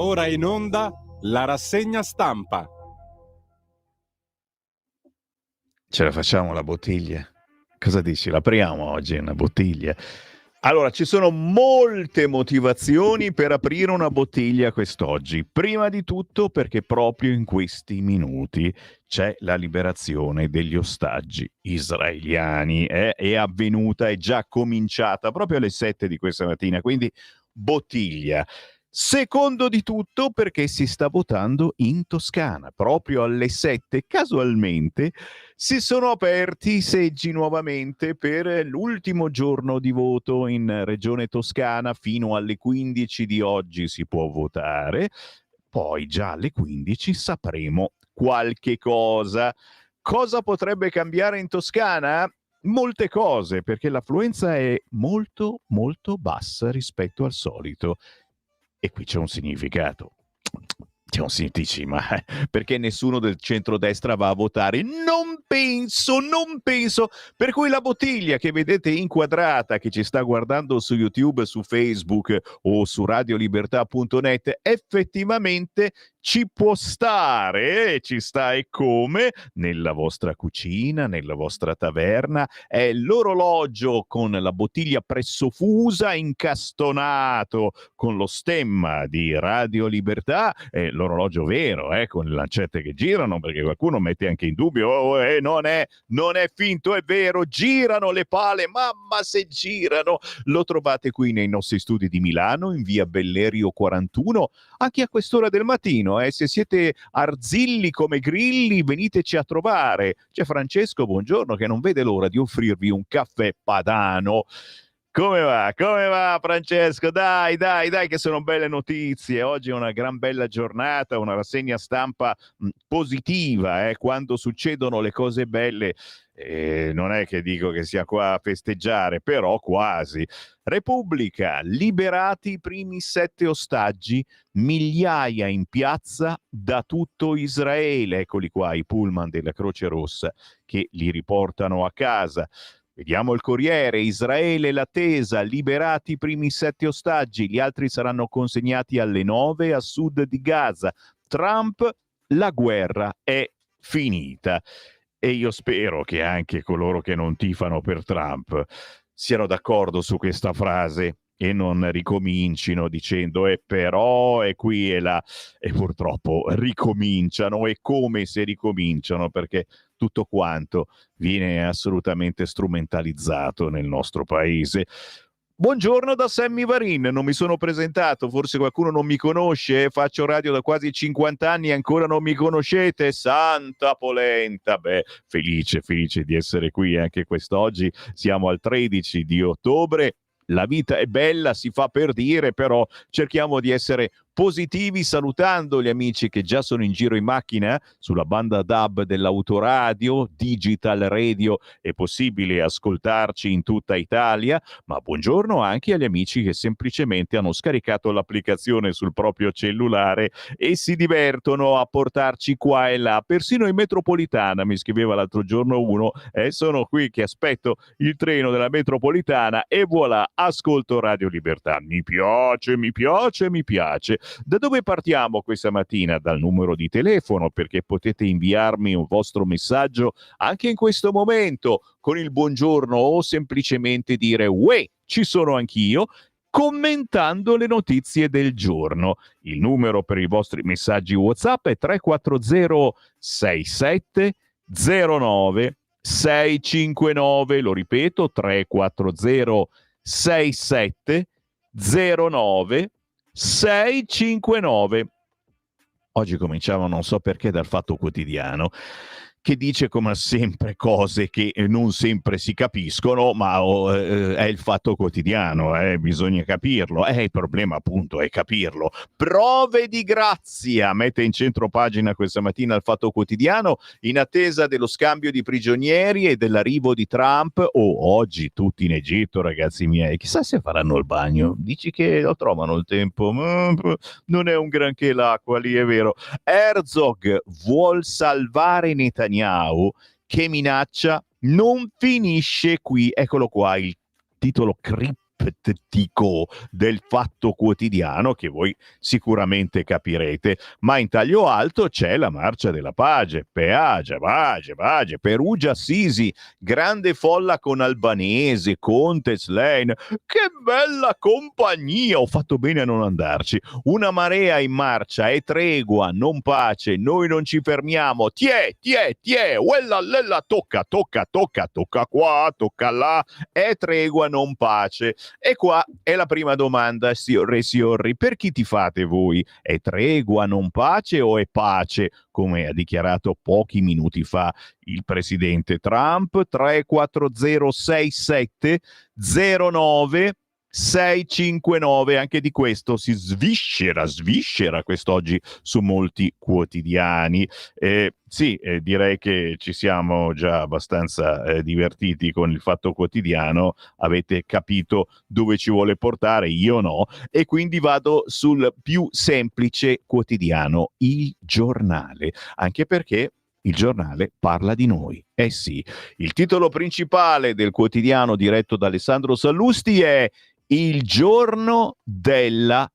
Ora in onda la rassegna stampa. Ce la facciamo la bottiglia? Cosa dici? L'apriamo oggi una bottiglia? Allora, ci sono molte motivazioni per aprire una bottiglia quest'oggi. Prima di tutto perché proprio in questi minuti c'è la liberazione degli ostaggi israeliani. È avvenuta, è già cominciata proprio alle 7 di questa mattina, quindi bottiglia. Secondo di tutto perché si sta votando in Toscana, proprio alle 7, casualmente si sono aperti i seggi nuovamente per l'ultimo giorno di voto in Regione Toscana. Fino alle 15 di oggi si può votare, poi già alle 15 sapremo qualche cosa. Cosa potrebbe cambiare in Toscana? Molte cose, perché l'affluenza è molto molto bassa rispetto al solito. E qui c'è un significato. C'è un significato, ma perché nessuno del centrodestra va a votare? Non penso. Per cui la bottiglia che vedete inquadrata, che ci sta guardando su YouTube, su Facebook o su radiolibertà.net, effettivamente ci può stare, e ci sta e come, nella vostra cucina, nella vostra taverna. È l'orologio con la bottiglia pressofusa, incastonato con lo stemma di Radio Libertà, l'orologio vero, con le lancette che girano, perché qualcuno mette anche in dubbio, non è finto, è vero, girano le pale, mamma se girano. Lo trovate qui nei nostri studi di Milano, in via Bellerio 41, anche a quest'ora del mattino. Se siete arzilli come grilli, veniteci a trovare. C'è Francesco, buongiorno, che non vede l'ora di offrirvi un caffè padano. Come va Francesco? Dai, che sono belle notizie. Oggi è una gran bella giornata, una rassegna stampa positiva. Quando succedono le cose belle, non è che dico che sia qua a festeggiare, però quasi. Repubblica, liberati i primi 7 ostaggi, migliaia in piazza da tutto Israele. Eccoli qua, i pullman della Croce Rossa che li riportano a casa. Vediamo il Corriere, Israele l'attesa, liberati i primi 7 ostaggi, gli altri saranno consegnati alle 9 a sud di Gaza. Trump, la guerra è finita. E io spero che anche coloro che non tifano per Trump siano d'accordo su questa frase e non ricomincino dicendo però e qui e là, e purtroppo ricominciano, e come se ricominciano, perché tutto quanto viene assolutamente strumentalizzato nel nostro paese. Buongiorno da Sammy Varin, non mi sono presentato, forse qualcuno non mi conosce, faccio radio da quasi 50 anni e ancora non mi conoscete, santa polenta. Beh, felice di essere qui anche quest'oggi, siamo al 13 di ottobre. La vita è bella, si fa per dire, però cerchiamo di essere positivi, salutando gli amici che già sono in giro in macchina sulla banda DAB dell'autoradio, Digital Radio, è possibile ascoltarci in tutta Italia, ma buongiorno anche agli amici che semplicemente hanno scaricato l'applicazione sul proprio cellulare e si divertono a portarci qua e là, persino in metropolitana, mi scriveva l'altro giorno uno, sono qui che aspetto il treno della metropolitana e voilà, ascolto Radio Libertà. Mi piace. Da dove partiamo questa mattina? Dal numero di telefono, perché potete inviarmi un vostro messaggio anche in questo momento con il buongiorno o semplicemente dire uè, ci sono anch'io, commentando le notizie del giorno. Il numero per i vostri messaggi WhatsApp è 340 67 09 659, lo ripeto, 340 67 09 659. Oggi cominciamo, non so perché, dal Fatto Quotidiano, che dice come sempre cose che non sempre si capiscono, ma è il Fatto Quotidiano, bisogna capirlo. Il problema appunto è capirlo. Prove di grazia, mette in centro pagina questa mattina il Fatto Quotidiano, in attesa dello scambio di prigionieri e dell'arrivo di Trump. Oggi tutti in Egitto, ragazzi miei, chissà se faranno il bagno. Dici che lo trovano il tempo? Non è un granché l'acqua lì, è vero. Herzog vuol salvare Netanyahu che minaccia non finisce qui. Eccolo qua il titolo apoptico del Fatto Quotidiano, che voi sicuramente capirete, ma in taglio alto c'è la Marcia della Pace, Pace, Perugia Assisi, grande folla con Albanese, Conte, Schlein, che bella compagnia, ho fatto bene a non andarci, una marea in marcia, è tregua, non pace, noi non ci fermiamo, tiè, uella, lella, tocca qua, tocca là, è tregua, non pace. E qua è la prima domanda, signori, per chi ti fate voi? È tregua, non pace o è pace, come ha dichiarato pochi minuti fa il presidente Trump? 3406709 659, anche di questo si sviscera quest'oggi su molti quotidiani. Direi che ci siamo già abbastanza divertiti con il Fatto Quotidiano, avete capito dove ci vuole portare, io no, e quindi vado sul più semplice quotidiano, Il Giornale, anche perché il giornale parla di noi. Eh sì, il titolo principale del quotidiano diretto da Alessandro Sallusti è Il giorno della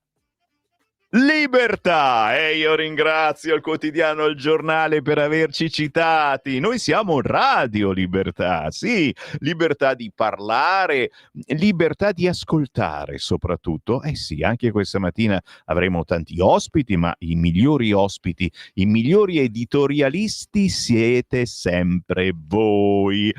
libertà. E io ringrazio il quotidiano Il Giornale per averci citati. Noi siamo Radio Libertà, sì, libertà di parlare, libertà di ascoltare soprattutto. Eh sì, anche questa mattina avremo tanti ospiti, ma i migliori ospiti, i migliori editorialisti siete sempre voi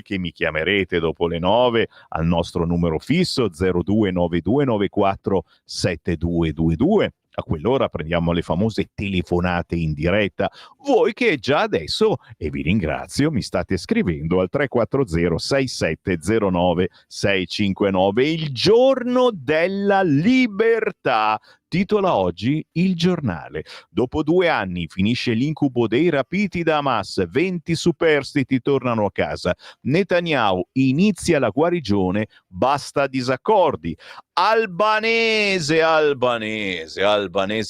che mi chiamerete dopo le 9 al nostro numero fisso 0292947222. A quell'ora prendiamo le famose telefonate in diretta. Voi che già adesso, e vi ringrazio, mi state scrivendo al 340-6709-659. Il giorno della libertà. Titola oggi Il Giornale. Dopo 2 anni finisce l'incubo dei rapiti da Hamas, 20 superstiti tornano a casa. Netanyahu inizia la guarigione, basta disaccordi. Albanese,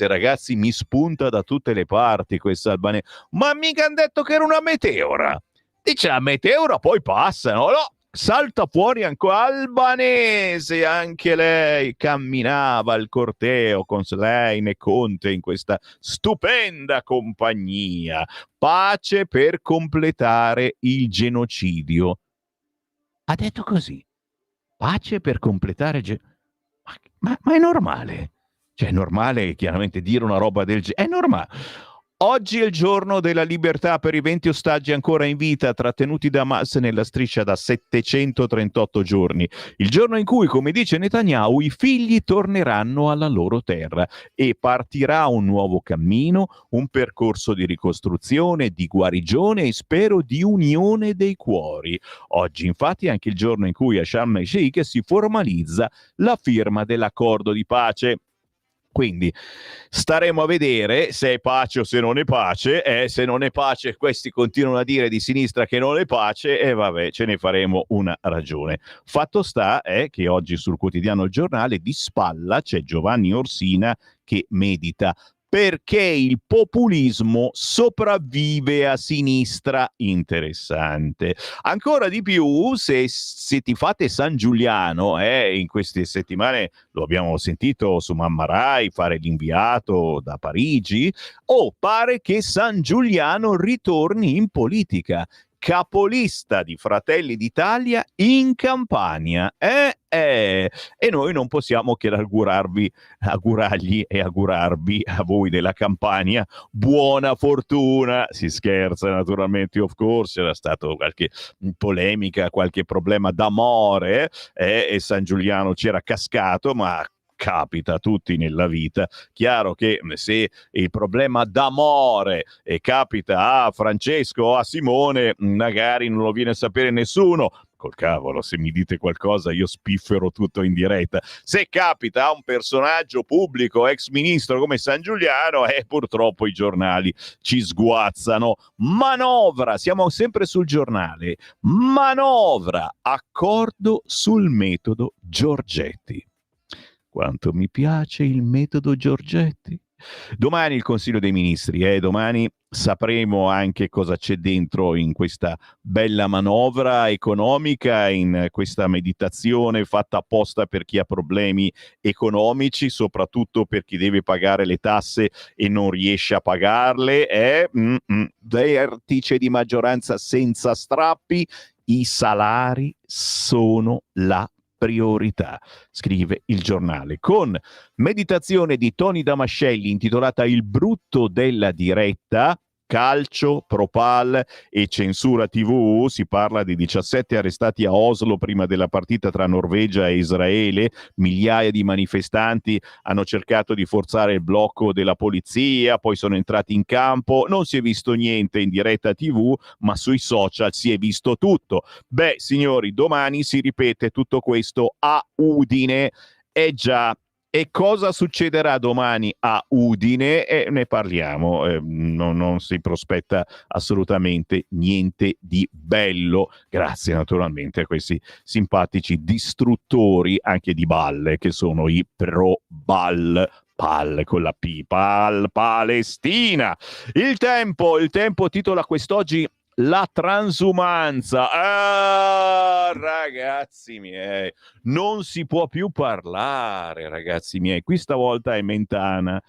ragazzi, mi spunta da tutte le parti questa albanese. Ma mica hanno detto che era una meteora. Dice la meteora, poi passa, no? Salta fuori ancora Albanese, anche lei camminava al corteo con Schlein e Conte in questa stupenda compagnia. Pace per completare il genocidio. Ha detto così. Pace per completare ma è normale? Cioè è normale chiaramente dire una roba del genere? È normale. Oggi è il giorno della libertà per i 20 ostaggi ancora in vita trattenuti da Hamas nella striscia da 738 giorni. Il giorno in cui, come dice Netanyahu, i figli torneranno alla loro terra e partirà un nuovo cammino, un percorso di ricostruzione, di guarigione e spero di unione dei cuori. Oggi infatti è anche il giorno in cui a Sharm el-Sheikh si formalizza la firma dell'accordo di pace. Quindi staremo a vedere se è pace o se non è pace, se non è pace questi continuano a dire di sinistra che non è pace e vabbè, ce ne faremo una ragione. Fatto sta è che oggi sul quotidiano Il Giornale di spalla c'è Giovanni Orsina che medita perché il populismo sopravvive a sinistra. Interessante. Ancora di più se ti fate San Giuliano, in queste settimane lo abbiamo sentito su Mamma Rai fare l'inviato da Parigi, pare che San Giuliano ritorni in politica. Capolista di Fratelli d'Italia in Campania. E noi non possiamo che augurargli e augurarvi a voi della Campania buona fortuna. Si scherza naturalmente, of course, c'era stato qualche polemica, qualche problema d'amore e San Giuliano c'era cascato, ma capita a tutti nella vita. Chiaro che se il problema d'amore capita a Francesco o a Simone, magari non lo viene a sapere nessuno. Col cavolo, se mi dite qualcosa io spiffero tutto in diretta. Se capita a un personaggio pubblico, ex ministro come San Giuliano, purtroppo i giornali ci sguazzano. Manovra, siamo sempre sul Giornale. Manovra, accordo sul metodo Giorgetti. Quanto mi piace il metodo Giorgetti. Domani il Consiglio dei Ministri, domani sapremo anche cosa c'è dentro in questa bella manovra economica, in questa meditazione fatta apposta per chi ha problemi economici, soprattutto per chi deve pagare le tasse e non riesce a pagarle. Vertice di maggioranza senza strappi, i salari sono la priorità, scrive il giornale, con meditazione di Tony Damascelli intitolata Il brutto della diretta. Calcio, Propal e censura TV. Si parla di 17 arrestati a Oslo prima della partita tra Norvegia e Israele. Migliaia di manifestanti hanno cercato di forzare il blocco della polizia, poi sono entrati in campo. Non si è visto niente in diretta TV, ma sui social si è visto tutto. Beh, signori, domani si ripete tutto questo a Udine. Già. E cosa succederà domani a Udine? Ne parliamo, non si prospetta assolutamente niente di bello, grazie naturalmente a questi simpatici distruttori anche di balle, che sono i pro-ball. Pal con la P, Palestina. Il tempo titola quest'oggi la transumanza. Ragazzi miei, non si può più parlare, ragazzi miei. Qui stavolta è Mentana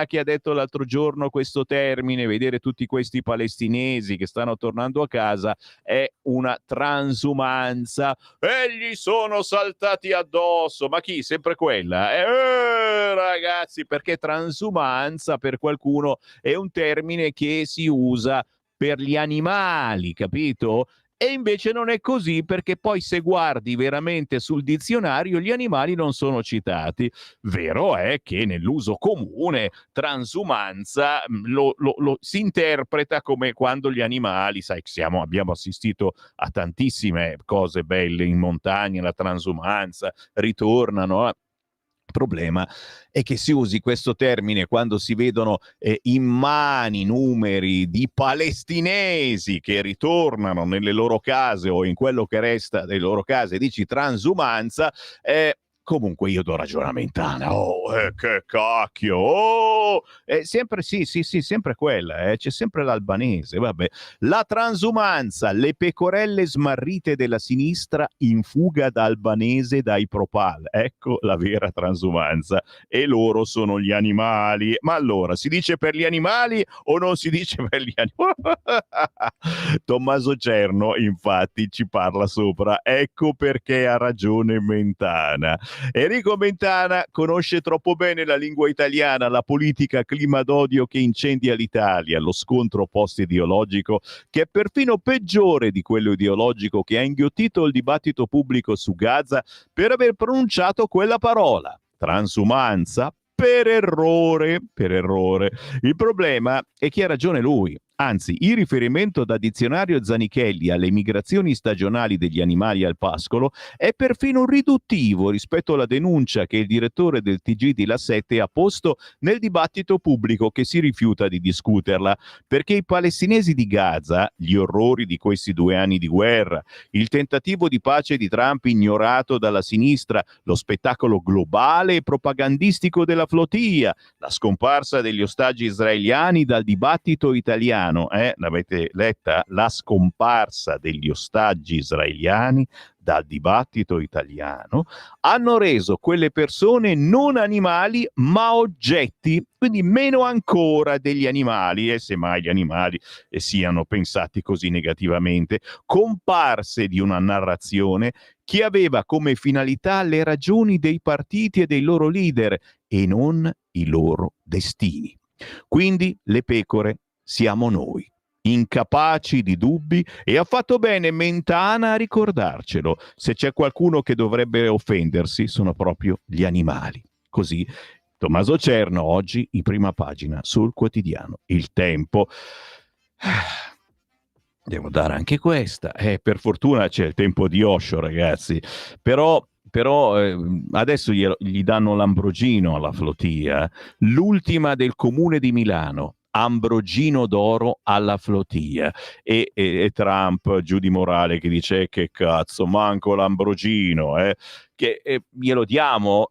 che ha detto l'altro giorno questo termine: vedere tutti questi palestinesi che stanno tornando a casa è una transumanza, e gli sono saltati addosso. Ma chi? Sempre quella? Ragazzi, perché transumanza per qualcuno è un termine che si usa per gli animali, capito? E invece non è così, perché poi se guardi veramente sul dizionario gli animali non sono citati. Vero è che nell'uso comune transumanza si interpreta come quando gli animali, sai, abbiamo assistito a tantissime cose belle in montagna, la transumanza, ritornano. Il problema è che si usi questo termine quando si vedono immani numeri di palestinesi che ritornano nelle loro case o in quello che resta delle loro case, dici transumanza. Comunque io do ragione a Mentana. Che cacchio! Sempre sì, sempre quella, c'è sempre l'albanese, vabbè. La transumanza, le pecorelle smarrite della sinistra in fuga da albanese dai Propal. Ecco la vera transumanza. E loro sono gli animali. Ma allora, si dice per gli animali o non si dice per gli animali? Tommaso Cerno, infatti, ci parla sopra. Ecco perché ha ragione Mentana. Enrico Mentana conosce troppo bene la lingua italiana, la politica, clima d'odio che incendia l'Italia, lo scontro post-ideologico che è perfino peggiore di quello ideologico che ha inghiottito il dibattito pubblico su Gaza per aver pronunciato quella parola. Transumanza? Per errore. Il problema è che ha ragione lui. Anzi, il riferimento da dizionario Zanichelli alle migrazioni stagionali degli animali al pascolo è perfino riduttivo rispetto alla denuncia che il direttore del TG di La 7 ha posto nel dibattito pubblico, che si rifiuta di discuterla, perché i palestinesi di Gaza, gli orrori di questi 2 anni di guerra, il tentativo di pace di Trump ignorato dalla sinistra, lo spettacolo globale e propagandistico della flotilla, la scomparsa degli ostaggi israeliani dal dibattito italiano. L'avete letta? La scomparsa degli ostaggi israeliani dal dibattito italiano hanno reso quelle persone non animali ma oggetti, quindi meno ancora degli animali, e semmai gli animali siano pensati così negativamente, comparse di una narrazione che aveva come finalità le ragioni dei partiti e dei loro leader e non i loro destini. Quindi le pecore siamo noi, incapaci di dubbi, e ha fatto bene Mentana a ricordarcelo. Se c'è qualcuno che dovrebbe offendersi, sono proprio gli animali. Così Tommaso Cerno, oggi in prima pagina sul quotidiano Il Tempo. Devo dare anche questa. Per fortuna c'è il tempo di Osho, ragazzi. Però adesso gli danno l'Ambrogino alla flotilla. L'ultima del comune di Milano. Ambrogino d'oro alla flotilla, e Trump giù di morale che dice che cazzo, manco l'Ambrogino, che glielo diamo,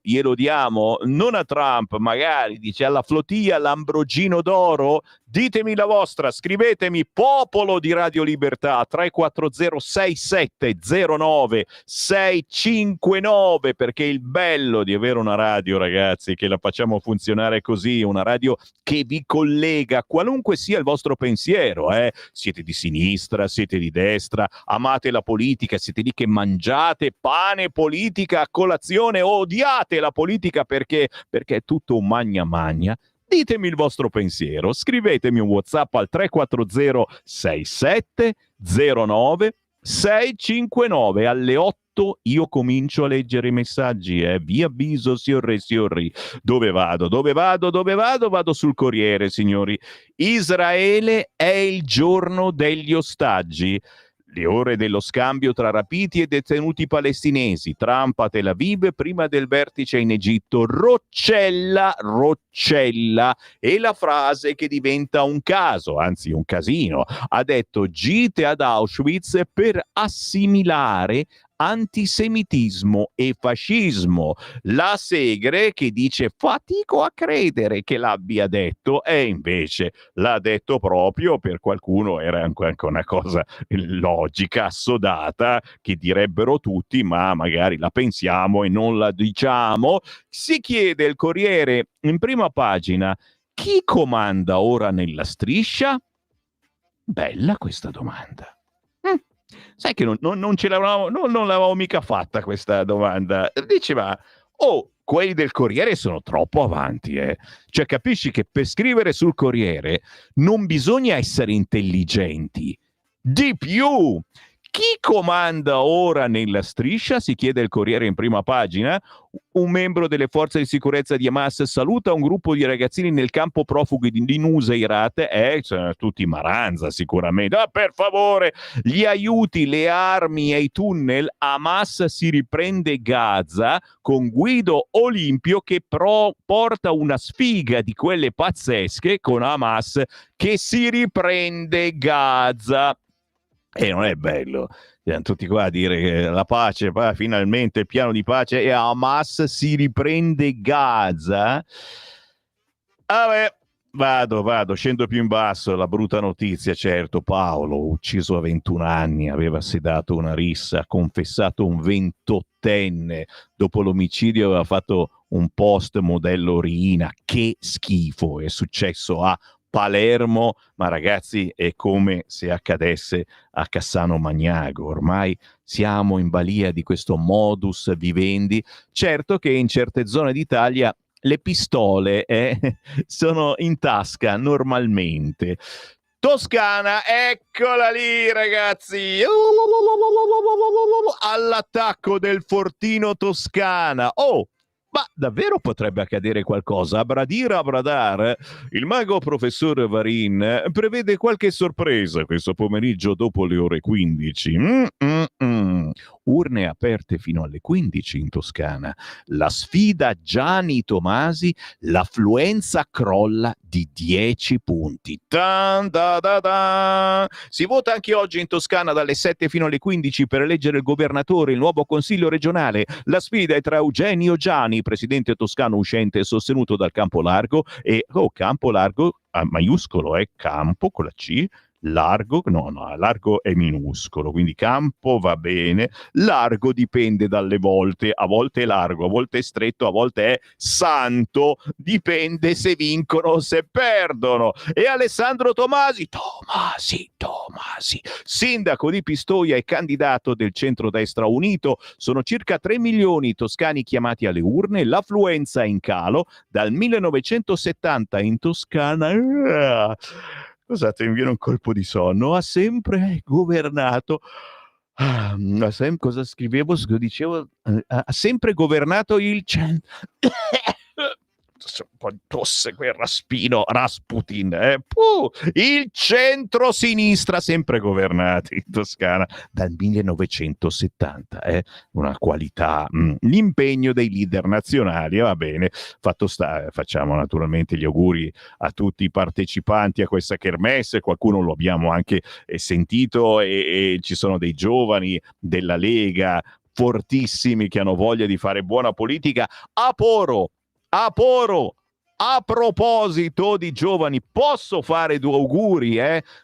non a Trump, magari, dice alla flotilla Lambrogino d'oro. Ditemi la vostra, scrivetemi popolo di Radio Libertà 340 6709 659, perché il bello di avere una radio, ragazzi, che la facciamo funzionare così, una radio che vi collega qualunque sia il vostro pensiero, siete di sinistra, siete di destra, amate la politica, siete lì che mangiate pane politica a colazione, odiate la politica perché è tutto un magna magna. Ditemi il vostro pensiero, scrivetemi un WhatsApp al 340 6709 659. Alle 8 io comincio a leggere i messaggi, vi avviso, signori. Dove vado? Vado sul Corriere, signori. Israele è il giorno degli ostaggi. Le ore dello scambio tra rapiti e detenuti palestinesi. Trump a Tel Aviv prima del vertice in Egitto. Roccella. E la frase che diventa un caso, anzi un casino. Ha detto gite ad Auschwitz per assimilare antisemitismo e fascismo. La Segre, che dice fatico a credere che l'abbia detto, e invece l'ha detto proprio. Per qualcuno era anche una cosa logica, assodata, che direbbero tutti, ma magari la pensiamo e non la diciamo. Si chiede il Corriere in prima pagina: chi comanda ora nella striscia? Bella questa domanda. Sai che non ce l'avevamo, non l'avevamo mica fatta questa domanda. Diceva, quelli del Corriere sono troppo avanti, Cioè, capisci che per scrivere sul Corriere non bisogna essere intelligenti. Di più, chi comanda ora nella striscia? Si chiede il Corriere in prima pagina. Un membro delle forze di sicurezza di Hamas saluta un gruppo di ragazzini nel campo profughi di Nuseirat. Sono tutti maranza sicuramente. Per favore, gli aiuti, le armi e i tunnel. Hamas si riprende Gaza, con Guido Olimpio che porta una sfiga di quelle pazzesche, con Hamas che si riprende Gaza. E non è bello, siamo tutti qua a dire che la pace, finalmente il piano di pace, e Hamas si riprende Gaza. Vabbè, vado, scendo più in basso. La brutta notizia, certo. Paolo, ucciso a 21 anni, aveva sedato una rissa, ha confessato un 28enne. Dopo l'omicidio aveva fatto un post modello Riina. Che schifo, è successo a Palermo, ma ragazzi è come se accadesse a Cassano Magnago. Ormai siamo in balia di questo modus vivendi. Certo che in certe zone d'Italia le pistole sono in tasca normalmente. Toscana, eccola lì ragazzi, all'attacco del fortino Toscana. Ma davvero potrebbe accadere qualcosa? A bradire a bradar, il mago professor Varin prevede qualche sorpresa questo pomeriggio dopo le ore 15. Urne aperte fino alle 15 in Toscana. La sfida Gianni Tomasi, l'affluenza crolla di 10 punti. Si vota anche oggi in Toscana dalle 7 fino alle 15 per eleggere il governatore, il nuovo consiglio regionale. La sfida è tra Eugenio Gianni, presidente toscano uscente sostenuto dal Campo Largo, e Campo Largo a maiuscolo, Campo con la C, Largo, no, Largo è minuscolo, quindi Campo va bene, Largo dipende dalle volte, a volte è largo, a volte è stretto, a volte è santo, dipende se vincono o se perdono. E Alessandro Tomasi, sindaco di Pistoia e candidato del centrodestra unito. Sono circa 3 milioni i toscani chiamati alle urne, l'affluenza è in calo dal 1970 in Toscana. Scusate, mi viene un colpo di sonno. Ha sempre governato. Cosa scrivevo? Dicevo, ha sempre governato il un po' di tosse, quel raspino, Rasputin, il centro-sinistra, sempre governati in Toscana dal 1970, una qualità, l'impegno dei leader nazionali, va bene, fatto sta, facciamo naturalmente gli auguri a tutti i partecipanti a questa kermesse. Qualcuno lo abbiamo anche sentito, e ci sono dei giovani della Lega fortissimi che hanno voglia di fare buona politica. A Poro. A proposito di giovani, posso fare due auguri,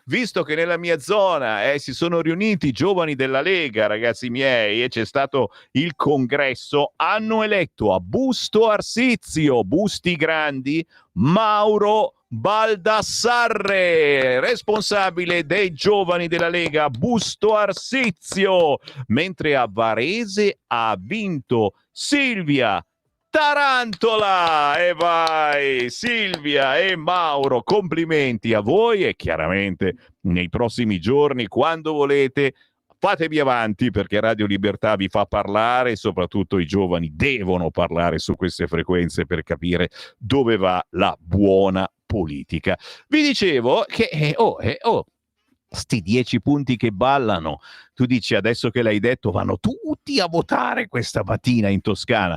visto che nella mia zona si sono riuniti i giovani della Lega, ragazzi miei, e c'è stato il congresso, hanno eletto a Busto Arsizio, busti grandi, Mauro Baldassarre, responsabile dei giovani della Lega, Busto Arsizio, mentre a Varese ha vinto Silvia Tarantola. E vai Silvia e Mauro, complimenti a voi, e chiaramente nei prossimi giorni, quando volete, fatevi avanti, perché Radio Libertà vi fa parlare, e soprattutto i giovani devono parlare su queste frequenze per capire dove va la buona politica. Vi dicevo che sti 10 punti che ballano, tu dici adesso che l'hai detto vanno tutti a votare questa mattina in Toscana,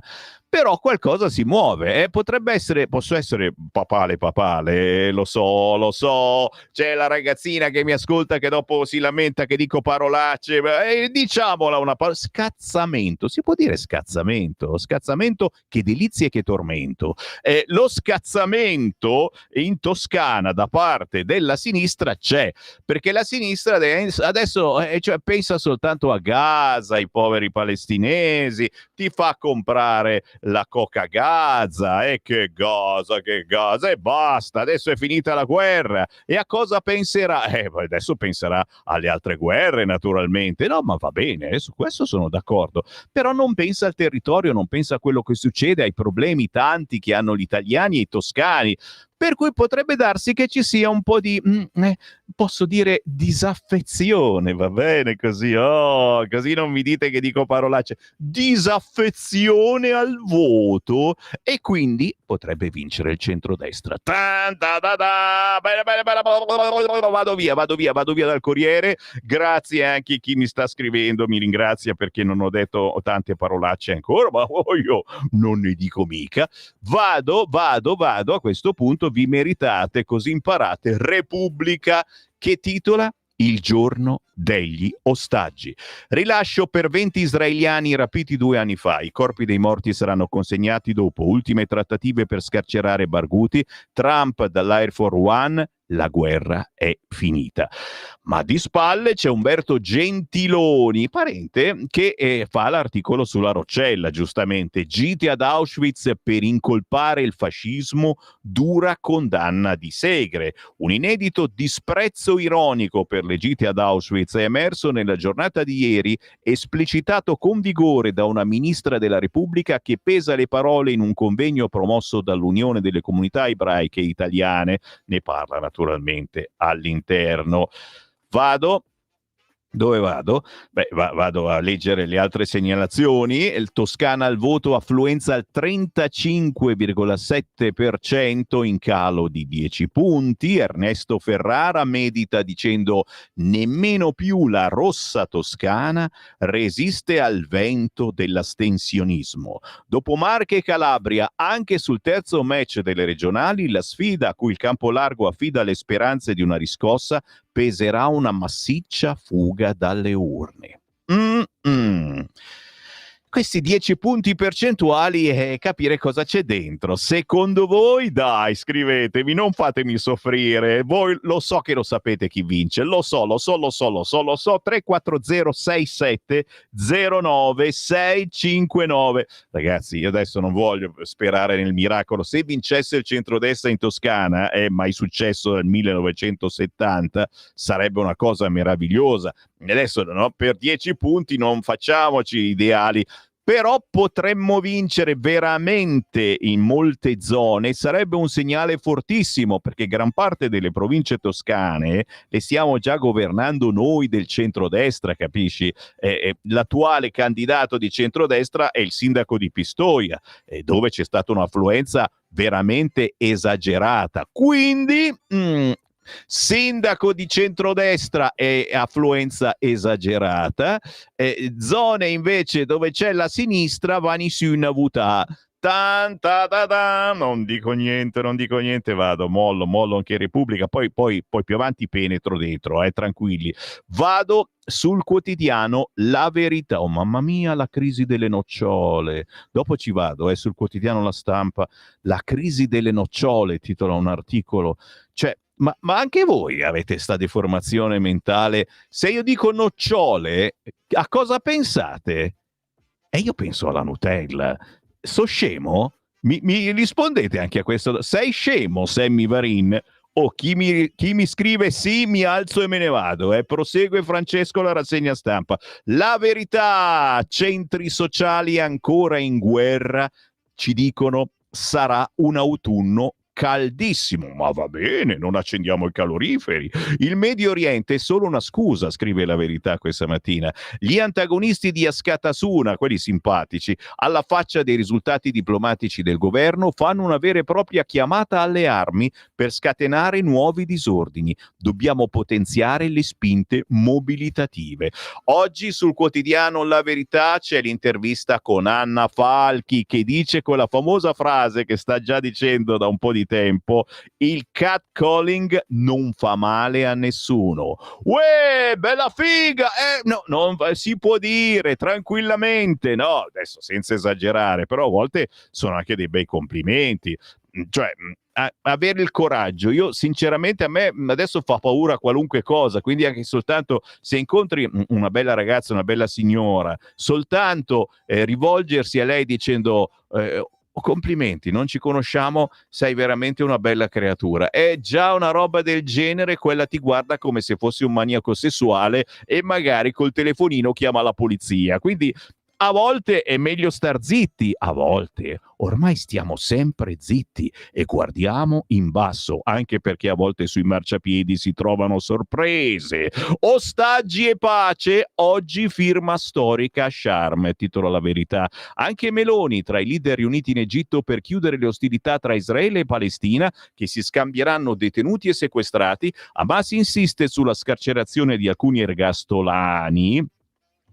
però qualcosa si muove, posso essere papale, lo so, c'è la ragazzina che mi ascolta che dopo si lamenta che dico parolacce, diciamola una parola, scazzamento, si può dire scazzamento, che delizie, che tormento, lo scazzamento in Toscana da parte della sinistra c'è, perché la sinistra adesso pensa soltanto a Gaza, ai poveri palestinesi, ti fa comprare la coca Gaza, e che Gaza, e basta, adesso è finita la guerra, e a cosa penserà? Adesso penserà alle altre guerre, naturalmente, no, ma va bene, su questo sono d'accordo, però non pensa al territorio, non pensa a quello che succede, ai problemi tanti che hanno gli italiani e i toscani, per cui potrebbe darsi che ci sia un po' di, posso dire, disaffezione, va bene così, così non mi dite che dico parolacce, disaffezione al voto, e quindi potrebbe vincere il centrodestra. Vado via dal Corriere, grazie anche a chi mi sta scrivendo, mi ringrazia perché non ho detto tante parolacce ancora, ma io non ne dico mica. Vado, a questo punto vi meritate, così imparate. Repubblica, che titola Il giorno degli ostaggi. Rilascio per 20 israeliani rapiti 2 anni fa. I corpi dei morti saranno consegnati dopo ultime trattative per scarcerare Barghouti. Trump dall'Air Force One. La guerra è finita. Ma di spalle c'è Umberto Gentiloni, parente, che fa l'articolo sulla Roccella, giustamente. Gite ad Auschwitz per incolpare il fascismo, dura condanna di Segre. Un inedito disprezzo ironico per le gite ad Auschwitz è emerso nella giornata di ieri, esplicitato con vigore da una ministra della Repubblica che pesa le parole in un convegno promosso dall'Unione delle Comunità Ebraiche Italiane. Ne parla naturalmente all'interno. Dove vado? Vado a leggere le altre segnalazioni. Il Toscana al voto, affluenza al 35,7%, in calo di 10 punti. Ernesto Ferrara medita dicendo: nemmeno più la rossa Toscana resiste al vento dell'astensionismo. Dopo Marche e Calabria, anche sul terzo match delle regionali, la sfida a cui il Campolargo affida le speranze di una riscossa peserà una massiccia fuga dalle urne. Questi 10 punti percentuali e capire cosa c'è dentro. Secondo voi? Dai, scrivetemi, non fatemi soffrire. Voi lo so che lo sapete chi vince. Lo so. 3406709 Ragazzi, io adesso non voglio sperare nel miracolo. Se vincesse il centrodestra in Toscana, è mai successo dal 1970, sarebbe una cosa meravigliosa. Adesso per 10 punti non facciamoci ideali, però potremmo vincere veramente in molte zone. Sarebbe un segnale fortissimo, perché gran parte delle province toscane le stiamo già governando noi del centrodestra, capisci? L'attuale candidato di centrodestra è il sindaco di Pistoia, dove c'è stata un'affluenza veramente esagerata. Quindi sindaco di centrodestra e affluenza esagerata, zone invece dove c'è la sinistra, va in su una votà. tan, ta, ta, ta, non dico niente, vado, mollo anche Repubblica, poi più avanti penetro dentro, tranquilli. Vado sul quotidiano La Verità. Oh mamma mia, la crisi delle nocciole. Dopo ci vado, sul quotidiano La Stampa. La crisi delle nocciole, titola un articolo. Cioè, ma anche voi avete sta deformazione mentale? Se io dico nocciole, a cosa pensate? E io penso alla Nutella. So scemo? Mi rispondete anche a questo? Sei scemo, Sammy Varin? Oh, chi mi scrive sì, mi alzo e me ne vado. Prosegue Francesco la rassegna stampa. La Verità, centri sociali ancora in guerra, ci dicono sarà un autunno caldissimo, ma va bene, non accendiamo i caloriferi. Il Medio Oriente è solo una scusa, scrive La Verità questa mattina. Gli antagonisti di Askatasuna, quelli simpatici, alla faccia dei risultati diplomatici del governo, fanno una vera e propria chiamata alle armi per scatenare nuovi disordini. Dobbiamo potenziare le spinte mobilitative. Oggi sul quotidiano La Verità c'è l'intervista con Anna Falchi che dice quella famosa frase che sta già dicendo da un po' di tempo: il catcalling non fa male a nessuno. Uè, bella figa! No, non si può dire tranquillamente, no, adesso senza esagerare, però a volte sono anche dei bei complimenti. Cioè, avere il coraggio, io sinceramente, a me adesso fa paura qualunque cosa, quindi anche soltanto se incontri una bella ragazza, una bella signora, soltanto rivolgersi a lei dicendo complimenti, non ci conosciamo, sei veramente una bella creatura, è già una roba del genere, quella ti guarda come se fossi un maniaco sessuale e magari col telefonino chiama la polizia. Quindi a volte è meglio star zitti, a volte ormai stiamo sempre zitti e guardiamo in basso, anche perché a volte sui marciapiedi si trovano sorprese. Ostaggi e pace, oggi firma storica a Sharm, titola La Verità. Anche Meloni tra i leader riuniti in Egitto per chiudere le ostilità tra Israele e Palestina, che si scambieranno detenuti e sequestrati. Hamas insiste sulla scarcerazione di alcuni ergastolani.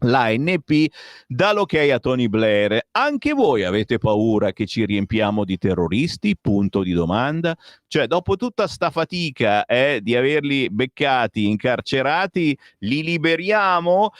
L'ANP dà l'ok a Tony Blair. Anche voi avete paura che ci riempiamo di terroristi? Punto di domanda. Cioè, dopo tutta sta fatica di averli beccati, incarcerati, li liberiamo?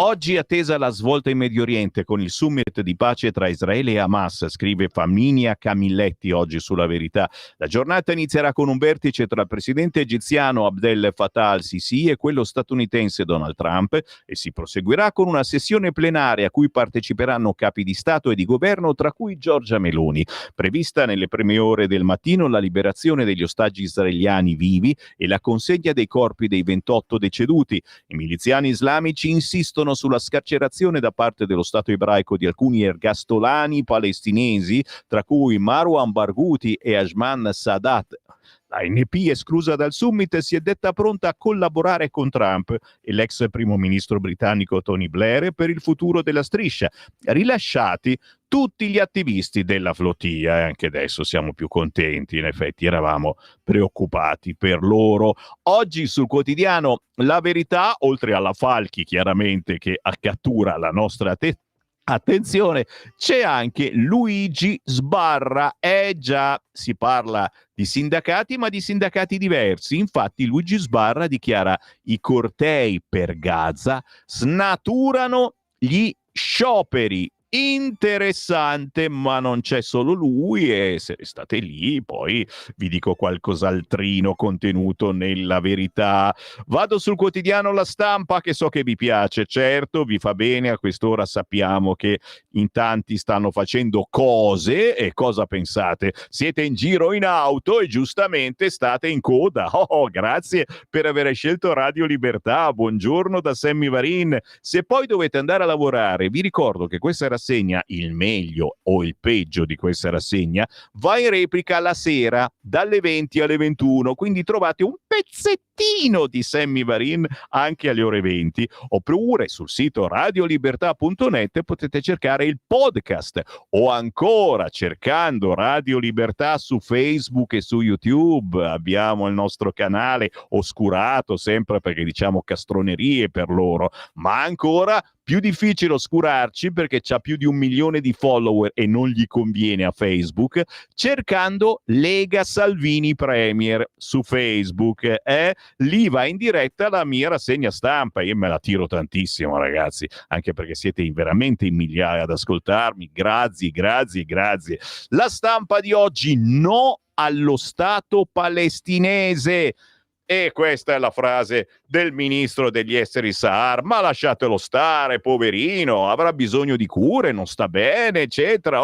Oggi attesa la svolta in Medio Oriente con il summit di pace tra Israele e Hamas, scrive Flaminia Camilletti oggi sulla Verità. La giornata inizierà con un vertice tra il presidente egiziano Abdel Fattah al-Sisi e quello statunitense Donald Trump e si proseguirà con una sessione plenaria a cui parteciperanno capi di Stato e di governo, tra cui Giorgia Meloni. Prevista nelle prime ore del mattino la liberazione degli ostaggi israeliani vivi e la consegna dei corpi dei 28 deceduti. I miliziani islamici insistono sulla scarcerazione da parte dello Stato ebraico di alcuni ergastolani palestinesi, tra cui Marwan Barghouti e Ajman Sadat. L'ANP, esclusa dal summit, si è detta pronta a collaborare con Trump e l'ex primo ministro britannico Tony Blair per il futuro della striscia, rilasciati tutti gli attivisti della flotilla. E anche adesso siamo più contenti, in effetti eravamo preoccupati per loro. Oggi sul quotidiano La Verità, oltre alla Falchi chiaramente che cattura la nostra attenzione, c'è anche Luigi Sbarra. Già, si parla di sindacati, ma di sindacati diversi. Infatti Luigi Sbarra dichiara: i cortei per Gaza snaturano gli scioperi. Interessante, ma non c'è solo lui, e se restate lì poi vi dico qualcos'altrino contenuto nella Verità. Vado sul quotidiano La Stampa, che so che vi piace, certo, vi fa bene. A quest'ora sappiamo che in tanti stanno facendo cose, e cosa pensate? Siete in giro in auto e giustamente state in coda. Grazie per aver scelto Radio Libertà, buongiorno da Sammy Varin. Se poi dovete andare a lavorare, vi ricordo che questa rassegna, il meglio o il peggio di questa rassegna, va in replica la sera dalle 20 alle 21, quindi trovate un pezzettino di Sammy Varin anche alle ore 20, oppure sul sito radiolibertà.net potete cercare il podcast, o ancora cercando Radio Libertà su Facebook e su YouTube. Abbiamo il nostro canale oscurato sempre perché diciamo castronerie per loro, ma ancora più difficile oscurarci perché c'ha più di 1 milione di follower e non gli conviene a Facebook, cercando Lega Salvini Premier su Facebook. Lì va in diretta la mia rassegna stampa. Io me la tiro tantissimo, ragazzi, anche perché siete veramente in migliaia ad ascoltarmi. Grazie. La stampa di oggi: no allo Stato palestinese. E questa è la frase del ministro degli esteri Saar: ma lasciatelo stare, poverino, avrà bisogno di cure, non sta bene, eccetera.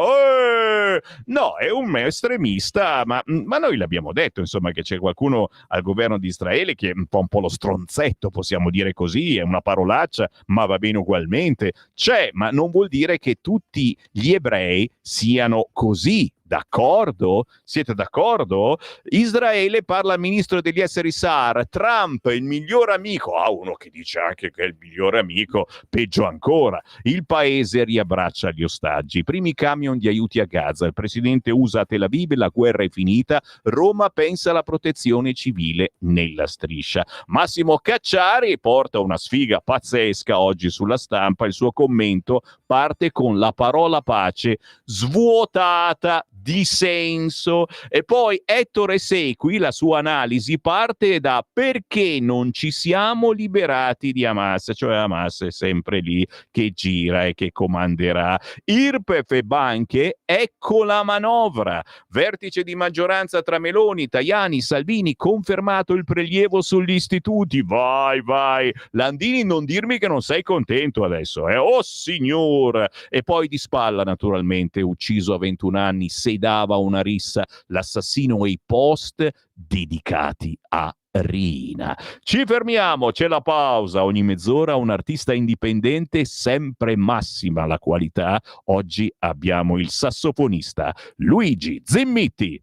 No, è un estremista, ma noi l'abbiamo detto, insomma, che c'è qualcuno al governo di Israele che fa un po' lo stronzetto, possiamo dire così, è una parolaccia, ma va bene ugualmente. C'è, ma non vuol dire che tutti gli ebrei siano così. D'accordo? Siete d'accordo? Israele, parla al ministro degli esteri Saar: Trump, il miglior amico. Uno che dice anche che è il migliore amico, peggio ancora. Il paese riabbraccia gli ostaggi. Primi camion di aiuti a Gaza. Il presidente USA a Tel Aviv: la guerra è finita. Roma pensa alla protezione civile nella striscia. Massimo Cacciari porta una sfiga pazzesca oggi sulla Stampa. Il suo commento parte con la parola pace svuotata di senso, e poi Ettore Sequi, la sua analisi parte da: perché non ci siamo liberati di Hamas, cioè Hamas è sempre lì che gira e che comanderà. IRPEF e banche, ecco la manovra. Vertice di maggioranza tra Meloni, Tajani, Salvini, confermato il prelievo sugli istituti. Vai. Landini, non dirmi che non sei contento adesso, oh signor. E poi di spalla, naturalmente, ucciso a 21 anni, dava una rissa, l'assassino e i post dedicati a Rina. Ci fermiamo, c'è la pausa. Ogni mezz'ora un artista indipendente, sempre massima la qualità. Oggi abbiamo il sassofonista Luigi Zimmitti.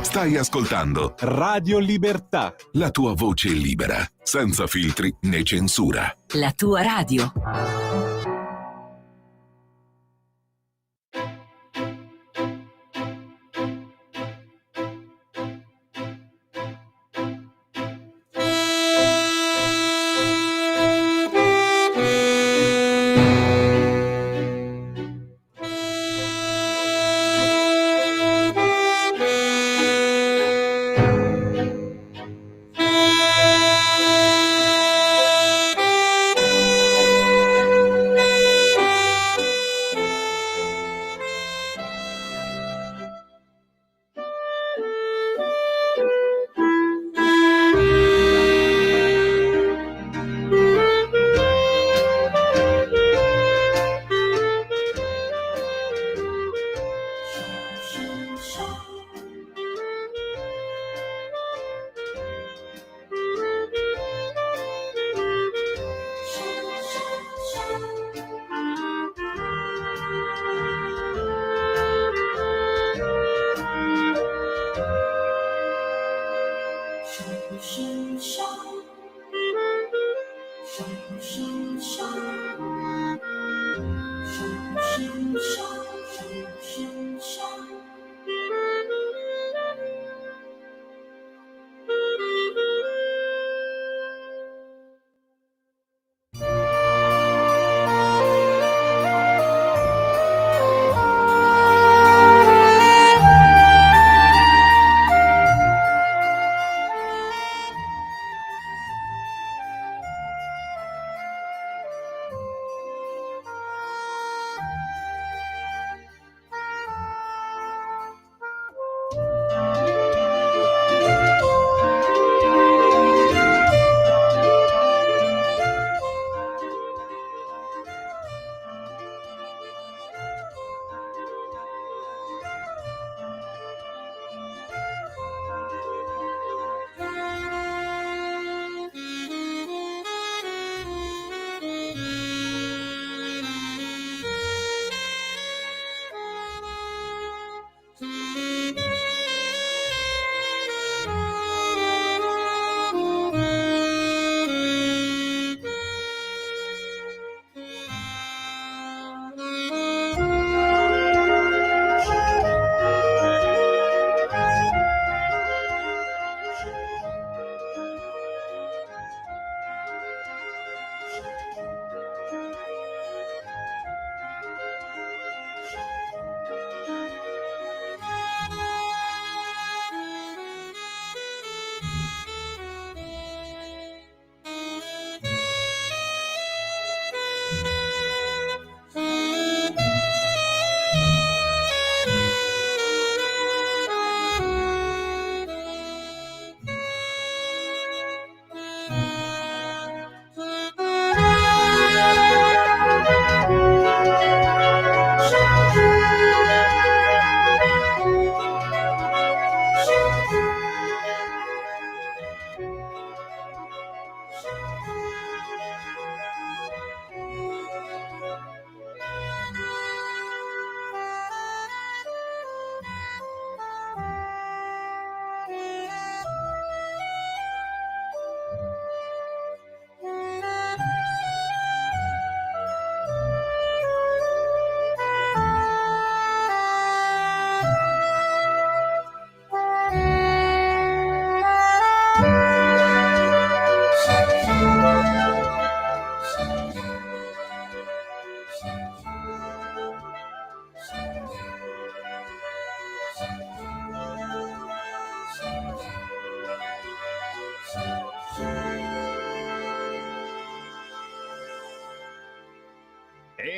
Stai ascoltando Radio Libertà. la tua voce libera, senza filtri né censura. La tua radio.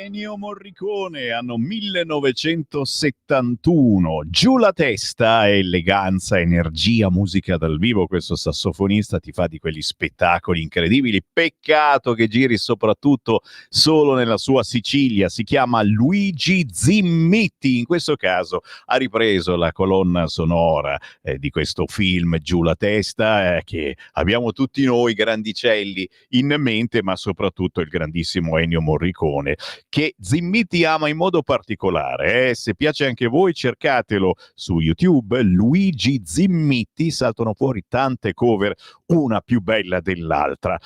Ennio Morricone, anno 1971. Giù la testa, eleganza, energia, musica dal vivo. Questo sassofonista ti fa di quegli spettacoli incredibili. Peccato che giri soprattutto solo nella sua Sicilia. Si chiama Luigi Zimmitti. In questo caso ha ripreso la colonna sonora di questo film Giù la testa, che abbiamo tutti noi grandicelli in mente, ma soprattutto il grandissimo Ennio Morricone, che Zimmitti ama in modo particolare. Se piace anche a voi, cercatelo su YouTube, Luigi Zimmitti, saltano fuori tante cover, una più bella dell'altra.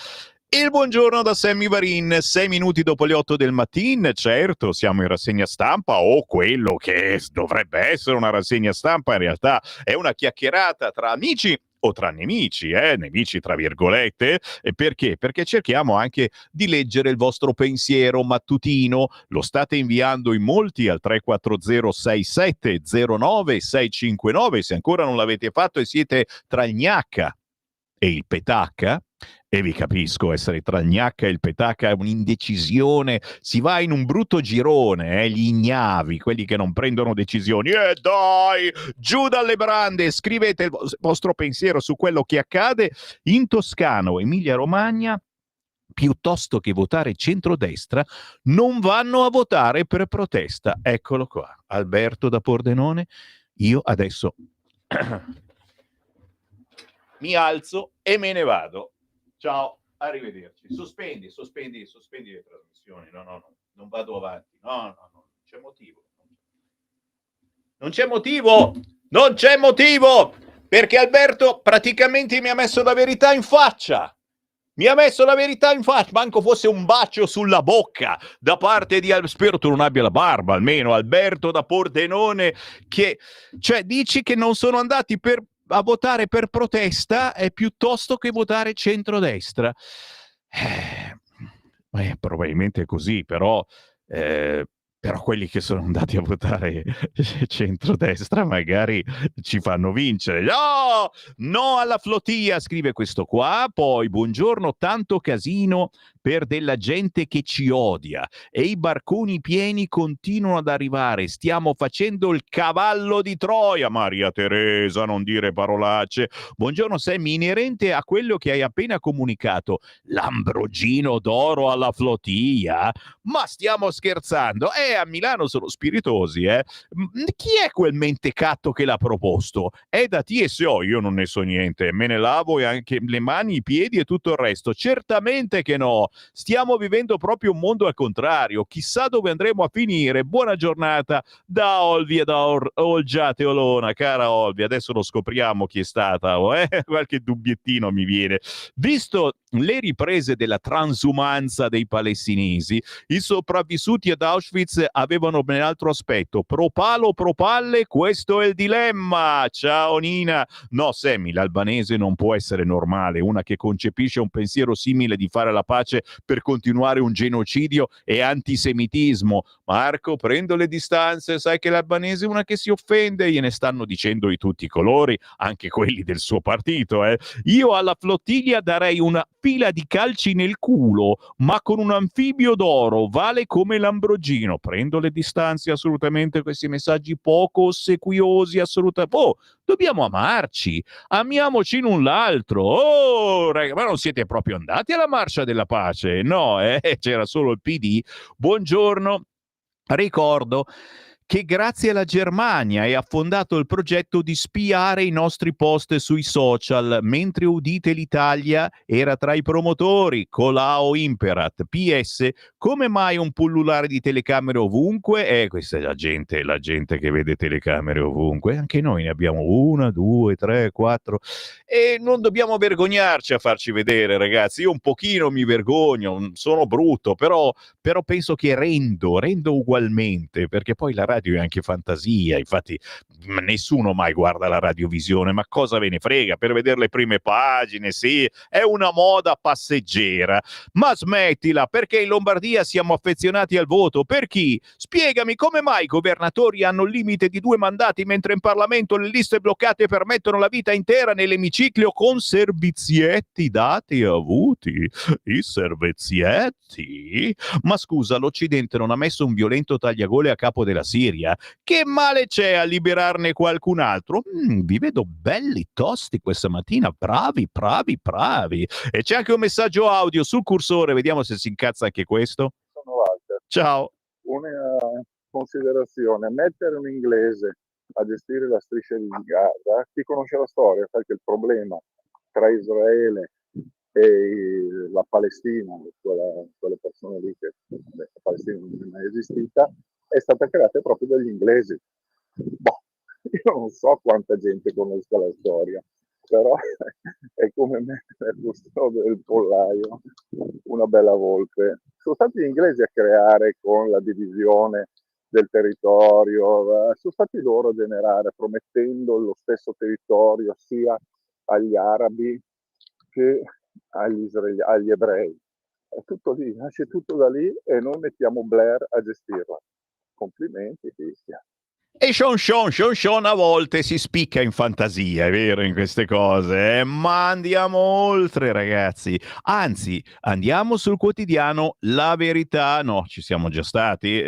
Il buongiorno da Sammy Varin, 6 minuti dopo le 8 del mattino. Certo, siamo in rassegna stampa, o quello che dovrebbe essere una rassegna stampa in realtà è una chiacchierata tra amici o tra nemici, nemici tra virgolette. E perché? Perché cerchiamo anche di leggere il vostro pensiero mattutino. Lo state inviando in molti al 3406709 se ancora non l'avete fatto e siete tra il gnacca e il petacca. E vi capisco, essere tra il gnacca e il petacca è un'indecisione, si va in un brutto girone, gli ignavi, quelli che non prendono decisioni. Dai, giù dalle brande, scrivete il vostro pensiero su quello che accade in Toscana o Emilia Romagna. Piuttosto che votare centrodestra, non vanno a votare per protesta. Eccolo qua, Alberto da Pordenone. Io adesso mi alzo e me ne vado. Ciao, arrivederci. Sospendi le trasmissioni. No, non vado avanti. No, non c'è motivo. Non c'è motivo, perché Alberto praticamente mi ha messo la verità in faccia. Manco fosse un bacio sulla bocca da parte di spero tu non abbia la barba, almeno Alberto da Pordenone, che cioè dici che non sono andati a votare per protesta piuttosto che votare centrodestra. Probabilmente è così, però quelli che sono andati a votare centrodestra magari ci fanno vincere. No alla flottia, scrive questo qua. Poi, buongiorno, tanto casino per della gente che ci odia e i barconi pieni continuano ad arrivare. Stiamo facendo il cavallo di Troia. Maria Teresa, non dire parolacce. Buongiorno Sammy, inerente a quello che hai appena comunicato, l'Ambrogino d'oro alla flotilla? Ma stiamo scherzando? A Milano sono spiritosi, Chi è quel mentecatto che l'ha proposto? È da TSO, io non ne so niente, me ne lavo e anche le mani, i piedi e tutto il resto. Certamente che no, stiamo vivendo proprio un mondo al contrario, chissà dove andremo a finire. Buona giornata da Olvia, da Olgiate Olona, cara Olvia, adesso lo scopriamo chi è stata, qualche dubbiettino mi viene. Visto le riprese della transumanza dei palestinesi, i sopravvissuti ad Auschwitz avevano ben altro aspetto. Pro palo, pro palle, questo è il dilemma. Ciao Nina. No, Sammy, l'albanese non può essere normale. Una che concepisce un pensiero simile di fare la pace per continuare un genocidio e antisemitismo. Marco, prendo le distanze, sai che l'albanese è una che si offende, gliene stanno dicendo di tutti i colori, anche quelli del suo partito. Io alla flottiglia darei una fila di calci nel culo, ma con un anfibio d'oro, vale come l'Ambrogino. Prendo le distanze assolutamente, questi messaggi poco ossequiosi, assolutamente. Dobbiamo amarci, amiamoci l'un l'altro. Raga, ma non siete proprio andati alla marcia della pace? No, c'era solo il PD. Buongiorno, ricordo che grazie alla Germania è affondato il progetto di spiare i nostri post sui social, mentre udite l'Italia era tra i promotori, colao imperat. PS, come mai un pullulare di telecamere ovunque? Questa è la gente che vede telecamere ovunque, anche noi ne abbiamo 1, 2, 3, 4 e non dobbiamo vergognarci a farci vedere, ragazzi. Io un pochino mi vergogno, sono brutto, però penso che rendo ugualmente, perché poi la radio radio e anche fantasia. Infatti nessuno mai guarda la radiovisione, ma cosa ve ne frega, per vedere le prime pagine, sì, è una moda passeggera. Ma smettila, perché in Lombardia siamo affezionati al voto. Per chi? Spiegami come mai i governatori hanno il limite di 2 mandati mentre in Parlamento le liste bloccate permettono la vita intera nell'emiciclo con servizietti dati e avuti. I servizietti? Ma scusa, l'Occidente non ha messo un violento tagliagole a capo della Siria? Che male c'è a liberarne qualcun altro? Vi vedo belli tosti questa mattina, bravi. E c'è anche un messaggio audio sul cursore, vediamo se si incazza anche questo. Sono Walter. Ciao. Una considerazione: mettere un inglese a gestire la striscia di Gaza, chi conosce la storia sa che il problema tra Israele e la Palestina, quelle persone lì che la Palestina non è mai esistita, è stata creata proprio dagli inglesi. Io non so quanta gente conosca la storia, però è come mettere al gusto del pollaio una bella volpe. Sono stati gli inglesi a creare con la divisione del territorio, sono stati loro a generare, promettendo lo stesso territorio sia agli arabi che agli ebrei. È tutto lì, nasce tutto da lì e noi mettiamo Blair a gestirla. Complimenti, Cristian. E Sean a volte si spicca in fantasia, è vero, in queste cose, ma andiamo oltre, ragazzi. Anzi, andiamo sul quotidiano La Verità. No, ci siamo già stati,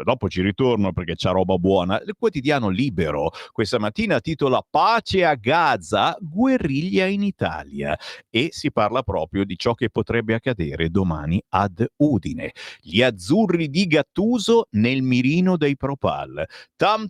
dopo ci ritorno perché c'ha roba buona. Il quotidiano Libero questa mattina titola Pace a Gaza, guerriglia in Italia, e si parla proprio di ciò che potrebbe accadere domani ad Udine. Gli azzurri di Gattuso nel mirino dei Propal. Tam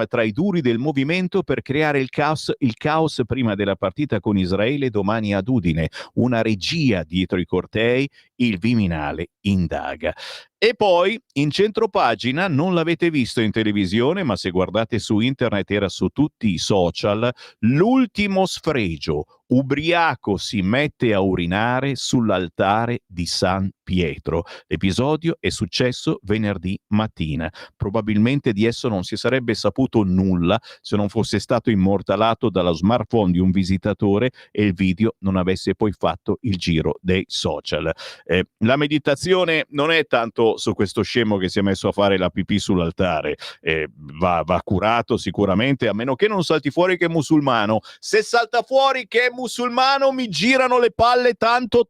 tra i duri del movimento per creare il caos prima della partita con Israele domani ad Udine. Una regia dietro i cortei, il Viminale indaga. E poi in centropagina, non l'avete visto in televisione, ma se guardate su internet era su tutti i social, l'ultimo sfregio. Ubriaco si mette a urinare sull'altare di San Pietro. L'episodio è successo venerdì mattina. Probabilmente di esso non si sarebbe saputo nulla se non fosse stato immortalato dallo smartphone di un visitatore e il video non avesse poi fatto il giro dei social. La meditazione non è tanto su questo scemo che si è messo a fare la pipì sull'altare. Va curato sicuramente, a meno che non salti fuori che è musulmano. Se salta fuori che è musulmano mi girano le palle tanto.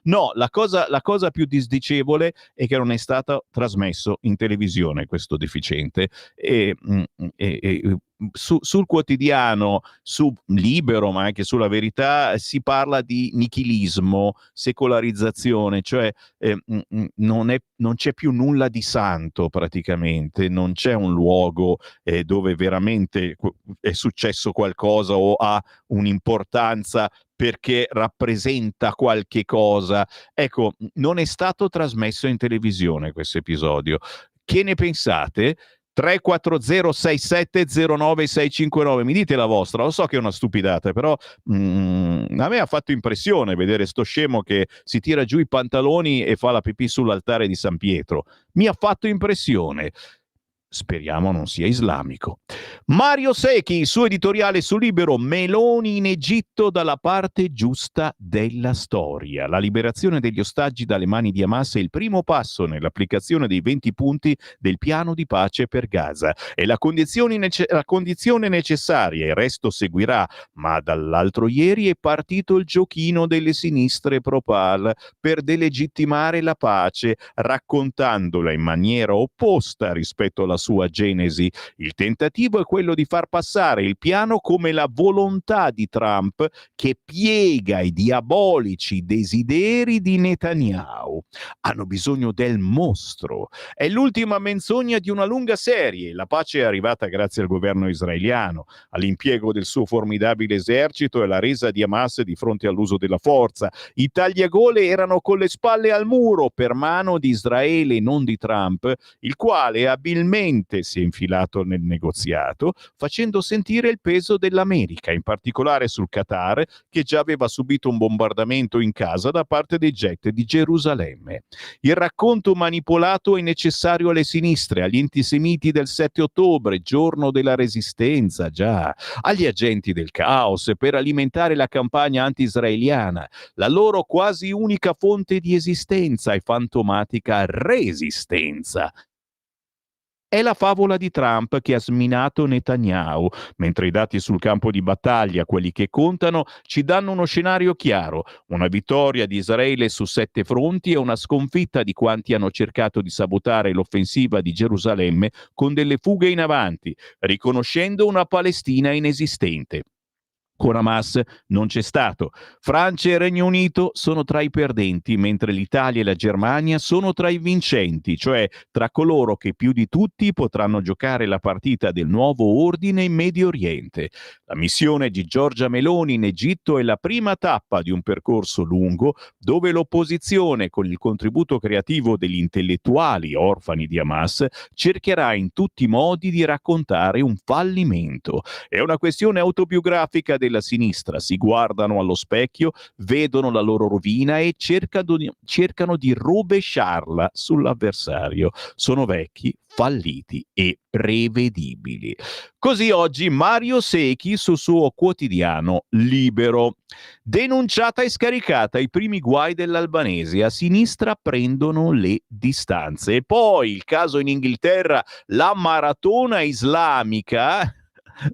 No, la cosa più disdicevole è che non è stato trasmesso in televisione questo deficiente. Sul quotidiano, su Libero, ma anche sulla Verità, si parla di nichilismo, secolarizzazione, cioè non c'è più nulla di santo praticamente, non c'è un luogo dove veramente è successo qualcosa o ha un'importanza perché rappresenta qualche cosa. Ecco, non è stato trasmesso in televisione questo episodio. Che ne pensate? 3406709 mi dite la vostra. Lo so che è una stupidata, però a me ha fatto impressione vedere sto scemo che si tira giù i pantaloni e fa la pipì sull'altare di San Pietro. Mi ha fatto impressione. Speriamo non sia islamico. Mario Secchi, il suo editoriale su Libero, Meloni in Egitto dalla parte giusta della storia. La liberazione degli ostaggi dalle mani di Hamas è il primo passo nell'applicazione dei 20 punti del piano di pace per Gaza. È la condizione necessaria, il resto seguirà, ma dall'altro ieri è partito il giochino delle sinistre pro-Pal per delegittimare la pace, raccontandola in maniera opposta rispetto alla sua genesi. Il tentativo è quello di far passare il piano come la volontà di Trump che piega i diabolici desideri di Netanyahu. Hanno bisogno del mostro. È l'ultima menzogna di una lunga serie. La pace è arrivata grazie al governo israeliano, all'impiego del suo formidabile esercito e alla resa di Hamas di fronte all'uso della forza. I tagliagole erano con le spalle al muro per mano di Israele, non di Trump, il quale abilmente finalmente si è infilato nel negoziato, facendo sentire il peso dell'America, in particolare sul Qatar, che già aveva subito un bombardamento in casa da parte dei jet di Gerusalemme. Il racconto manipolato è necessario alle sinistre, agli antisemiti del 7 ottobre, giorno della resistenza, già, agli agenti del caos per alimentare la campagna anti-israeliana. La loro quasi unica fonte di esistenza e fantomatica resistenza è la favola di Trump che ha sminato Netanyahu, mentre i dati sul campo di battaglia, quelli che contano, ci danno uno scenario chiaro: una vittoria di Israele su 7 fronti e una sconfitta di quanti hanno cercato di sabotare l'offensiva di Gerusalemme con delle fughe in avanti, riconoscendo una Palestina inesistente. Con Hamas non c'è stato. Francia e Regno Unito sono tra i perdenti, mentre l'Italia e la Germania sono tra i vincenti, cioè tra coloro che più di tutti potranno giocare la partita del nuovo ordine in Medio Oriente. La missione di Giorgia Meloni in Egitto è la prima tappa di un percorso lungo dove l'opposizione, con il contributo creativo degli intellettuali orfani di Hamas, cercherà in tutti i modi di raccontare un fallimento. È una questione autobiografica della sinistra: si guardano allo specchio, vedono la loro rovina e cercano di rovesciarla sull'avversario. Sono vecchi, falliti e prevedibili. Così oggi Mario Secchi sul suo quotidiano Libero. Denunciata e scaricata i primi guai dell'albanese, a sinistra prendono le distanze. E poi il caso in Inghilterra, la maratona islamica,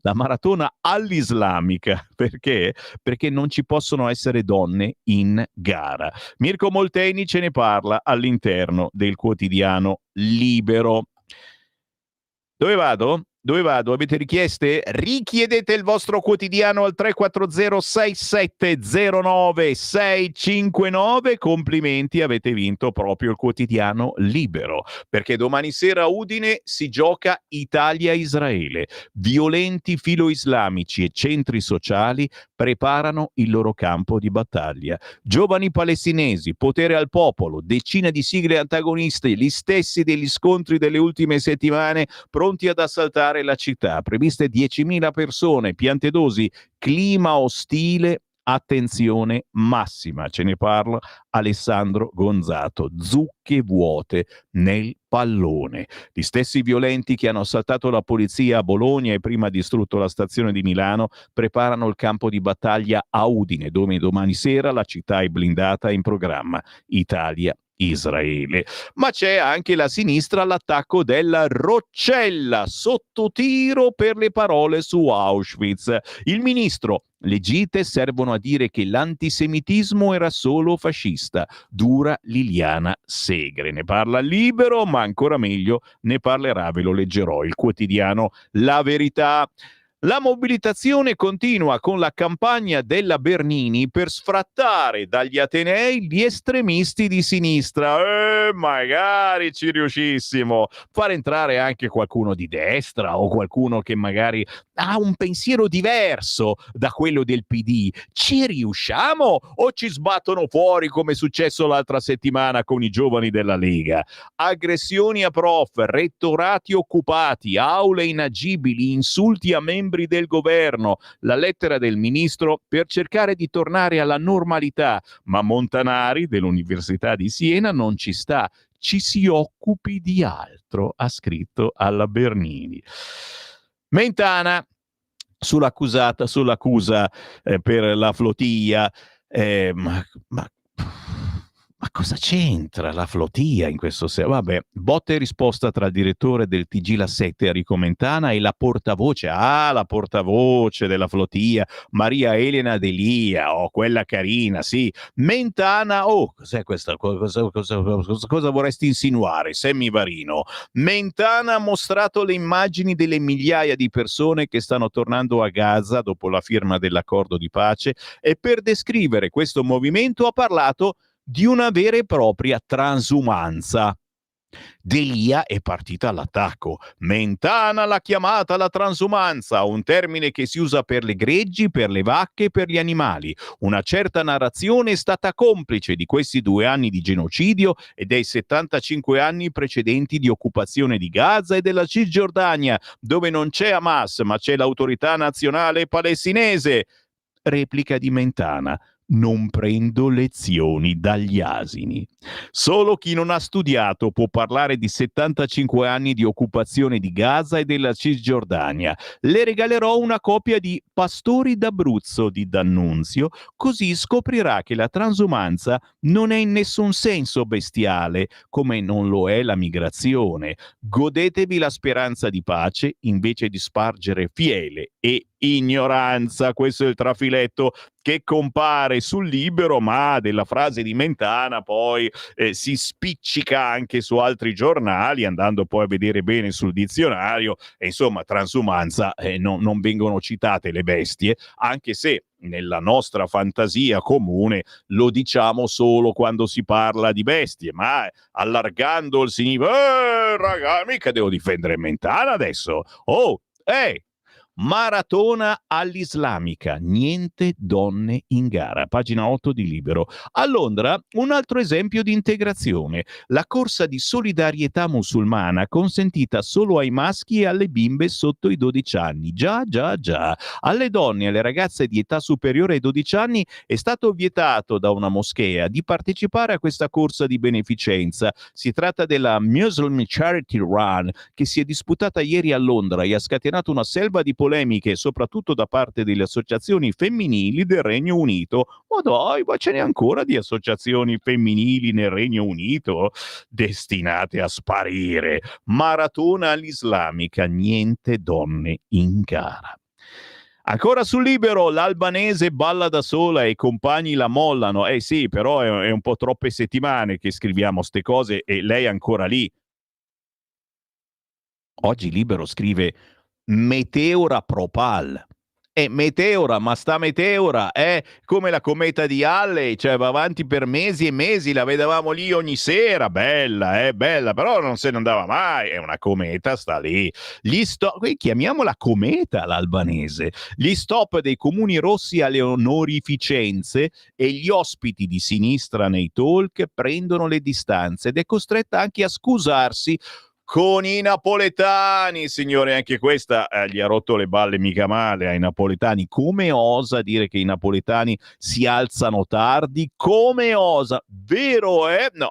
la maratona all'islamica. Perché? Perché non ci possono essere donne in gara. Mirko Molteni ce ne parla all'interno del quotidiano Libero. Dove vado? Dove vado? Avete richieste? Richiedete il vostro quotidiano al 340 6709 659. Complimenti, avete vinto proprio il quotidiano Libero, perché domani sera a Udine si gioca Italia-Israele. Violenti filoislamici e centri sociali preparano il loro campo di battaglia. Giovani palestinesi, potere al popolo, decine di sigle antagoniste, gli stessi degli scontri delle ultime settimane, pronti ad assaltare la città. Previste 10.000 persone, piantedosi, clima ostile, attenzione massima. Ce ne parla Alessandro Gonzato. Zucche vuote nel pallone. Gli stessi violenti che hanno assaltato la polizia a Bologna e prima distrutto la stazione di Milano preparano il campo di battaglia a Udine, dove domani sera la città è blindata, in programma Italia-Israele. Ma c'è anche la sinistra all'attacco della Roccella, sotto tiro per le parole su Auschwitz. Il ministro: le gite servono a dire che l'antisemitismo era solo fascista. Dura Liliana Segre. Ne parla Libero, ma ancora meglio ne parlerà, ve lo leggerò, il quotidiano La Verità. La mobilitazione continua con la campagna della Bernini per sfrattare dagli atenei gli estremisti di sinistra. Magari ci riuscissimo. Far entrare anche qualcuno di destra o qualcuno che magari ha un pensiero diverso da quello del PD. Ci riusciamo o ci sbattono fuori come è successo l'altra settimana con i giovani della Lega? Aggressioni a prof, rettorati occupati, aule inagibili, insulti a membri del governo, la lettera del ministro per cercare di tornare alla normalità, ma Montanari dell'Università di Siena non ci sta, ci si occupi di altro, ha scritto alla Bernini. Mentana sull'accusa per la flotilla, ma cosa c'entra la flotilla in questo senso? Vabbè, botta e risposta tra il direttore del TG La 7 Enrico Mentana e la portavoce della flotilla, Maria Elena Delia, quella carina, sì. Mentana, cos'è questa? Cosa vorresti insinuare, Semivarino? Mentana ha mostrato le immagini delle migliaia di persone che stanno tornando a Gaza dopo la firma dell'accordo di pace e per descrivere questo movimento ha parlato di una vera e propria transumanza. Delia è partita all'attacco. Mentana l'ha chiamata la transumanza, un termine che si usa per le greggi, per le vacche, per gli animali. Una certa narrazione è stata complice di questi 2 anni di genocidio e dei 75 anni precedenti di occupazione di Gaza e della Cisgiordania, dove non c'è Hamas, ma c'è l'autorità nazionale palestinese. Replica di Mentana. Non prendo lezioni dagli asini. Solo chi non ha studiato può parlare di 75 anni di occupazione di Gaza e della Cisgiordania. Le regalerò una copia di Pastori d'Abruzzo di D'Annunzio, così scoprirà che la transumanza non è in nessun senso bestiale, come non lo è la migrazione. Godetevi la speranza di pace invece di spargere fiele e ignoranza. Questo è il trafiletto che compare sul Libero, ma della frase di Mentana poi si spiccica anche su altri giornali, andando poi a vedere bene sul dizionario, e insomma transumanza non vengono citate le bestie, anche se nella nostra fantasia comune lo diciamo solo quando si parla di bestie, ma allargando il significato, raga, mica devo difendere Mentana adesso, maratona all'islamica, niente donne in gara, pagina 8 di Libero. A Londra un altro esempio di integrazione, la corsa di solidarietà musulmana consentita solo ai maschi e alle bimbe sotto i 12 anni. Già. Alle donne e alle ragazze di età superiore ai 12 anni è stato vietato da una moschea di partecipare a questa corsa di beneficenza. Si tratta della Muslim Charity Run, che si è disputata ieri a Londra e ha scatenato una selva di polemiche, soprattutto da parte delle associazioni femminili del Regno Unito. Ma dai, ma ce n'è ancora di associazioni femminili nel Regno Unito? Destinate a sparire. Maratona all'islamica, niente donne in gara. Ancora sul Libero, l'albanese balla da sola e i compagni la mollano. Sì, però è un po' troppe settimane che scriviamo ste cose e lei è ancora lì. Oggi Libero scrive Meteora Propal. Meteora, ma sta Meteora è come la cometa di Halley, cioè va avanti per mesi e mesi, la vedevamo lì ogni sera, bella, però non se ne andava mai, è una cometa, sta lì. Chiamiamola cometa l'albanese. Gli stop dei comuni rossi alle onorificenze e gli ospiti di sinistra nei talk prendono le distanze ed è costretta anche a scusarsi con i napoletani, signore. Anche questa gli ha rotto le balle mica male ai napoletani. Come osa dire che i napoletani si alzano tardi? Come osa? Vero, eh? No,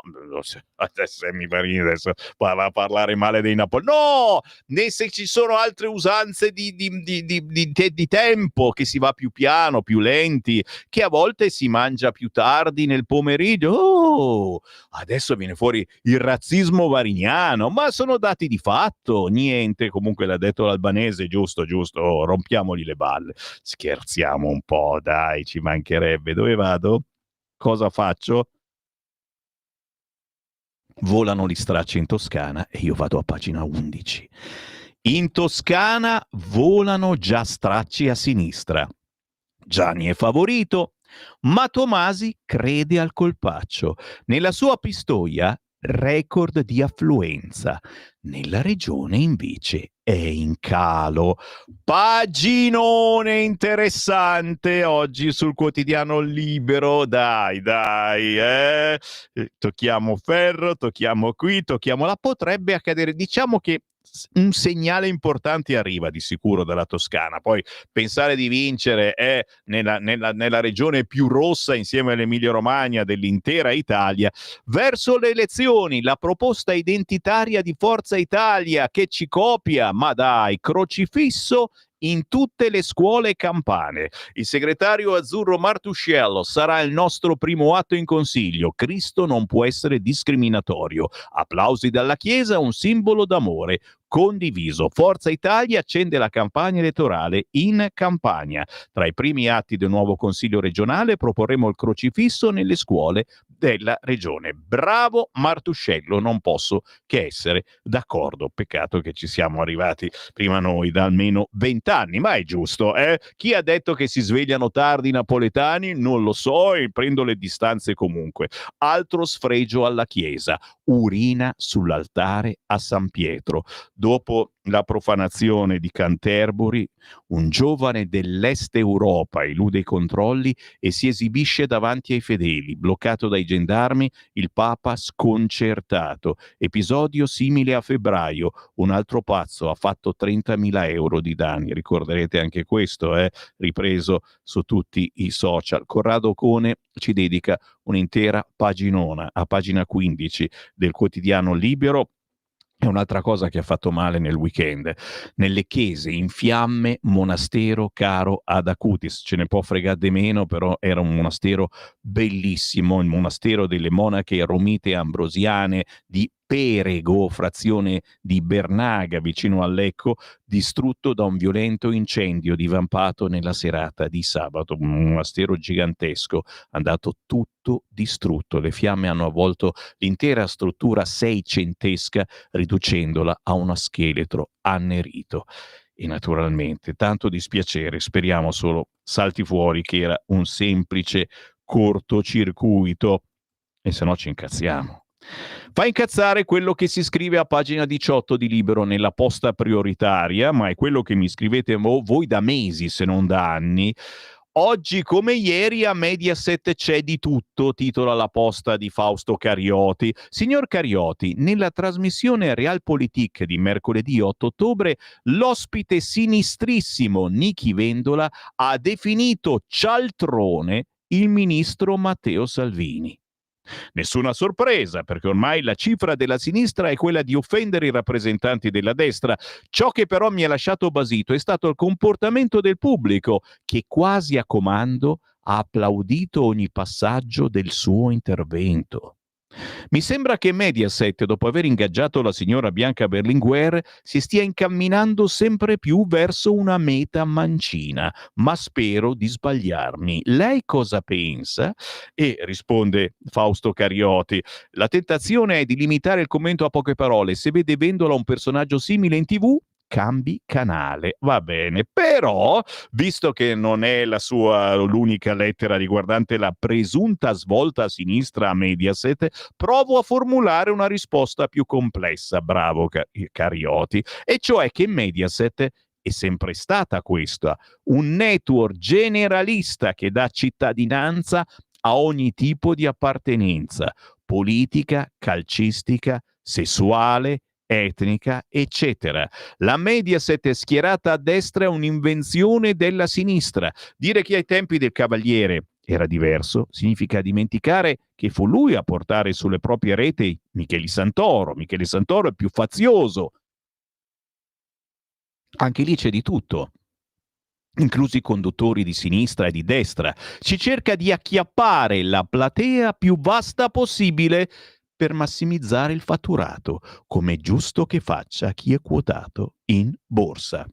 adesso mi pare adesso va a parlare male dei napoletani. No! Se ci sono altre usanze di tempo, che si va più piano, più lenti, che a volte si mangia più tardi nel pomeriggio. Oh, adesso viene fuori il razzismo varignano, ma sono dati di fatto. Niente, comunque l'ha detto l'albanese, giusto, rompiamogli le balle. Scherziamo un po', dai, ci mancherebbe. Dove vado? Cosa faccio? Volano gli stracci in Toscana e io vado a pagina 11. In Toscana volano già stracci a sinistra. Gianni è favorito, ma Tomasi crede al colpaccio. Nella sua Pistoia record di affluenza. Nella regione invece è in calo. Paginone interessante oggi sul quotidiano Libero. Dai, tocchiamo ferro, tocchiamo qui, tocchiamo là. Potrebbe accadere, diciamo che un segnale importante arriva di sicuro dalla Toscana. Poi pensare di vincere è nella regione più rossa insieme all'Emilia Romagna dell'intera Italia. Verso le elezioni, la proposta identitaria di Forza Italia che ci copia, ma dai, crocifisso in tutte le scuole campane. Il segretario azzurro Martuscello sarà il nostro primo atto in consiglio. Cristo non può essere discriminatorio. Applausi dalla Chiesa, un simbolo d'amore condiviso. Forza Italia accende la campagna elettorale in Campania. Tra i primi atti del nuovo Consiglio regionale proporremo il crocifisso nelle scuole della regione. Bravo Martuscello, non posso che essere d'accordo. Peccato che ci siamo arrivati prima noi da almeno 20 anni, ma è giusto, eh? Chi ha detto che si svegliano tardi i napoletani? Non lo so e prendo le distanze comunque. Altro sfregio alla Chiesa, urina sull'altare a San Pietro. Dopo la profanazione di Canterbury, un giovane dell'est Europa elude i controlli e si esibisce davanti ai fedeli, bloccato dai gendarmi, il Papa sconcertato. Episodio simile a febbraio, un altro pazzo ha fatto 30.000 euro di danni, ricorderete anche questo, ripreso su tutti i social. Corrado Ocone ci dedica un'intera paginona, a pagina 15 del quotidiano Libero. È un'altra cosa che ha fatto male nel weekend. Nelle chiese in fiamme, monastero caro ad Acutis. Ce ne può fregare di meno, però era un monastero bellissimo, il monastero delle monache romite ambrosiane di Perego, frazione di Bernaga, vicino a Lecco, distrutto da un violento incendio divampato nella serata di sabato. Un monastero gigantesco, andato tutto distrutto. Le fiamme hanno avvolto l'intera struttura seicentesca, riducendola a uno scheletro annerito. E naturalmente tanto dispiacere, speriamo solo salti fuori che era un semplice cortocircuito, e se no ci incazziamo. Fa incazzare quello che si scrive a pagina 18 di Libero nella posta prioritaria, ma è quello che mi scrivete voi da mesi, se non da anni. Oggi come ieri a Mediaset c'è di tutto, titola la posta di Fausto Carioti. Signor Carioti, nella trasmissione Realpolitik di mercoledì 8 ottobre, l'ospite sinistrissimo Nichi Vendola ha definito cialtrone il ministro Matteo Salvini. Nessuna sorpresa, perché ormai la cifra della sinistra è quella di offendere i rappresentanti della destra. Ciò che però mi ha lasciato basito è stato il comportamento del pubblico, che quasi a comando ha applaudito ogni passaggio del suo intervento. Mi sembra che Mediaset, dopo aver ingaggiato la signora Bianca Berlinguer, si stia incamminando sempre più verso una meta mancina, ma spero di sbagliarmi. Lei cosa pensa? E risponde Fausto Carioti: la tentazione è di limitare il commento a poche parole. Se vede Vendola un personaggio simile in TV, cambi canale. Va bene, però, visto che non è l'unica lettera riguardante la presunta svolta a sinistra a Mediaset, provo a formulare una risposta più complessa, bravo Carioti, e cioè che Mediaset è sempre stata questa, un network generalista che dà cittadinanza a ogni tipo di appartenenza, politica, calcistica, sessuale, etnica, eccetera. La Mediaset schierata a destra è un'invenzione della sinistra. Dire che ai tempi del Cavaliere era diverso significa dimenticare che fu lui a portare sulle proprie reti Michele Santoro. Michele Santoro è più fazioso. Anche lì c'è di tutto, inclusi i conduttori di sinistra e di destra. Si cerca di acchiappare la platea più vasta possibile per massimizzare il fatturato, come è giusto che faccia chi è quotato in borsa.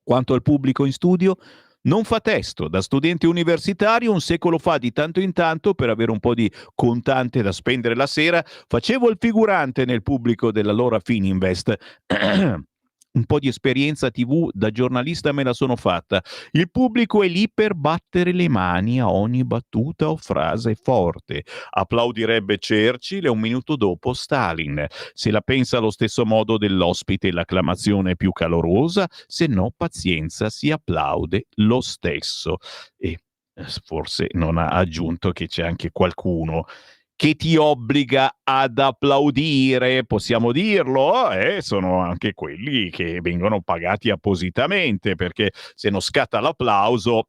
Quanto al pubblico in studio, non fa testo. Da studente universitario, un secolo fa, di tanto in tanto, per avere un po' di contante da spendere la sera, facevo il figurante nel pubblico dell'allora Fininvest. Un po' di esperienza TV da giornalista me la sono fatta. Il pubblico è lì per battere le mani a ogni battuta o frase forte. Applaudirebbe Churchill e un minuto dopo Stalin. Se la pensa allo stesso modo dell'ospite, l'acclamazione è più calorosa, se no pazienza, si applaude lo stesso. E forse non ha aggiunto che c'è anche qualcuno che ti obbliga ad applaudire, possiamo dirlo, sono anche quelli che vengono pagati appositamente, perché se non scatta l'applauso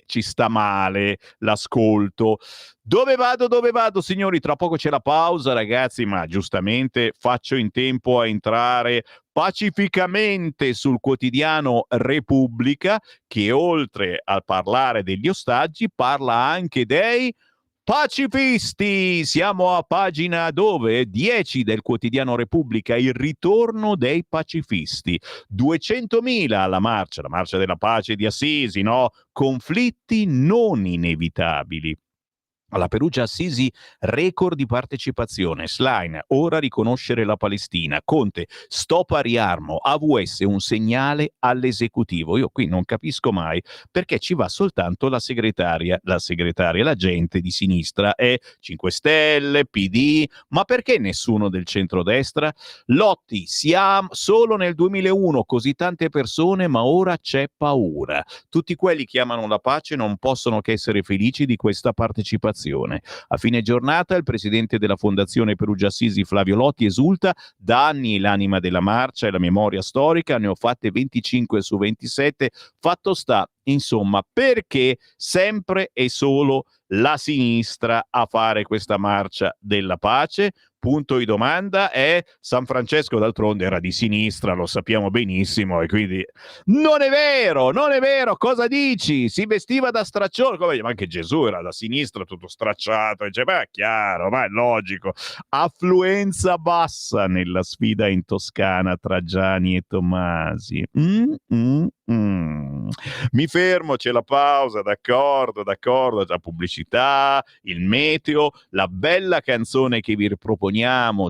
ci sta male l'ascolto. Dove vado, signori? Tra poco c'è la pausa, ragazzi, ma giustamente faccio in tempo a entrare pacificamente sul quotidiano Repubblica, che oltre a parlare degli ostaggi parla anche dei pacifisti. Siamo a pagina 10 del quotidiano Repubblica, il ritorno dei pacifisti. 200.000 alla marcia, la marcia della pace di Assisi, no? Conflitti non inevitabili. Alla Perugia Assisi record di partecipazione, Schlein ora riconoscere la Palestina, Conte stop a riarmo, AWS un segnale all'esecutivo. Io qui non capisco mai perché ci va soltanto la segretaria, la gente di sinistra è 5 Stelle, PD, ma perché nessuno del centrodestra? Lotti, siamo solo nel 2001 così tante persone, ma ora c'è paura. Tutti quelli che amano la pace non possono che essere felici di questa partecipazione. A fine giornata il presidente della Fondazione Perugia Assisi Flavio Lotti esulta: da anni l'anima della marcia e la memoria storica, ne ho fatte 25 su 27, fatto sta, insomma, perché sempre e solo la sinistra a fare questa marcia della pace? Punto di domanda. È San Francesco, d'altronde era di sinistra, lo sappiamo benissimo, e quindi non è vero, cosa dici? Si vestiva da straccione, come, ma anche Gesù era da sinistra, tutto stracciato, dice, beh, è chiaro, ma è logico. Affluenza bassa nella sfida in Toscana tra Gianni e Tommasi. Mi fermo, c'è la pausa, d'accordo, la pubblicità, il meteo, la bella canzone che vi riproponiamo,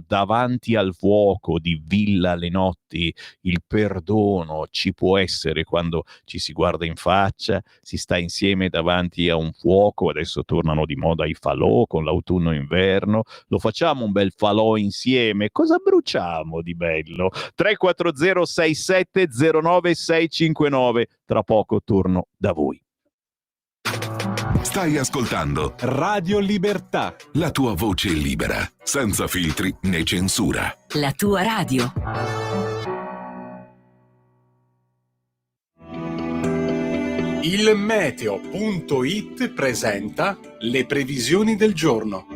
Davanti al fuoco di Villa Lenotti. Il perdono ci può essere quando ci si guarda in faccia, si sta insieme davanti a un fuoco. Adesso tornano di moda i falò con l'autunno-inverno, lo facciamo un bel falò insieme, cosa bruciamo di bello? 340 6709 659. Tra poco torno da voi. Stai ascoltando Radio Libertà. la tua voce libera, senza filtri né censura. La tua radio. Il meteo.it presenta le previsioni del giorno.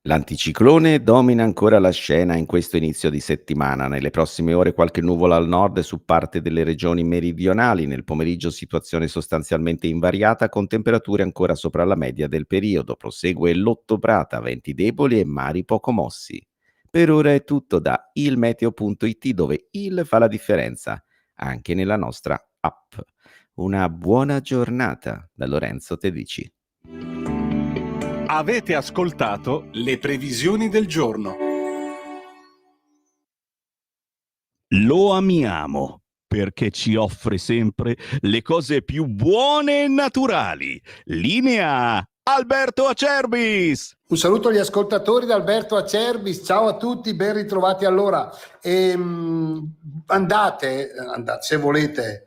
L'anticiclone domina ancora la scena in questo inizio di settimana. Nelle prossime ore qualche nuvola al nord su parte delle regioni meridionali. Nel pomeriggio situazione sostanzialmente invariata con temperature ancora sopra la media del periodo. Prosegue l'ottobrata, venti deboli e mari poco mossi. Per ora è tutto da ilmeteo.it, dove il fa la differenza anche nella nostra app. Una buona giornata da Lorenzo Tedici. Avete ascoltato le previsioni del giorno. Lo amiamo perché ci offre sempre le cose più buone e naturali. Linea Alberto Acerbis. Un saluto agli ascoltatori da Alberto Acerbis, ciao a tutti, ben ritrovati. Allora, andate, se volete,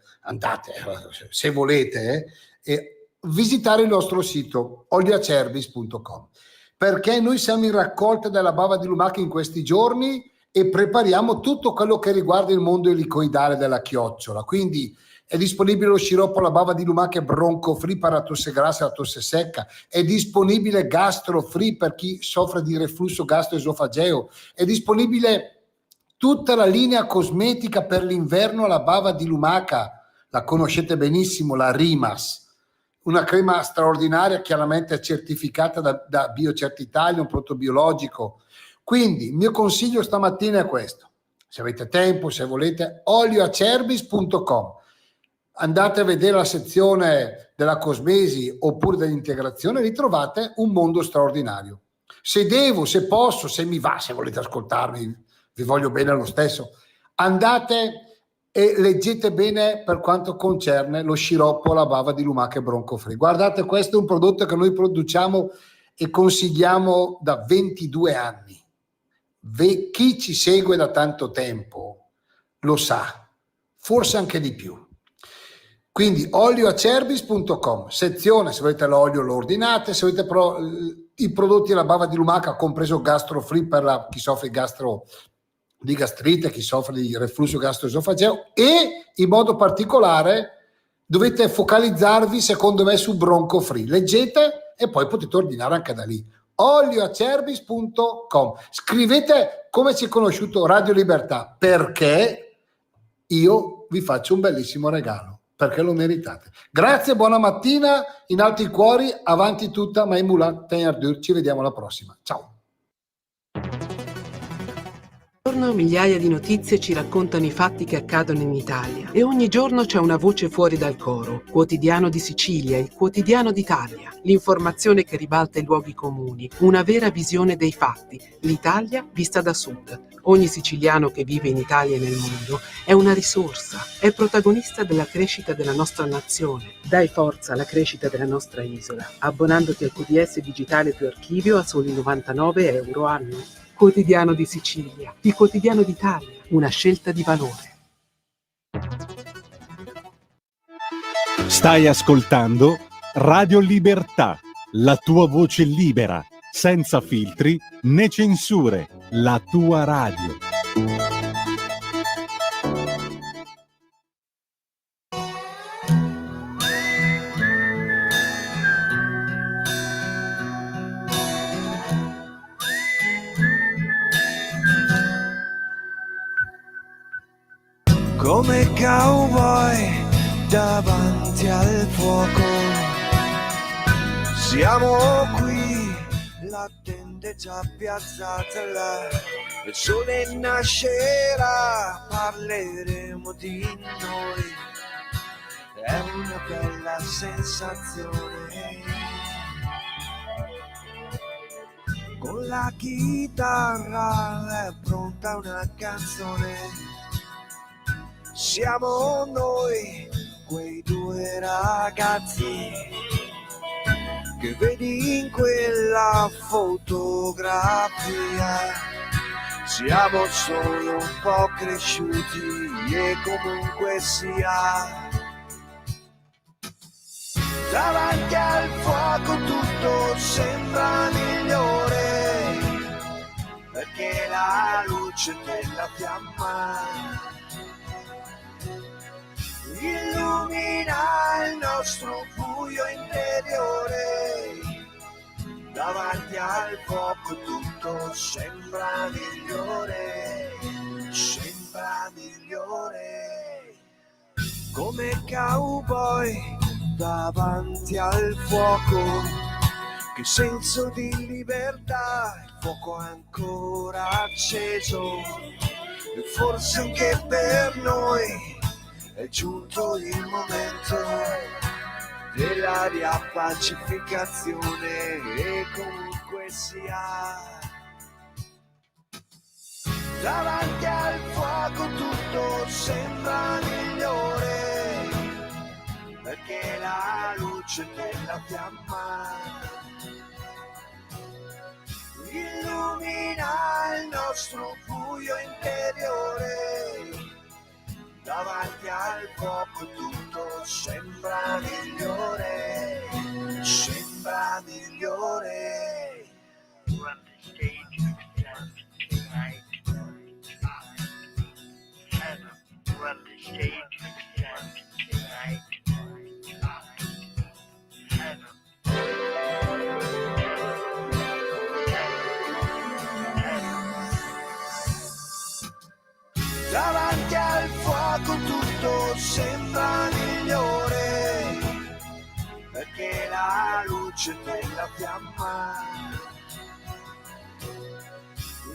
visitare il nostro sito olioacerbis.com, perché noi siamo in raccolta della bava di lumaca in questi giorni e prepariamo tutto quello che riguarda il mondo elicoidale della chiocciola. Quindi è disponibile lo sciroppo alla bava di lumaca bronco free per la tosse grassa e la tosse secca, è disponibile gastro free per chi soffre di reflusso gastroesofageo, è disponibile tutta la linea cosmetica per l'inverno alla bava di lumaca, la conoscete benissimo, la Rimas, una crema straordinaria, chiaramente certificata da BioCert Italia, un prodotto biologico. Quindi il mio consiglio stamattina è questo: se avete tempo, se volete, olioacerbis.com, andate a vedere la sezione della cosmesi oppure dell'integrazione, ritrovate un mondo straordinario. Se devo, se posso, se mi va, se volete ascoltarmi, vi voglio bene lo stesso, andate e leggete bene per quanto concerne lo sciroppo alla bava di lumaca bronco free. Guardate, questo è un prodotto che noi produciamo e consigliamo da 22 anni. Chi ci segue da tanto tempo lo sa, forse anche di più. Quindi olioacerbis.com, sezione, se volete l'olio lo ordinate, se volete i prodotti alla bava di lumaca, compreso gastro free per chi soffre di gastrite, chi soffre di reflusso gastroesofageo, e in modo particolare dovete focalizzarvi secondo me su bronco free. Leggete e poi potete ordinare anche da lì. olioacerbis.com. Scrivete come ci è conosciuto Radio Libertà, perché io vi faccio un bellissimo regalo, perché lo meritate. Grazie, buona mattina, in alto i cuori, avanti tutta, Maimula Tenardur, ci vediamo alla prossima. Ciao. giorno migliaia di notizie ci raccontano i fatti che accadono in Italia e ogni giorno c'è una voce fuori dal coro. Quotidiano di Sicilia, il quotidiano d'Italia. L'informazione che ribalta i luoghi comuni, una vera visione dei fatti. L'Italia vista da sud. Ogni siciliano che vive in Italia e nel mondo è una risorsa, è protagonista della crescita della nostra nazione. Dai forza alla crescita della nostra isola, abbonandoti al QDS digitale più archivio a soli 99 euro anno. Quotidiano di Sicilia, il quotidiano d'Italia, una scelta di valore. Stai ascoltando Radio Libertà, la tua voce libera, senza filtri né censure, la tua radio. Come cowboy davanti al fuoco, siamo qui, la tenda è già piazzata là, il sole nascerà, parleremo di noi, è una bella sensazione. Con la chitarra è pronta una canzone. Siamo noi, quei due ragazzi che vedi in quella fotografia. Siamo solo un po' cresciuti e comunque sia. Davanti al fuoco tutto sembra migliore, perché la luce della fiamma illumina il nostro buio interiore. Davanti al fuoco tutto sembra migliore, sembra migliore. Come cowboy davanti al fuoco, che senso di libertà, il fuoco è ancora acceso e forse anche per noi è giunto il momento della riappacificazione e comunque sia. Davanti al fuoco tutto sembra migliore, perché la luce della fiamma illumina il nostro buio interiore. Davanti al fuoco tutto sembra migliore, sembra migliore. Run the stage tonight. Run the stage tonight. Davanti al fuoco tutto sembra migliore, perché la luce della fiamma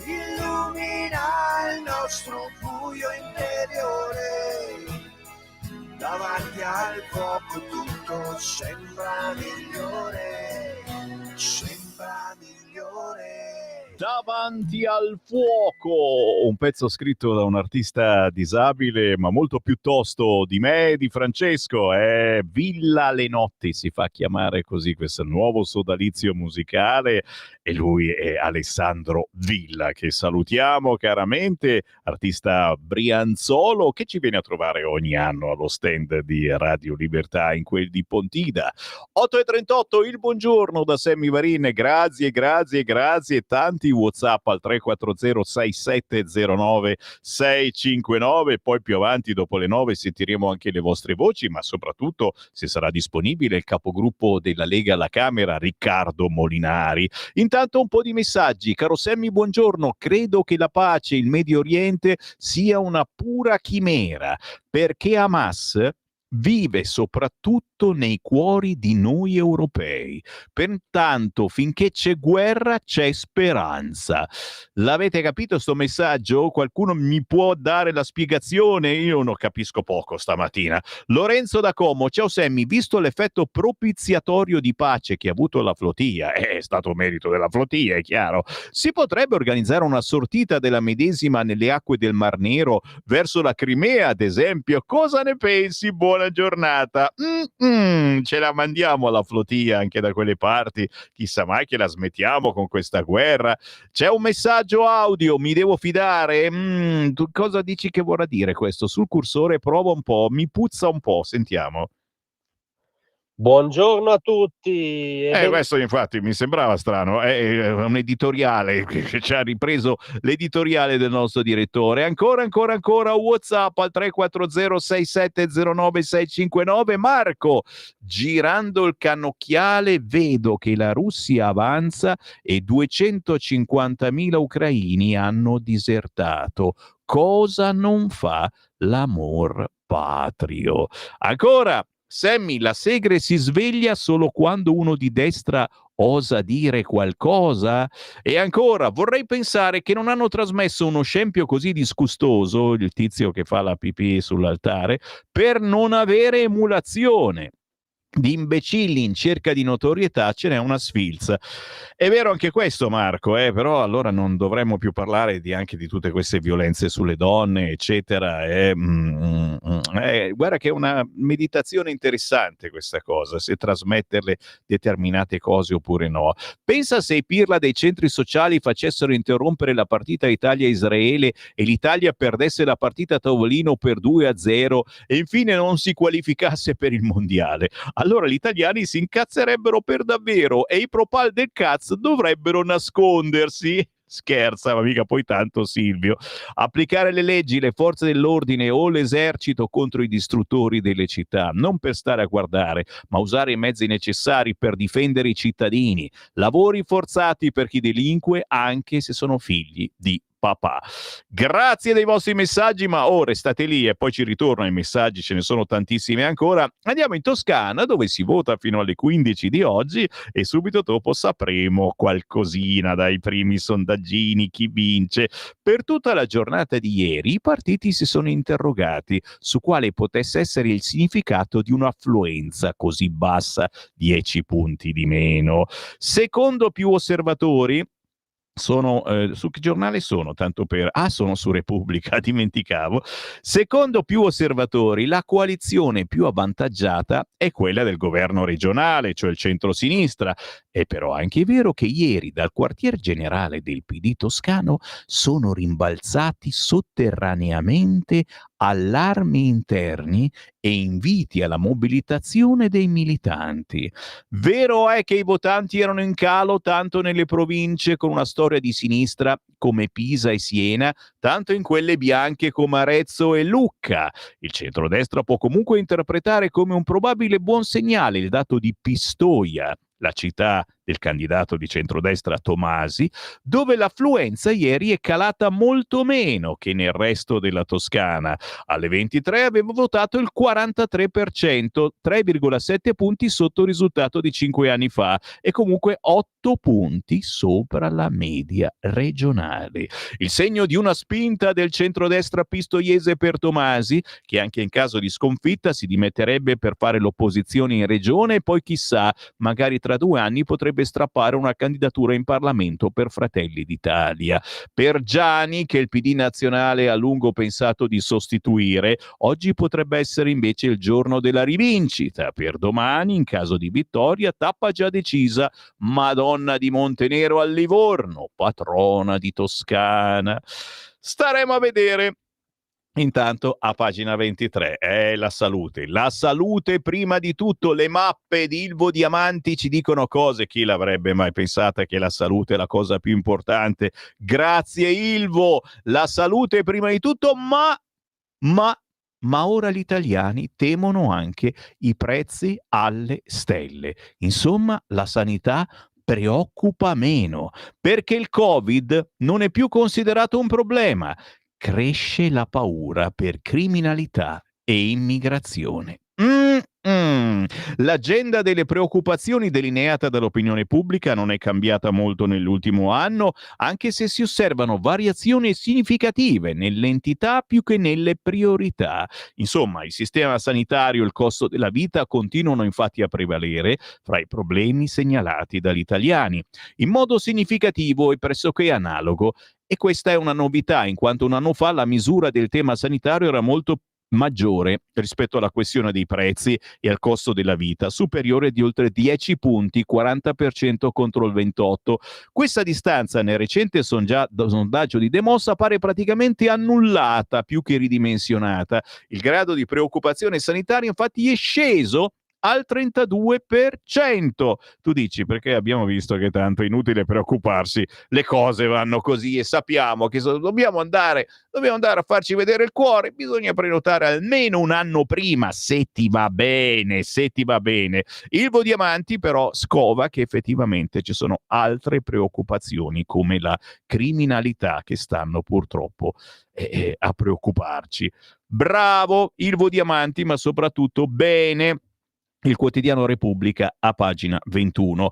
illumina il nostro buio interiore. Davanti al fuoco tutto sembra migliore, sembra migliore. Davanti al fuoco, un pezzo scritto da un artista disabile ma molto più tosto di me e di Francesco, è Villa le Notti, si fa chiamare così questo nuovo sodalizio musicale, e lui è Alessandro Villa, che salutiamo caramente, artista brianzolo che ci viene a trovare ogni anno allo stand di Radio Libertà in quel di Pontida. 8:38, il buongiorno da Sammy Varin, grazie, tanti WhatsApp al 340 6709 659, poi più avanti dopo le 9 sentiremo anche le vostre voci, ma soprattutto se sarà disponibile il capogruppo della Lega alla Camera Riccardo Molinari. Intanto un po' di messaggi. Caro Sammy, buongiorno, credo che la pace in Medio Oriente sia una pura chimera, perché Hamas vive soprattutto nei cuori di noi europei. Pertanto, finché c'è guerra, c'è speranza. L'avete capito sto messaggio? Qualcuno mi può dare la spiegazione? Io non capisco poco stamattina. Lorenzo da Como, ciao Sammy, visto l'effetto propiziatorio di pace che ha avuto la flotilla, è stato merito della flotilla, è chiaro, si potrebbe organizzare una sortita della medesima nelle acque del Mar Nero verso la Crimea, ad esempio? Cosa ne pensi? Buona giornata. Ce la mandiamo alla flotilla anche da quelle parti, chissà mai che la smettiamo con questa guerra. C'è un messaggio audio, mi devo fidare? Tu cosa dici che vorrà dire questo? Sul cursore prova un po', mi puzza un po', sentiamo. Buongiorno a tutti. Questo infatti mi sembrava strano, è un editoriale che ci ha ripreso l'editoriale del nostro direttore. Ancora WhatsApp al 340-6709-659. Marco, girando il cannocchiale vedo che la Russia avanza e 250.000 ucraini hanno disertato. Cosa non fa l'amor patrio? Ancora, Sammy, la Segre si sveglia solo quando uno di destra osa dire qualcosa? E ancora, vorrei pensare che non hanno trasmesso uno scempio così disgustoso, il tizio che fa la pipì sull'altare, per non avere emulazione. Di imbecilli in cerca di notorietà ce n'è una sfilza. È vero anche questo, Marco, però allora non dovremmo più parlare anche di tutte queste violenze sulle donne, eccetera. Guarda che è una meditazione interessante questa cosa, se trasmetterle determinate cose oppure no. Pensa se i pirla dei centri sociali facessero interrompere la partita Italia-Israele e l'Italia perdesse la partita a tavolino per 2-0 e infine non si qualificasse per il mondiale. Allora gli italiani si incazzerebbero per davvero e i propal del cazzo dovrebbero nascondersi. Scherza, ma mica poi tanto, Silvio. Applicare le leggi, le forze dell'ordine o l'esercito contro i distruttori delle città, non per stare a guardare, ma usare i mezzi necessari per difendere i cittadini. Lavori forzati per chi delinque, anche se sono figli di papà. Grazie dei vostri messaggi, ma restate lì e poi ci ritorno ai messaggi, ce ne sono tantissimi ancora. Andiamo in Toscana, dove si vota fino alle 15 di oggi e subito dopo sapremo qualcosina dai primi sondaggini, chi vince. Per tutta la giornata di ieri i partiti si sono interrogati su quale potesse essere il significato di un'affluenza così bassa, 10 punti di meno. Secondo più osservatori, sono su che giornale sono? Tanto per sono su Repubblica, dimenticavo. Secondo più osservatori, la coalizione più avvantaggiata è quella del governo regionale, cioè il centro-sinistra. È però anche vero che ieri dal quartier generale del PD toscano sono rimbalzati sotterraneamente allarmi interni e inviti alla mobilitazione dei militanti. Vero è che i votanti erano in calo tanto nelle province con una storia di sinistra come Pisa e Siena, tanto in quelle bianche come Arezzo e Lucca. Il centrodestra può comunque interpretare come un probabile buon segnale il dato di Pistoia, la città del candidato di centrodestra Tomasi, dove l'affluenza ieri è calata molto meno che nel resto della Toscana. Alle 23 aveva votato il 43%, 3,7 punti sotto il risultato di 5 anni fa e comunque 8 punti sopra la media regionale. Il segno di una spinta del centrodestra pistoiese per Tomasi, che anche in caso di sconfitta si dimetterebbe per fare l'opposizione in regione e poi chissà, magari tra 2 anni potrebbe strappare una candidatura in Parlamento per Fratelli d'Italia. Per Giani, che il PD nazionale ha a lungo pensato di sostituire, oggi potrebbe essere invece il giorno della rivincita. Per domani, in caso di vittoria, tappa già decisa, Madonna di Montenero al Livorno, patrona di Toscana. Staremo a vedere. Intanto a pagina 23 è la salute prima di tutto. Le mappe di Ilvo Diamanti ci dicono cose, chi l'avrebbe mai pensata che la salute è la cosa più importante. Grazie Ilvo, la salute prima di tutto, ma ora gli italiani temono anche i prezzi alle stelle. Insomma, la sanità preoccupa meno, perché il Covid non è più considerato un problema. Cresce la paura per criminalità e immigrazione. L'agenda delle preoccupazioni delineata dall'opinione pubblica non è cambiata molto nell'ultimo anno, anche se si osservano variazioni significative nell'entità più che nelle priorità. Insomma, il sistema sanitario e il costo della vita continuano infatti a prevalere fra i problemi segnalati dagli italiani, in modo significativo e pressoché analogo. E questa è una novità, in quanto un anno fa la misura del tema sanitario era molto maggiore rispetto alla questione dei prezzi e al costo della vita, superiore di oltre 10 punti, 40% contro il 28%. Questa distanza nel recente sondaggio di Demos appare praticamente annullata più che ridimensionata. Il grado di preoccupazione sanitaria infatti è sceso al 32%. Tu dici, perché abbiamo visto che tanto è inutile preoccuparsi, le cose vanno così e sappiamo che dobbiamo andare a farci vedere il cuore, bisogna prenotare almeno un anno prima, se ti va bene. Ilvo Diamanti però scova che effettivamente ci sono altre preoccupazioni come la criminalità che stanno purtroppo a preoccuparci. Bravo Ilvo Diamanti, ma soprattutto bene il quotidiano Repubblica a pagina 21.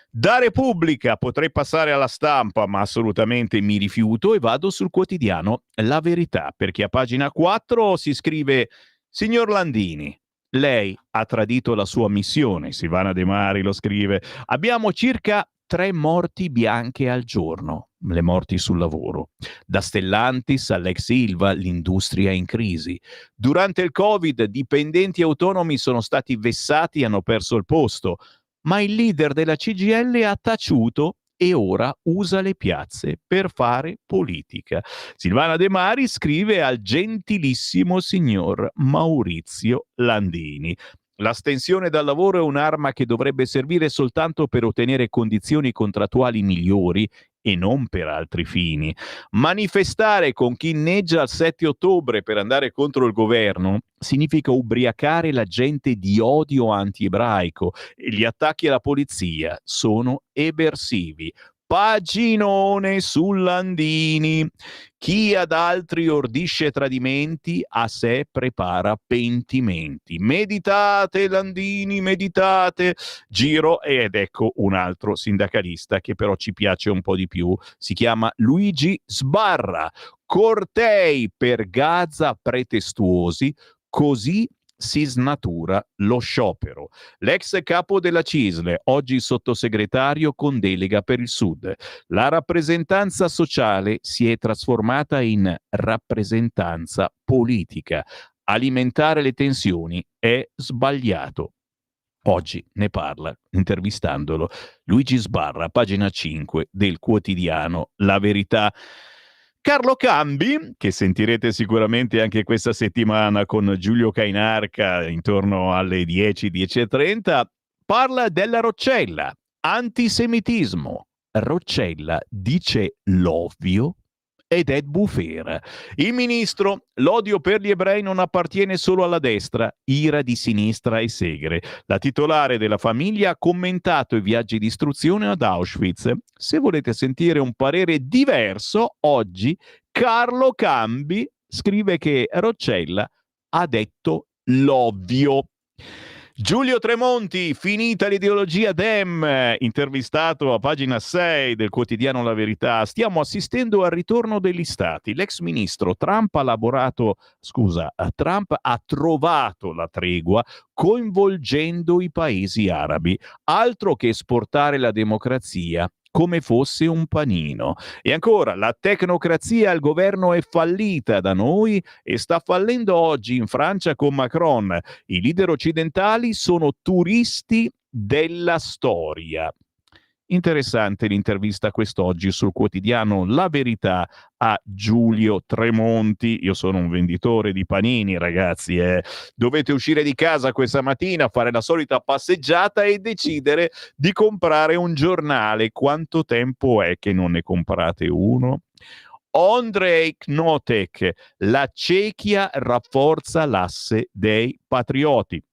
Da Repubblica potrei passare alla Stampa, ma assolutamente mi rifiuto e vado sul quotidiano La Verità, perché a pagina 4 si scrive: signor Landini, lei ha tradito la sua missione. Silvana De Mari lo scrive: abbiamo circa 3 morti bianche al giorno, le morti sul lavoro. Da Stellantis all'ex Ilva, l'industria è in crisi. Durante il Covid, dipendenti autonomi sono stati vessati e hanno perso il posto, ma il leader della CGIL ha taciuto e ora usa le piazze per fare politica. Silvana De Mari scrive al gentilissimo signor Maurizio Landini: l'astensione dal lavoro è un'arma che dovrebbe servire soltanto per ottenere condizioni contrattuali migliori e non per altri fini. Manifestare con chi inneggia il 7 ottobre per andare contro il governo significa ubriacare la gente di odio anti-ebraico e gli attacchi alla polizia sono eversivi. Paginone su Landini. Chi ad altri ordisce tradimenti, a sé prepara pentimenti. Meditate, Landini, meditate. Giro ed ecco un altro sindacalista che però ci piace un po' di più. Si chiama Luigi Sbarra. Cortei per Gaza pretestuosi, così si snatura lo sciopero. L'ex capo della CISL, oggi sottosegretario con delega per il Sud. La rappresentanza sociale si è trasformata in rappresentanza politica. Alimentare le tensioni è sbagliato. Oggi ne parla, intervistandolo, Luigi Sbarra, pagina 5 del quotidiano La Verità. Carlo Cambi, che sentirete sicuramente anche questa settimana con Giulio Cainarca intorno alle 10:30, parla della Roccella, antisemitismo. Roccella dice l'ovvio ed è bufera. Il ministro: l'odio per gli ebrei non appartiene solo alla destra, ira di sinistra e segre. La titolare della famiglia ha commentato i viaggi di istruzione ad Auschwitz. Se volete sentire un parere diverso, oggi Carlo Cambi scrive che Roccella ha detto l'ovvio. Giulio Tremonti, finita l'ideologia Dem, intervistato a pagina 6 del quotidiano La Verità. Stiamo assistendo al ritorno degli stati. L'ex ministro Trump ha trovato la tregua coinvolgendo i paesi arabi. Altro che esportare la democrazia come fosse un panino. E ancora, la tecnocrazia al governo è fallita da noi e sta fallendo oggi in Francia con Macron. I leader occidentali sono turisti della storia. Interessante l'intervista quest'oggi sul quotidiano La Verità a Giulio Tremonti. Io sono un venditore di panini, ragazzi. Dovete uscire di casa questa mattina, fare la solita passeggiata e decidere di comprare un giornale. Quanto tempo è che non ne comprate uno? Ondrej Knotek, la Cechia rafforza l'asse dei patrioti.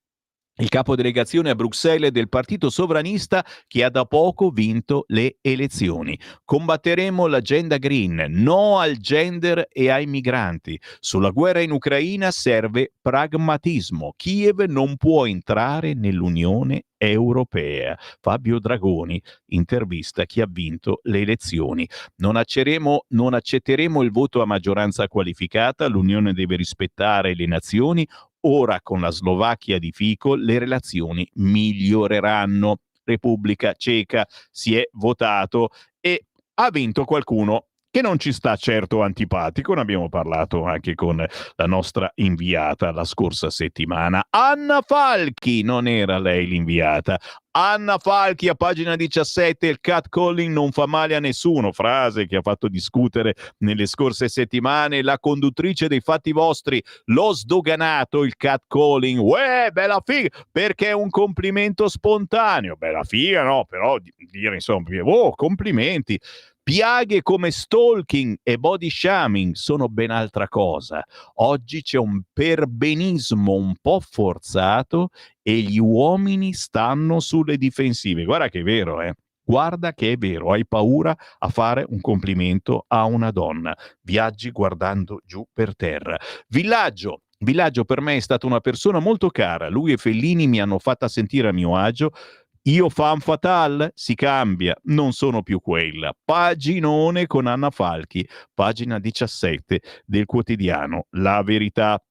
il capo delegazione a Bruxelles del partito sovranista che ha da poco vinto le elezioni. Combatteremo l'agenda green, no al gender e ai migranti. Sulla guerra in Ucraina serve pragmatismo. Kiev non può entrare nell'Unione Europea. Fabio Dragoni intervista chi ha vinto le elezioni. Non accetteremo il voto a maggioranza qualificata, l'Unione deve rispettare le nazioni. Ora con la Slovacchia di Fico le relazioni miglioreranno. Repubblica Ceca si è votato e ha vinto qualcuno che non ci sta certo antipatico. Ne abbiamo parlato anche con la nostra inviata la scorsa settimana. Anna Falchi, non era lei l'inviata. Anna Falchi a pagina 17, il catcalling non fa male a nessuno, frase che ha fatto discutere nelle scorse settimane la conduttrice dei Fatti Vostri, l'ho sdoganato il catcalling, uè bella figa, perché è un complimento spontaneo, bella figa no, però dire insomma, oh complimenti. Piaghe come stalking e body shaming sono ben altra cosa. Oggi c'è un perbenismo un po' forzato e gli uomini stanno sulle difensive. Guarda che è vero, Guarda che è vero, hai paura a fare un complimento a una donna. Viaggi guardando giù per terra. Villaggio per me è stata una persona molto cara. Lui e Fellini mi hanno fatta sentire a mio agio. Io fan fatale? Si cambia, non sono più quella. Paginone con Anna Falchi, pagina 17 del quotidiano La Verità.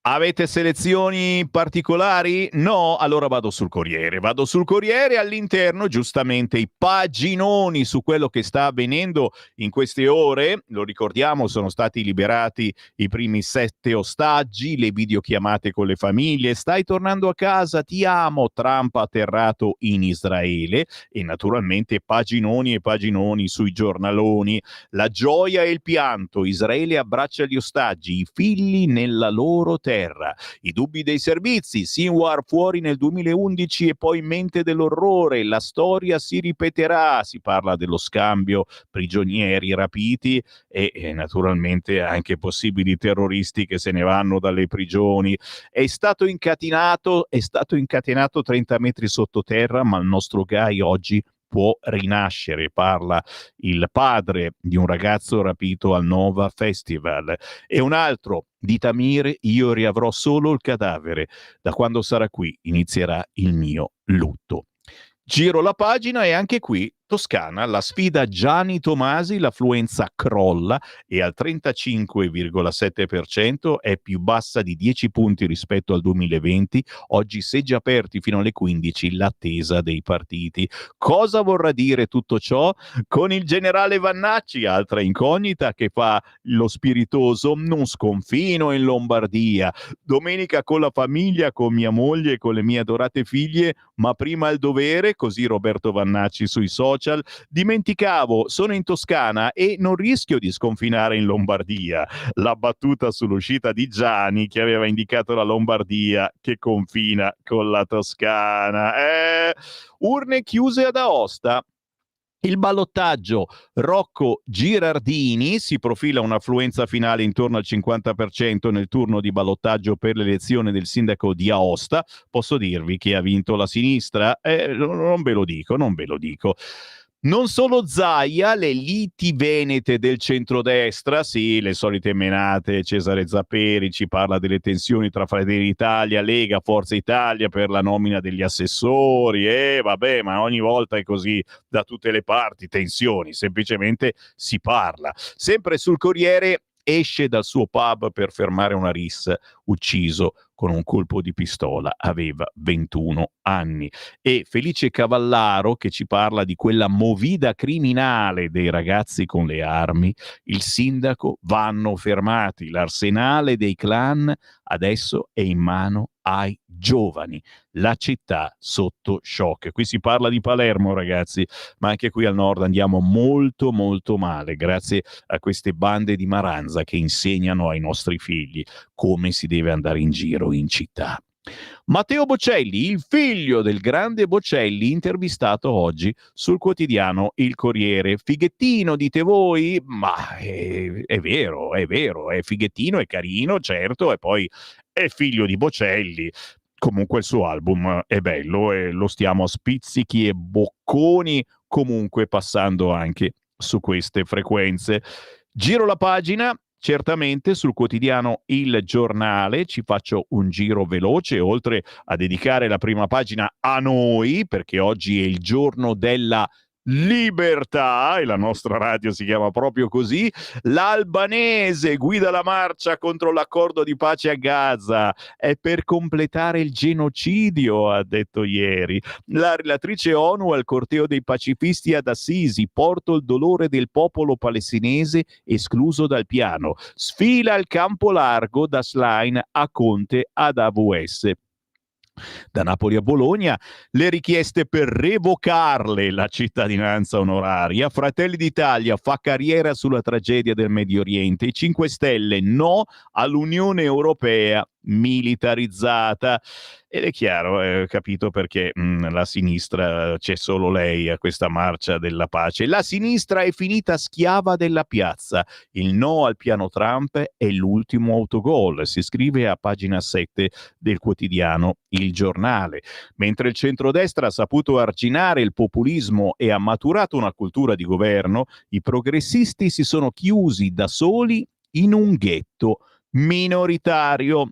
Avete selezioni particolari? No? Allora vado sul Corriere. Vado sul Corriere, all'interno giustamente i paginoni su quello che sta avvenendo in queste ore. Lo ricordiamo, sono stati liberati i primi 7 ostaggi, le videochiamate con le famiglie. Stai tornando a casa, ti amo. Trump atterrato in Israele e naturalmente paginoni e paginoni sui giornaloni. La gioia e il pianto. Israele abbraccia gli ostaggi, i figli nella loro terra. I dubbi dei servizi, Sinwar fuori nel 2011 e poi mente dell'orrore, la storia si ripeterà, si parla dello scambio prigionieri rapiti e naturalmente anche possibili terroristi che se ne vanno dalle prigioni. È stato incatenato 30 metri sottoterra, ma il nostro Guy oggi può rinascere, parla il padre di un ragazzo rapito al Nova Festival. E un altro, di Tamir, io riavrò solo il cadavere. Da quando sarà qui inizierà il mio lutto. Giro la pagina e anche qui Toscana, la sfida Gianni Tomasi, l'affluenza crolla e al 35,7% è più bassa di 10 punti rispetto al 2020. Oggi seggi aperti fino alle 15, l'attesa dei partiti. Cosa vorrà dire tutto ciò? Con il generale Vannacci, altra incognita, che fa lo spiritoso, non sconfino in Lombardia. Domenica con la famiglia, con mia moglie e con le mie adorate figlie, ma prima il dovere, così Roberto Vannacci sui social. Dimenticavo, sono in Toscana e non rischio di sconfinare in Lombardia. La battuta sull'uscita di Gianni che aveva indicato la Lombardia che confina con la Toscana. Urne chiuse ad Aosta. Il ballottaggio, Rocco Girardini, si profila un'affluenza finale intorno al 50% nel turno di ballottaggio per l'elezione del sindaco di Aosta. Posso dirvi che ha vinto la sinistra? Non ve lo dico. Non solo Zaia, le liti venete del centrodestra, sì, le solite menate, Cesare Zapperi ci parla delle tensioni tra Fratelli d'Italia, Lega, Forza Italia per la nomina degli assessori, vabbè, ma ogni volta è così da tutte le parti, tensioni, semplicemente si parla. Sempre sul Corriere, esce dal suo pub per fermare una ris, ucciso con un colpo di pistola, aveva 21 anni. E Felice Cavallaro che ci parla di quella movida criminale dei ragazzi con le armi, il sindaco vanno fermati, l'arsenale dei clan adesso è in mano ai giovani, la città sotto shock. Qui si parla di Palermo, ragazzi, ma anche qui al nord andiamo molto molto male grazie a queste bande di maranza che insegnano ai nostri figli come si deve andare in giro in città. Matteo Bocelli, il figlio del grande Bocelli, intervistato oggi sul quotidiano Il Corriere. Fighettino, dite voi? Ma è vero, è fighettino, è carino, certo, e poi è figlio di Bocelli. comunque il suo album è bello e lo stiamo a spizzichi e bocconi comunque passando anche su queste frequenze. Giro la pagina. Certamente sul quotidiano Il Giornale ci faccio un giro veloce, oltre a dedicare la prima pagina a noi, perché oggi è il giorno della libertà e la nostra radio si chiama proprio così. L'albanese guida la marcia contro l'accordo di pace a Gaza, è per completare il genocidio, ha detto ieri. La relatrice ONU al corteo dei pacifisti ad Assisi, porto il dolore del popolo palestinese escluso dal piano, sfila il campo largo da Schlein a Conte ad AWS. Da Napoli a Bologna le richieste per revocarle la cittadinanza onoraria. Fratelli d'Italia fa carriera sulla tragedia del Medio Oriente. I 5 Stelle no all'Unione Europea militarizzata. Ed è chiaro, capito perché la sinistra, c'è solo lei a questa marcia della pace. La sinistra è finita schiava della piazza. Il no al piano Trump è l'ultimo autogol, si scrive a pagina 7 del quotidiano Il Giornale. Mentre il centrodestra ha saputo arginare il populismo e ha maturato una cultura di governo, i progressisti si sono chiusi da soli in un ghetto minoritario.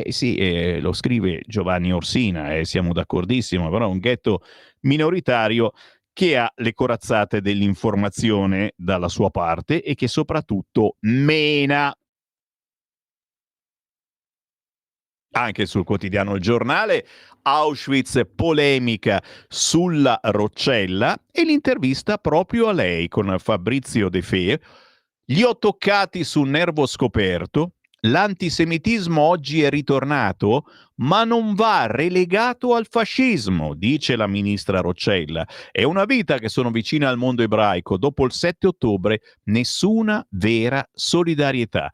Sì, lo scrive Giovanni Orsina, siamo d'accordissimo, però un ghetto minoritario che ha le corazzate dell'informazione dalla sua parte e che soprattutto mena. Anche sul quotidiano Il Giornale, Auschwitz polemica sulla Roccella e l'intervista proprio a lei con Fabrizio De Fe. Li ho toccati sul nervo scoperto. L'antisemitismo oggi è ritornato, ma non va relegato al fascismo, dice la ministra Roccella. È una vita che sono vicina al mondo ebraico. Dopo il 7 ottobre, nessuna vera solidarietà.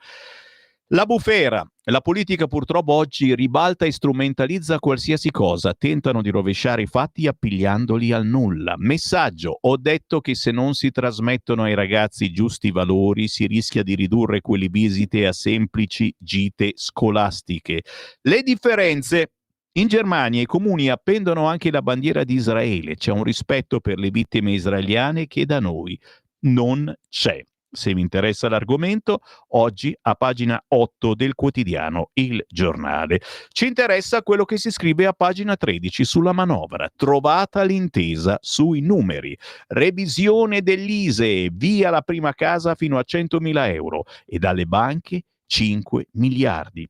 La bufera. La politica purtroppo oggi ribalta e strumentalizza qualsiasi cosa. Tentano di rovesciare i fatti appigliandoli al nulla. Messaggio. Ho detto che se non si trasmettono ai ragazzi i giusti valori si rischia di ridurre quelle visite a semplici gite scolastiche. Le differenze. In Germania i comuni appendono anche la bandiera di Israele. C'è un rispetto per le vittime israeliane che da noi non c'è. Se vi interessa l'argomento, oggi a pagina 8 del quotidiano Il Giornale. Ci interessa quello che si scrive a pagina 13 sulla manovra. Trovata l'intesa sui numeri. Revisione dell'ISEE, via la prima casa fino a 100.000 euro e dalle banche 5 miliardi.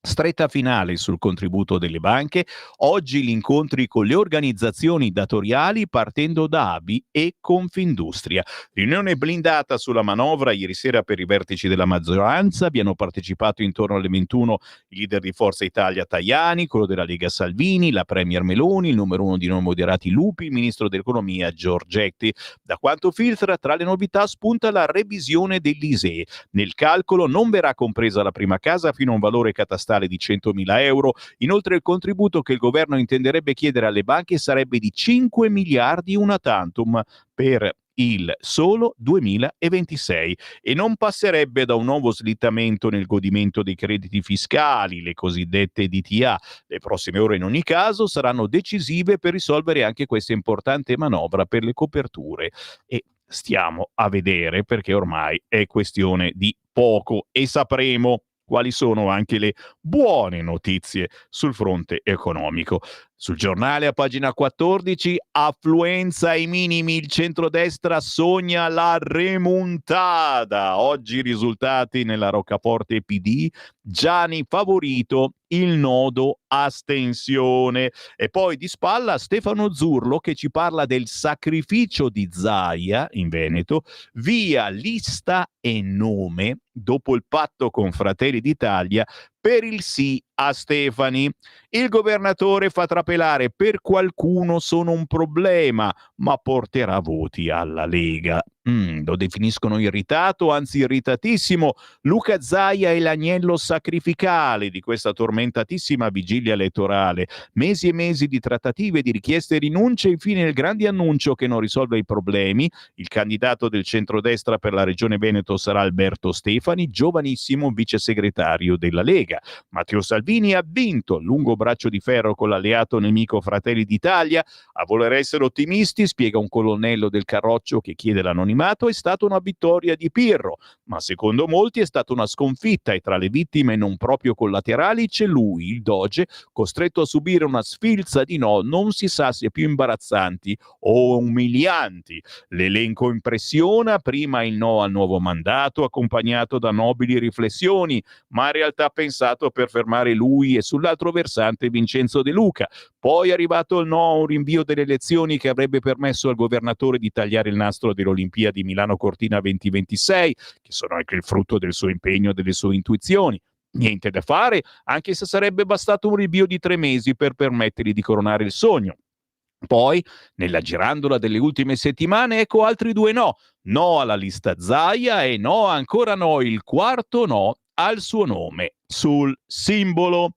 Stretta finale sul contributo delle banche, oggi gli incontri con le organizzazioni datoriali partendo da ABI e Confindustria. Riunione blindata sulla manovra ieri sera per i vertici della maggioranza, vi hanno partecipato intorno alle 21 il leader di Forza Italia Tajani, quello della Lega Salvini, la Premier Meloni, il numero 1 di Noi Moderati Lupi, il ministro dell'economia Giorgetti. Da quanto filtra, tra le novità spunta la revisione dell'ISEE. Nel calcolo non verrà compresa la prima casa fino a un valore catastale di 100.000 euro. Inoltre il contributo che il governo intenderebbe chiedere alle banche sarebbe di 5 miliardi una tantum per il solo 2026 e non passerebbe da un nuovo slittamento nel godimento dei crediti fiscali, le cosiddette DTA. Le prossime ore in ogni caso saranno decisive per risolvere anche questa importante manovra per le coperture e stiamo a vedere perché ormai è questione di poco e sapremo quali sono anche le buone notizie sul fronte economico. Sul Giornale a pagina 14, affluenza ai minimi, il centrodestra sogna la remontata. Oggi risultati nella roccaforte PD, Gianni favorito, il nodo astensione. E poi di spalla Stefano Zurlo che ci parla del sacrificio di Zaia in Veneto, via lista e nome dopo il patto con Fratelli d'Italia per il sì a Stefani. Il governatore fa trapelare per qualcuno sono un problema, ma porterà voti alla Lega. Lo definiscono irritato, anzi irritatissimo. Luca Zaia è l'agnello sacrificale di questa tormentatissima vigilia elettorale. Mesi e mesi di trattative, di richieste e rinunce, infine il grande annuncio che non risolve i problemi. Il candidato del centrodestra per la regione Veneto sarà Alberto Stefani, giovanissimo vice segretario della Lega. Matteo Salvini ha vinto, lungo braccio di ferro con l'alleato nemico Fratelli d'Italia. A voler essere ottimisti, spiega un colonnello del Carroccio che chiede l'anonimato, è stata una vittoria di Pirro, ma secondo molti è stata una sconfitta e tra le vittime non proprio collaterali c'è lui, il Doge, costretto a subire una sfilza di no, non si sa se più imbarazzanti o umilianti. L'elenco impressiona, prima il no al nuovo mandato, accompagnato da nobili riflessioni, ma in realtà pensato per fermare lui e sull'altro versante Vincenzo De Luca. Poi è arrivato il no a un rinvio delle elezioni che avrebbe permesso al governatore di tagliare il nastro delle Olimpiadi Milano Cortina 2026, che sono anche il frutto del suo impegno e delle sue intuizioni. Niente da fare, anche se sarebbe bastato un rinvio di 3 mesi per permettergli di coronare il sogno. Poi, nella girandola delle ultime settimane, ecco altri 2 no. No alla lista Zaia e no, ancora no, il quarto no al suo nome sul simbolo.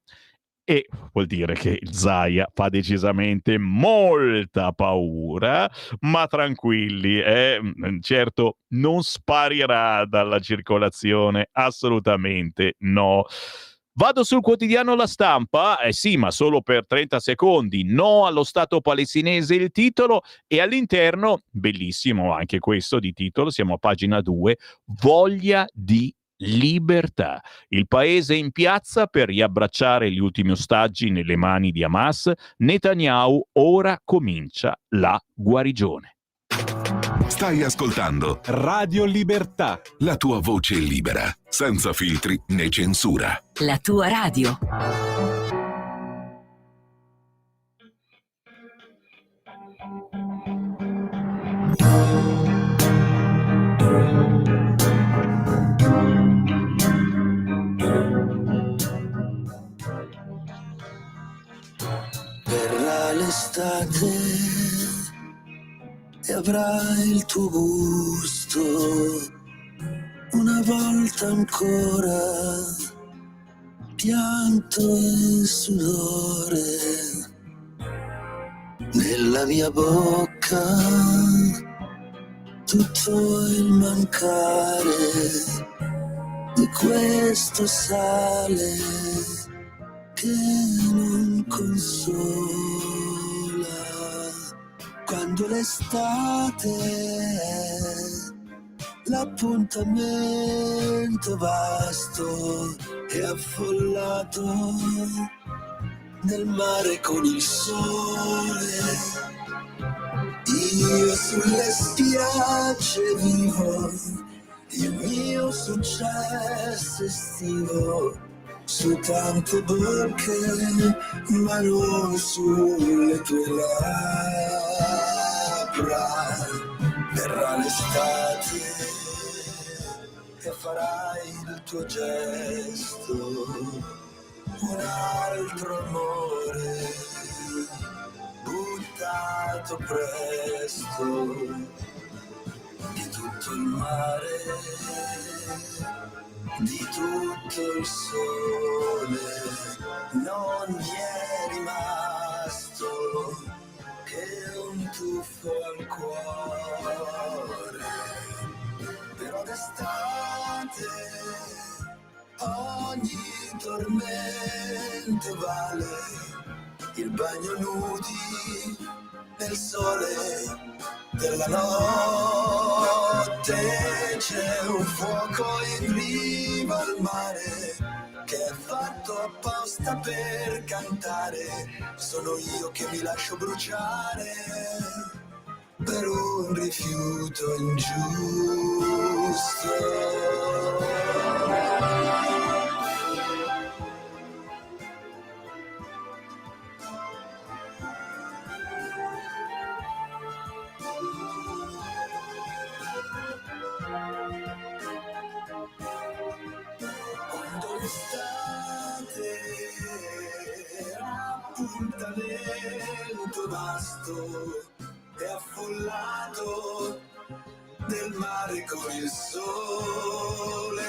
E vuol dire che Zaia fa decisamente molta paura, ma tranquilli, certo non sparirà dalla circolazione, assolutamente no. Vado sul quotidiano La Stampa, sì, ma solo per 30 secondi. No allo Stato palestinese il titolo, e all'interno, bellissimo anche questo di titolo, siamo a pagina 2, voglia di libertà. Il paese in piazza per riabbracciare gli ultimi ostaggi nelle mani di Hamas. Netanyahu, ora comincia la guarigione. Stai ascoltando Radio Libertà. la tua voce libera, senza filtri né censura. La tua radio. Verrà l'estate e avrai il tuo gusto una volta ancora, pianto e sudore nella mia bocca, tutto il mancare di questo sale che non consola. Quando l'estate è l'appuntamento vasto e affollato nel mare con il sole, io sulle spiagge vivo il mio successo estivo, su tante bocche ma non sulle tue labbra. Verrà l'estate e farai il tuo gesto, un altro amore buttato presto, di tutto il mare, di tutto il sole, non mi è rimasto che un tuffo al cuore. Però d'estate ogni tormento vale il bagno nudi nel sole della notte. C'è un fuoco in riva al mare che è fatto apposta per cantare. Sono io che mi lascio bruciare per un rifiuto ingiusto. Quando l'estate appuntamento vasto è affollato del mare con il sole.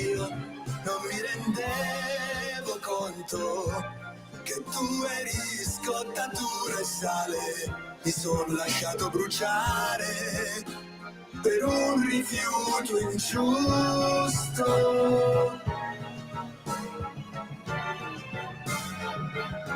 Io non mi rendevo conto che tu eri scottatura e sale. Mi son lasciato bruciare per un rifiuto ingiusto.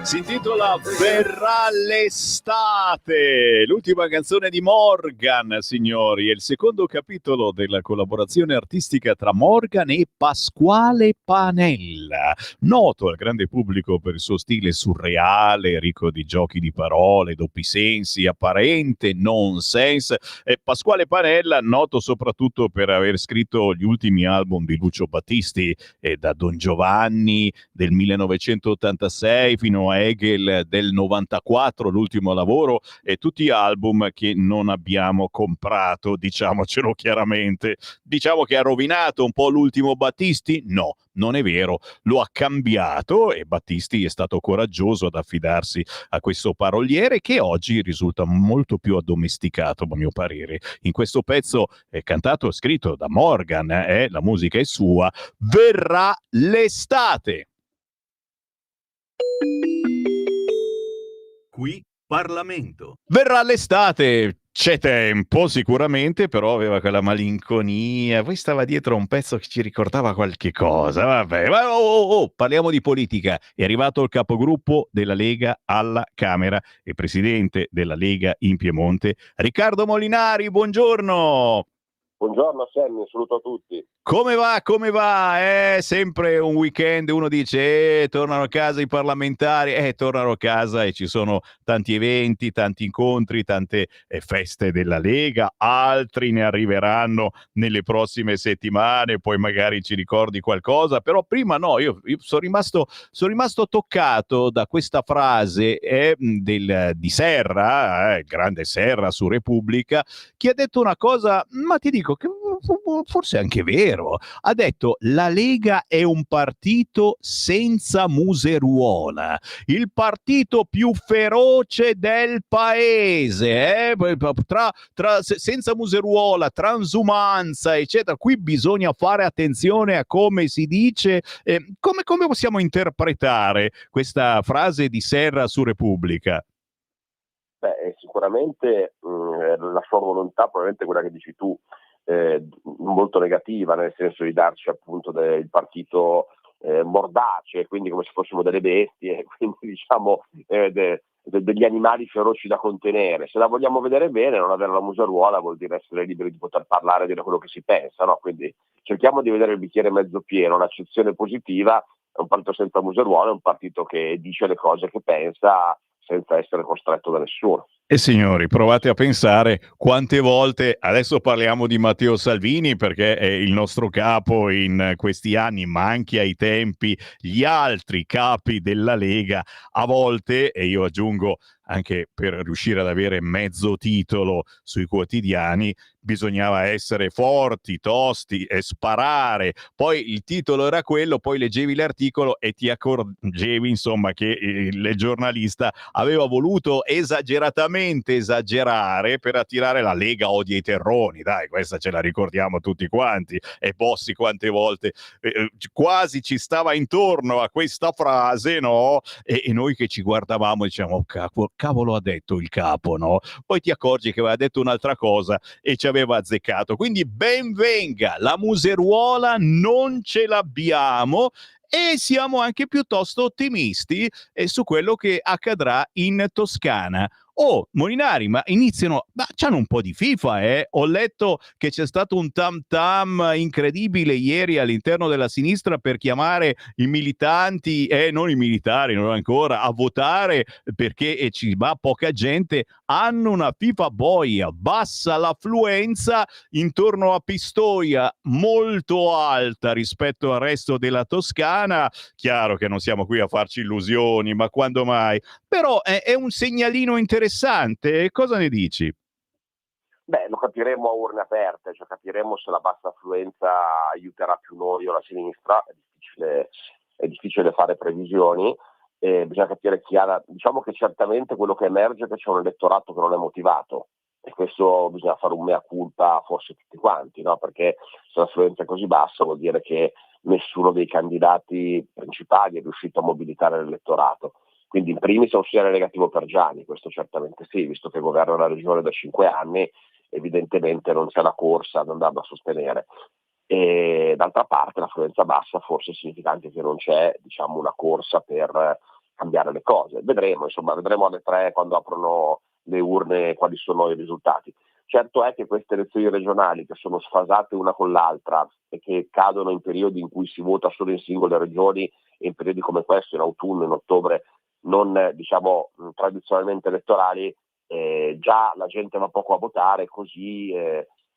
Si intitola Verrà l'estate, l'ultima canzone di Morgan, signori, è il secondo capitolo della collaborazione artistica tra Morgan e Pasquale Panella, noto al grande pubblico per il suo stile surreale, ricco di giochi di parole, doppi sensi, apparente nonsense. E Pasquale Panella, noto soprattutto per aver scritto gli ultimi album di Lucio Battisti, da Don Giovanni del 1986 fino a Hegel del 94, l'ultimo lavoro, e tutti album che non abbiamo comprato, diciamocelo chiaramente. Diciamo che ha rovinato un po' l'ultimo Battisti? No, non è vero, lo ha cambiato e Battisti è stato coraggioso ad affidarsi a questo paroliere che oggi risulta molto più addomesticato, a mio parere. In questo pezzo cantato e scritto da Morgan, la musica è sua, Verrà l'estate. Qui Parlamento. Verrà l'estate. C'è tempo sicuramente, però aveva quella malinconia. Poi stava dietro un pezzo che ci ricordava qualche cosa. Vabbè, parliamo di politica. È arrivato il capogruppo della Lega alla Camera e presidente della Lega in Piemonte, Riccardo Molinari. Buongiorno. Buongiorno Sammy, saluto a tutti. Come va? Come va? È sempre un weekend, uno dice tornano a casa i parlamentari, tornano a casa e ci sono tanti eventi, tanti incontri, tante feste della Lega, altri ne arriveranno nelle prossime settimane, poi magari ci ricordi qualcosa, però prima no, io sono rimasto toccato da questa frase di Serra, il grande Serra su Repubblica, che ha detto una cosa, ma ti dico che forse è anche vero. Ha detto: la Lega è un partito senza museruola, il partito più feroce del paese, senza museruola, transumanza, eccetera. Qui bisogna fare attenzione a come si dice. Come possiamo interpretare questa frase di Serra su Repubblica? Beh, sicuramente la sua volontà, probabilmente quella che dici tu, molto negativa, nel senso di darci appunto il partito mordace, quindi come se fossimo delle bestie, quindi diciamo degli animali feroci da contenere. Se la vogliamo vedere bene, non avere la museruola vuol dire essere liberi di poter parlare e dire quello che si pensa, no? Quindi cerchiamo di vedere il bicchiere mezzo pieno. L'accezione positiva è un partito senza museruola, è un partito che dice le cose che pensa senza essere costretto da nessuno. E signori, provate a pensare quante volte, adesso parliamo di Matteo Salvini perché è il nostro capo in questi anni, ma anche ai tempi gli altri capi della Lega, a volte, e io aggiungo anche per riuscire ad avere mezzo titolo sui quotidiani, bisognava essere forti, tosti e sparare. Poi il titolo era quello, poi leggevi l'articolo e ti accorgevi, insomma, che il giornalista aveva voluto esageratamente esagerare per attirare la Lega odia i terroni. Dai, questa ce la ricordiamo tutti quanti. E Bossi quante volte quasi ci stava intorno a questa frase, no? E noi che ci guardavamo diciamo, cavolo ha detto il capo, no? Poi ti accorgi che aveva detto un'altra cosa e ci aveva azzeccato. Quindi ben venga, la museruola non ce l'abbiamo e siamo anche piuttosto ottimisti su quello che accadrà in Toscana. Oh, Molinari, ma c'hanno un po' di FIFA, eh? Ho letto che c'è stato un tam tam incredibile ieri all'interno della sinistra per chiamare i militanti, non i militari, non ancora, a votare perché ci va poca gente. Hanno una FIFA boia, bassa l'affluenza intorno a Pistoia, molto alta rispetto al resto della Toscana. Chiaro che non siamo qui a farci illusioni, ma quando mai? Però è un segnalino interessante. Cosa ne dici? Beh, lo capiremo a urne aperte, cioè capiremo se la bassa affluenza aiuterà più noi o la sinistra. È difficile fare previsioni. Bisogna capire chi ha. Diciamo che certamente quello che emerge è che c'è un elettorato che non è motivato, e questo bisogna fare un mea culpa forse tutti quanti, no? Perché se l'affluenza è così bassa vuol dire che nessuno dei candidati principali è riuscito a mobilitare l'elettorato. Quindi in primis è un segnale negativo per Gianni, questo certamente sì, visto che governa la regione da 5 anni, evidentemente non c'è la corsa ad andarlo a sostenere. E d'altra parte l'affluenza bassa forse significa anche che non c'è, diciamo, una corsa per cambiare le cose. Vedremo alle 3 quando aprono le urne quali sono i risultati. Certo è che queste elezioni regionali, che sono sfasate una con l'altra e che cadono in periodi in cui si vota solo in singole regioni e in periodi come questo, in autunno, in ottobre, non diciamo tradizionalmente elettorali, già la gente va poco a votare, così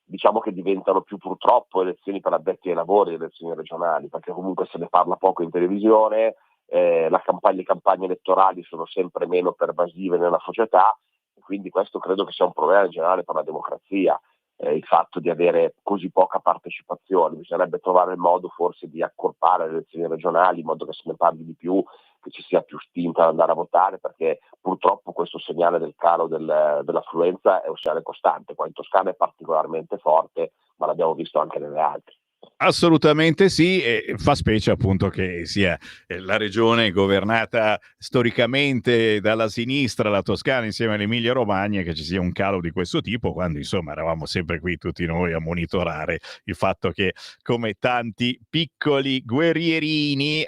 diciamo che diventano più purtroppo elezioni per addetti ai lavori, elezioni regionali, perché comunque se ne parla poco in televisione, le campagne elettorali sono sempre meno pervasive nella società, quindi questo credo che sia un problema in generale per la democrazia, il fatto di avere così poca partecipazione. Bisognerebbe trovare il modo forse di accorpare le elezioni regionali in modo che se ne parli di più, che ci sia più spinta ad andare a votare, perché purtroppo questo segnale del calo dell'affluenza è un segnale costante. Qua in Toscana è particolarmente forte, ma l'abbiamo visto anche nelle altre. Assolutamente sì, e fa specie appunto che sia la regione governata storicamente dalla sinistra, la Toscana insieme all'Emilia Romagna, che ci sia un calo di questo tipo, quando insomma eravamo sempre qui tutti noi a monitorare il fatto che, come tanti piccoli guerrierini,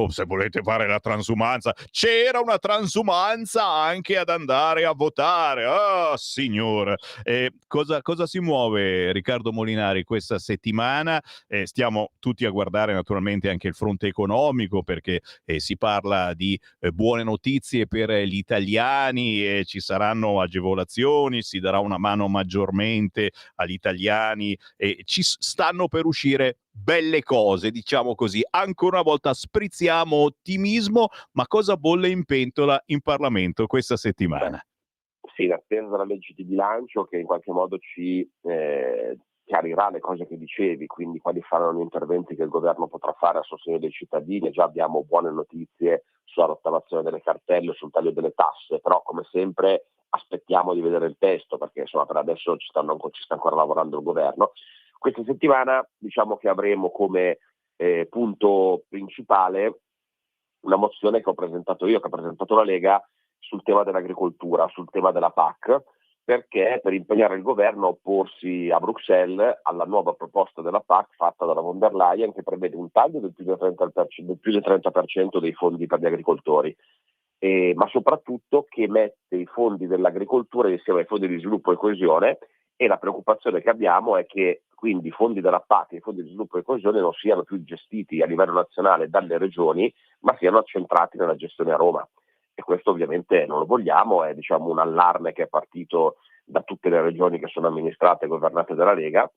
se volete fare la transumanza, c'era una transumanza anche ad andare a votare. Ah, signor! Cosa si muove, Riccardo Molinari, questa settimana? Stiamo tutti a guardare naturalmente anche il fronte economico, perché si parla di buone notizie per gli italiani, ci saranno agevolazioni, si darà una mano maggiormente agli italiani, ci stanno per uscire belle cose, diciamo così. Ancora una volta sprizziamo ottimismo, ma cosa bolle in pentola in Parlamento questa settimana? Sì, in attesa della legge di bilancio che in qualche modo ci chiarirà le cose che dicevi, quindi quali saranno gli interventi che il governo potrà fare a sostegno dei cittadini. Già abbiamo buone notizie sulla rottamazione delle cartelle, sul taglio delle tasse, però come sempre aspettiamo di vedere il testo, perché insomma per adesso ci sta ancora lavorando il governo. Questa settimana diciamo che avremo come punto principale una mozione che ho presentato io, che ha presentato la Lega, sul tema dell'agricoltura, sul tema della PAC, perché per impegnare il governo a opporsi a Bruxelles alla nuova proposta della PAC fatta dalla von der Leyen, che prevede un taglio del più del 30% dei fondi per gli agricoltori, ma soprattutto che mette i fondi dell'agricoltura insieme ai fondi di sviluppo e coesione, e la preoccupazione che abbiamo è che quindi i fondi della PAC e i fondi di sviluppo e coesione non siano più gestiti a livello nazionale dalle regioni, ma siano accentrati nella gestione a Roma. E questo ovviamente non lo vogliamo, è diciamo un allarme che è partito da tutte le regioni che sono amministrate e governate dalla Lega,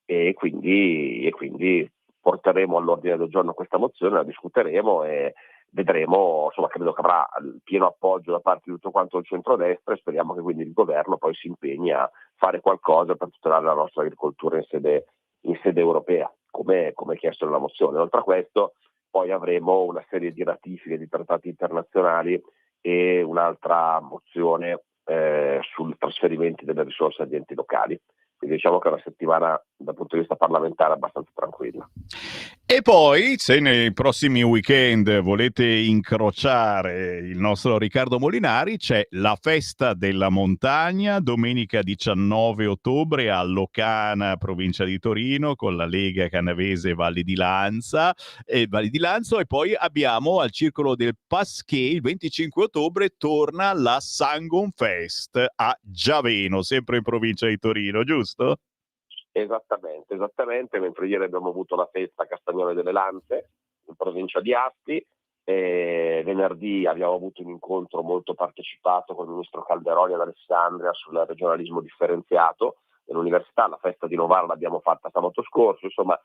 e quindi porteremo all'ordine del giorno questa mozione, la discuteremo e vedremo, insomma credo che avrà il pieno appoggio da parte di tutto quanto il centrodestra, e speriamo che quindi il governo poi si impegni a fare qualcosa per tutelare la nostra agricoltura in sede europea, come chiesto nella mozione. Oltre a questo poi avremo una serie di ratifiche di trattati internazionali e un'altra mozione sul trasferimento delle risorse agli enti locali. Quindi diciamo che è una settimana dal punto di vista parlamentare abbastanza tranquilla. E poi, se nei prossimi weekend volete incrociare il nostro Riccardo Molinari, c'è la Festa della Montagna, domenica 19 ottobre a Locana, provincia di Torino, con la Lega Canavese Valli di Lanzo, e poi abbiamo al Circolo del Pasché, il 25 ottobre, torna la Sangon Fest a Giaveno, sempre in provincia di Torino, giusto? Esattamente, mentre ieri abbiamo avuto la festa a Castagnole delle Lanze, in provincia di Asti, venerdì abbiamo avuto un incontro molto partecipato con il ministro Calderoli ad Alessandria sul regionalismo differenziato dell'università. La festa di Novara l'abbiamo fatta sabato scorso, insomma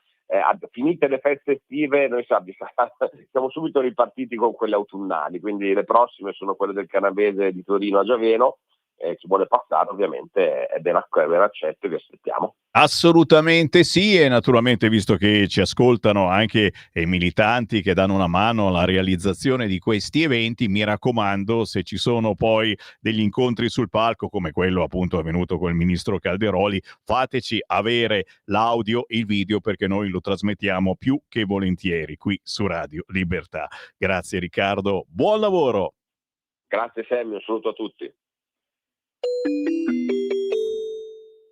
finite le feste estive noi siamo subito ripartiti con quelle autunnali, quindi le prossime sono quelle del Canavese di Torino a Giaveno, chi vuole passare ovviamente è ben accetto e vi aspettiamo. Assolutamente sì, e naturalmente visto che ci ascoltano anche militanti che danno una mano alla realizzazione di questi eventi, mi raccomando, se ci sono poi degli incontri sul palco come quello appunto avvenuto con il ministro Calderoli, fateci avere l'audio, il video, perché noi lo trasmettiamo più che volentieri qui su Radio Libertà. Grazie Riccardo, buon lavoro! Grazie Sammy, un saluto a tutti.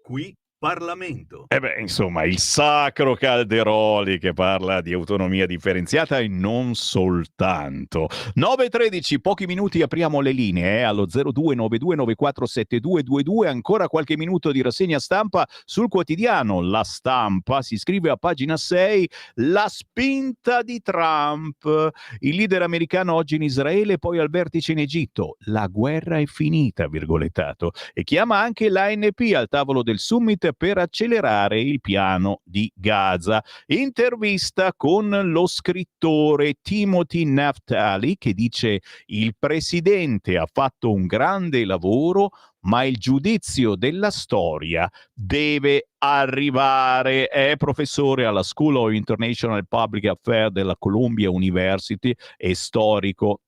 Qui Parlamento. Insomma, il sacro Calderoli che parla di autonomia differenziata e non soltanto. 9:13, pochi minuti, apriamo le linee allo 0292947222. Ancora qualche minuto di rassegna stampa sul quotidiano La Stampa. Si scrive a pagina 6: la spinta di Trump. Il leader americano oggi in Israele, poi al vertice in Egitto. La guerra è finita, virgolettato. E chiama anche l'ANP al tavolo del summit per accelerare il piano di Gaza. Intervista con lo scrittore Timothy Naftali che dice: il presidente ha fatto un grande lavoro, ma il giudizio della storia deve arrivare. È professore alla School of International Public Affairs della Columbia University e storico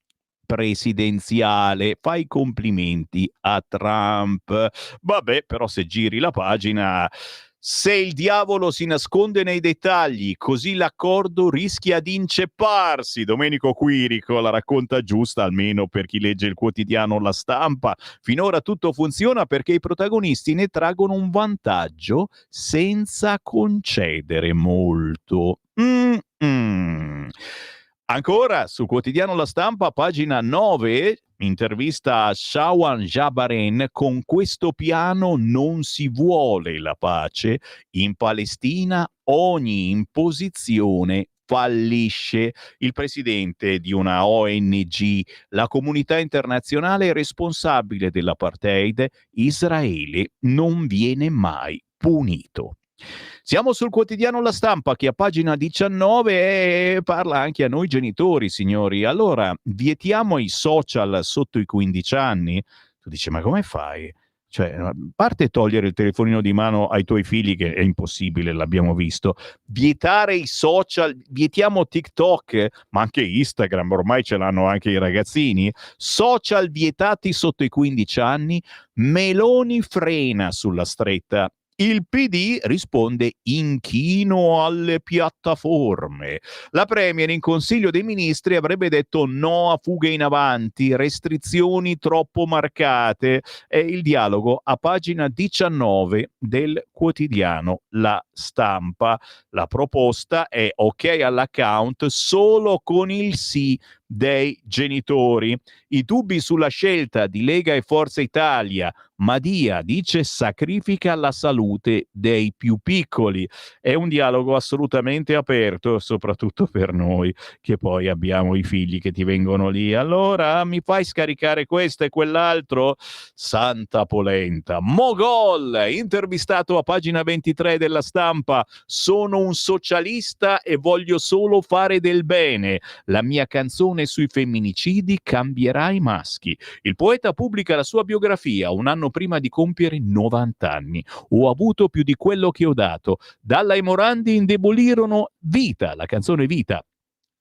presidenziale. Fa i complimenti a Trump. Vabbè, però se giri la pagina, se il diavolo si nasconde nei dettagli, così l'accordo rischia di incepparsi. Domenico Quirico la racconta giusta, almeno per chi legge il quotidiano La Stampa. Finora tutto funziona perché i protagonisti ne traggono un vantaggio senza concedere molto. Ancora sul quotidiano La Stampa, pagina 9, intervista a Shawan Jabaren: con questo piano non si vuole la pace, in Palestina ogni imposizione fallisce. Il presidente di una ONG: la comunità internazionale è responsabile dell'apartheid, Israele non viene mai punito. Siamo sul quotidiano La Stampa che a pagina 19 parla anche a noi genitori, signori. Allora, vietiamo i social sotto i 15 anni? Tu dici, ma come fai? Cioè, a parte togliere il telefonino di mano ai tuoi figli, che è impossibile, l'abbiamo visto, vietare i social, vietiamo TikTok, ma anche Instagram, ormai ce l'hanno anche i ragazzini, social vietati sotto i 15 anni. Meloni frena sulla stretta. Il PD risponde inchino alle piattaforme. La Premier in Consiglio dei Ministri avrebbe detto no a fughe in avanti, restrizioni troppo marcate. È il dialogo a pagina 19 del quotidiano La Stampa. La proposta è ok all'account solo con il sì dei genitori. I dubbi sulla scelta di Lega e Forza Italia. Madia dice sacrifica la salute dei più piccoli. È un dialogo assolutamente aperto, soprattutto per noi che poi abbiamo i figli che ti vengono lì. Allora mi fai scaricare questo e quell'altro? Santa polenta. Mogol, intervistato a pagina 23 della Stampa: sono un socialista e voglio solo fare del bene. La mia canzone sui femminicidi cambierà i maschi. Il poeta pubblica la sua biografia un anno prima di compiere 90 anni. Ho avuto più di quello che ho dato. Dalla e Morandi indebolirono Vita, la canzone Vita.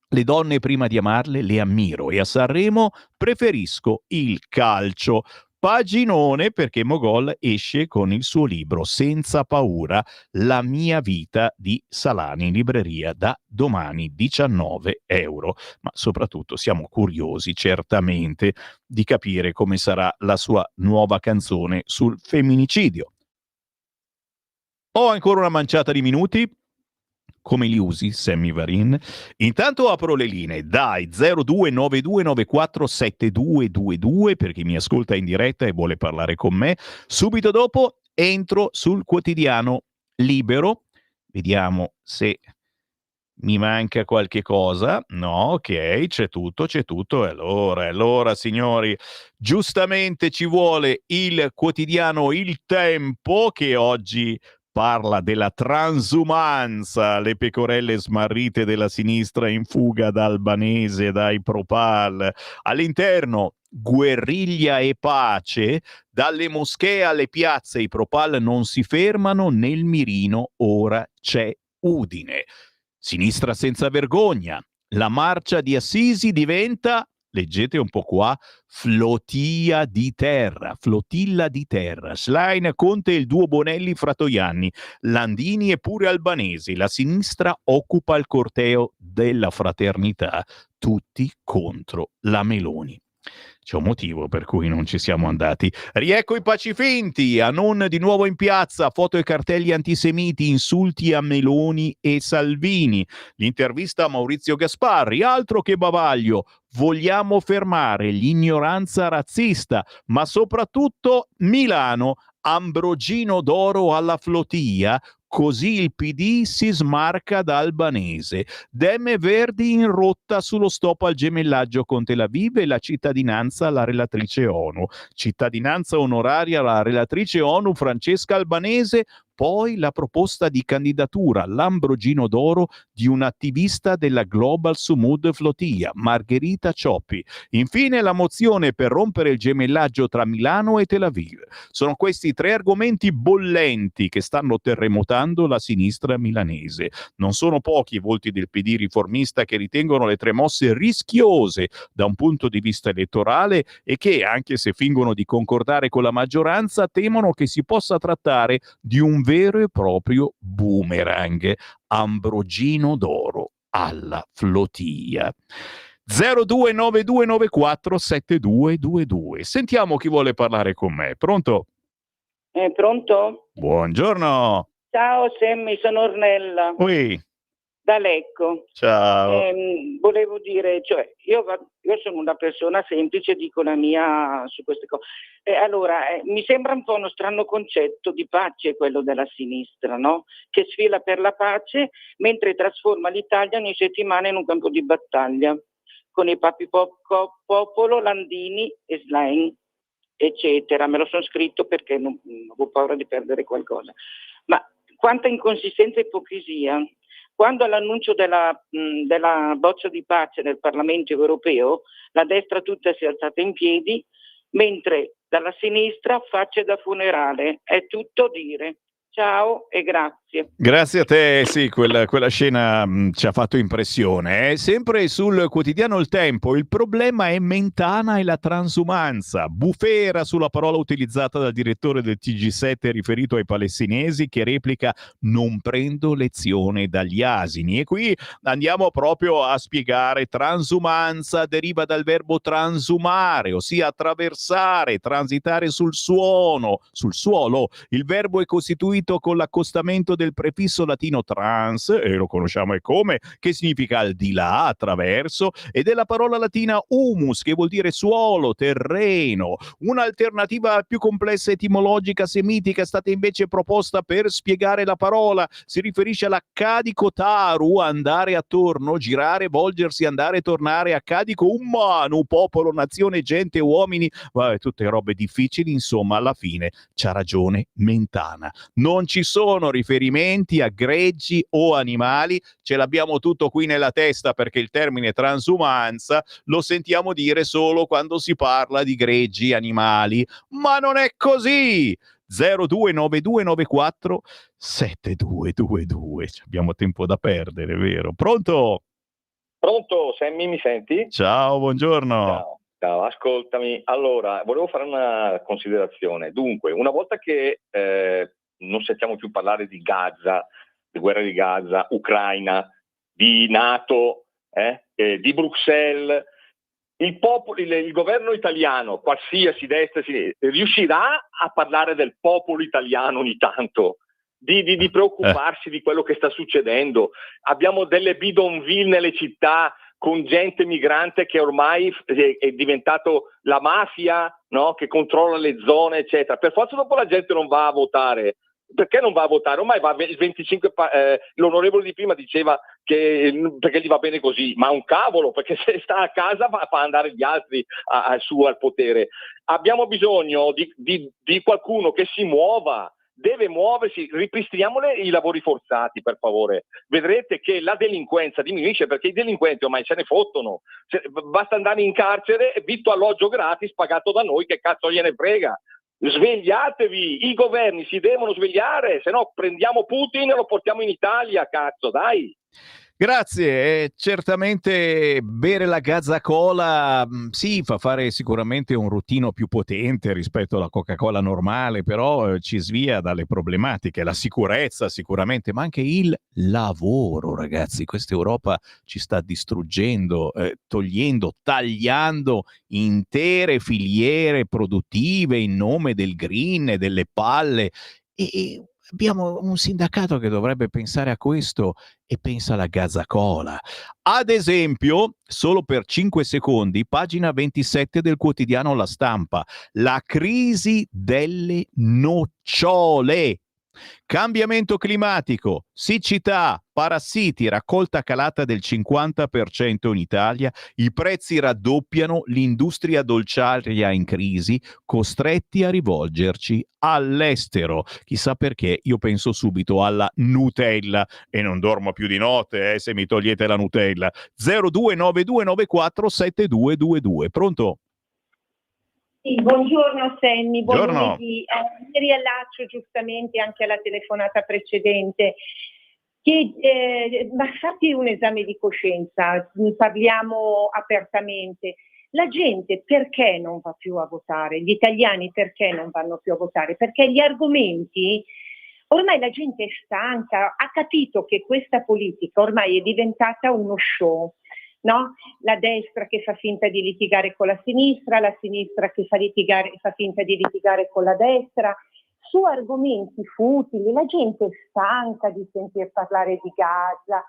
Le donne prima di amarle le ammiro e a Sanremo preferisco il calcio. Paginone, perché Mogol esce con il suo libro Senza paura, la mia vita di Salani, in libreria da domani, €19. Ma soprattutto siamo curiosi certamente di capire come sarà la sua nuova canzone sul femminicidio. Ho ancora una manciata di minuti. Come li usi, Sammy Varin? Intanto apro le linee, dai, 0292947222 per chi mi ascolta in diretta e vuole parlare con me. Subito dopo entro sul quotidiano Libero, vediamo se mi manca qualche cosa. No, ok, c'è tutto. Allora, signori, giustamente ci vuole il quotidiano Il Tempo, che oggi parla della transumanza, le pecorelle smarrite della sinistra in fuga da Albanese, dai Pro-Pal. All'interno, guerriglia e pace, dalle moschee alle piazze i Pro-Pal non si fermano, nel mirino ora c'è Udine. Sinistra senza vergogna, la marcia di Assisi diventa, leggete un po' qua, flotilla di terra. Schlein, Conte e il duo Bonelli-Fratoianni, Landini e pure Albanesi. La sinistra occupa il corteo della fraternità, tutti contro la Meloni. C'è un motivo per cui non ci siamo andati. Riecco i pacifinti, a non di nuovo in piazza, foto e cartelli antisemiti, insulti a Meloni e Salvini. L'intervista a Maurizio Gasparri, altro che bavaglio. Vogliamo fermare l'ignoranza razzista, ma soprattutto Milano, Ambrogino d'oro alla flotilla, così il PD si smarca da Albanese. Dem e Verdi in rotta sullo stop al gemellaggio con Tel Aviv e la cittadinanza alla relatrice ONU. Cittadinanza onoraria alla relatrice ONU Francesca Albanese, poi la proposta di candidatura all'Ambrogino d'oro di un'attivista della Global Sumud Flotilla, Margherita Cioppi. Infine la mozione per rompere il gemellaggio tra Milano e Tel Aviv. Sono questi 3 argomenti bollenti che stanno terremotando la sinistra milanese. Non sono pochi i volti del PD riformista che ritengono le 3 mosse rischiose da un punto di vista elettorale e che, anche se fingono di concordare con la maggioranza, temono che si possa trattare di un vero e proprio boomerang. Ambrogino d'oro alla flotilla. 0292947222. Sentiamo chi vuole parlare con me. Pronto? Pronto? Buongiorno. Ciao Sammy, sono Ornella Ui. da Lecco. Ciao. Volevo dire, cioè, io sono una persona semplice, dico la mia su queste cose. Allora, mi sembra un po' uno strano concetto di pace quello della sinistra, no? Che sfila per la pace mentre trasforma l'Italia ogni settimana in un campo di battaglia, con i papi Popolo, Landini e Schlein, eccetera. Me lo sono scritto perché non avevo paura di perdere qualcosa. Ma quanta inconsistenza e ipocrisia. Quando all'annuncio della bozza di pace nel Parlamento europeo, la destra tutta si è alzata in piedi, mentre dalla sinistra facce da funerale. È tutto dire. Ciao e grazie. Grazie a te, sì, quella scena ci ha fatto impressione. Sempre sul quotidiano Il Tempo, il problema è Mentana e la transumanza. Bufera sulla parola utilizzata dal direttore del TG7 riferito ai palestinesi che replica non prendo lezione dagli asini. E qui andiamo proprio a spiegare transumanza deriva dal verbo transumare, ossia attraversare, transitare sul suolo. Il verbo è costituito con l'accostamento del prefisso latino trans, e lo conosciamo e come, che significa al di là, attraverso, e della parola latina humus, che vuol dire suolo, terreno. Un'alternativa più complessa etimologica semitica è stata invece proposta per spiegare la parola. Si riferisce all'accadico taru, andare attorno, girare, volgersi, andare, tornare, accadico umano, popolo, nazione, gente, uomini, tutte robe difficili, insomma, alla fine c'ha ragione Mentana. Non ci sono riferimenti a greggi o animali, ce l'abbiamo tutto qui nella testa perché il termine transumanza lo sentiamo dire solo quando si parla di greggi animali, ma non è così! 0292947222. Abbiamo tempo da perdere, vero? Pronto? Pronto, Sammy, mi senti? Ciao, buongiorno. Ciao, ascoltami. Allora, volevo fare una considerazione. Dunque, una volta che non sentiamo più parlare di Gaza, di guerra di Gaza, Ucraina, di NATO, di Bruxelles, il governo italiano, qualsiasi destra, riuscirà a parlare del popolo italiano ogni tanto, di preoccuparsi di quello che sta succedendo. Abbiamo delle bidonville nelle città con gente migrante che ormai è diventato la mafia, no? Che controlla le zone, eccetera. Per forza dopo la gente non va a votare. Perché non va a votare? Ormai va il 25, l'onorevole di prima diceva che perché gli va bene così, ma un cavolo, perché se sta a casa fa andare gli altri al potere. Abbiamo bisogno di qualcuno che si muova, deve muoversi, ripristiniamole i lavori forzati, per favore. Vedrete che la delinquenza diminuisce, perché i delinquenti ormai se ne fottono. Basta andare in carcere, vitto alloggio gratis pagato da noi, che cazzo gliene frega. Svegliatevi, i governi si devono svegliare, se no prendiamo Putin e lo portiamo in Italia, cazzo, dai. Grazie, certamente bere la Gazza-Cola sì, fa fare sicuramente un ruttino più potente rispetto alla Coca-Cola normale, però ci svia dalle problematiche, la sicurezza sicuramente, ma anche il lavoro, ragazzi. Questa Europa ci sta distruggendo, tagliando intere filiere produttive in nome del green e delle palle. E abbiamo un sindacato che dovrebbe pensare a questo e pensa alla Gazza-Cola. Ad esempio, solo per 5 secondi, pagina 27 del quotidiano La Stampa, la crisi delle nocciole. Cambiamento climatico, siccità, parassiti, raccolta calata del 50% in Italia, i prezzi raddoppiano, l'industria dolciaria in crisi, costretti a rivolgerci all'estero. Chissà perché, io penso subito alla Nutella e non dormo più di notte se mi togliete la Nutella. 0292947222. Pronto? Sì, buongiorno Sammy, buon Buongiorno. lunedì. Mi riallaccio giustamente anche alla telefonata precedente. Ma fatti un esame di coscienza, parliamo apertamente. La gente perché non va più a votare? Gli italiani perché non vanno più a votare? Perché gli argomenti, ormai la gente è stanca, ha capito che questa politica ormai è diventata uno show. No? La destra che fa finta di litigare con la sinistra che fa finta di litigare con la destra, su argomenti futili. La gente è stanca di sentir parlare di Gaza,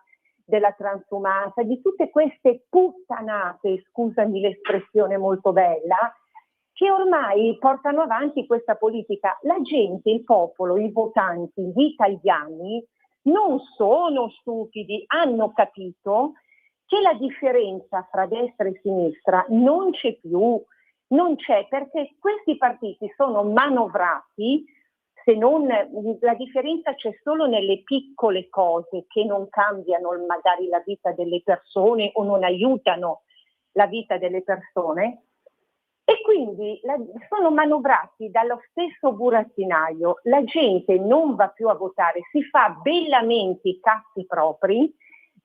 della transumanza, di tutte queste puttanate, scusami l'espressione molto bella, che ormai portano avanti questa politica. La gente, il popolo, i votanti, gli italiani non sono stupidi, hanno capito che la differenza fra destra e sinistra non c'è più, non c'è, perché questi partiti sono manovrati, se non la differenza c'è solo nelle piccole cose che non cambiano magari la vita delle persone o non aiutano la vita delle persone, e quindi sono manovrati dallo stesso burattinaio. La gente non va più a votare, si fa bellamente i cazzi propri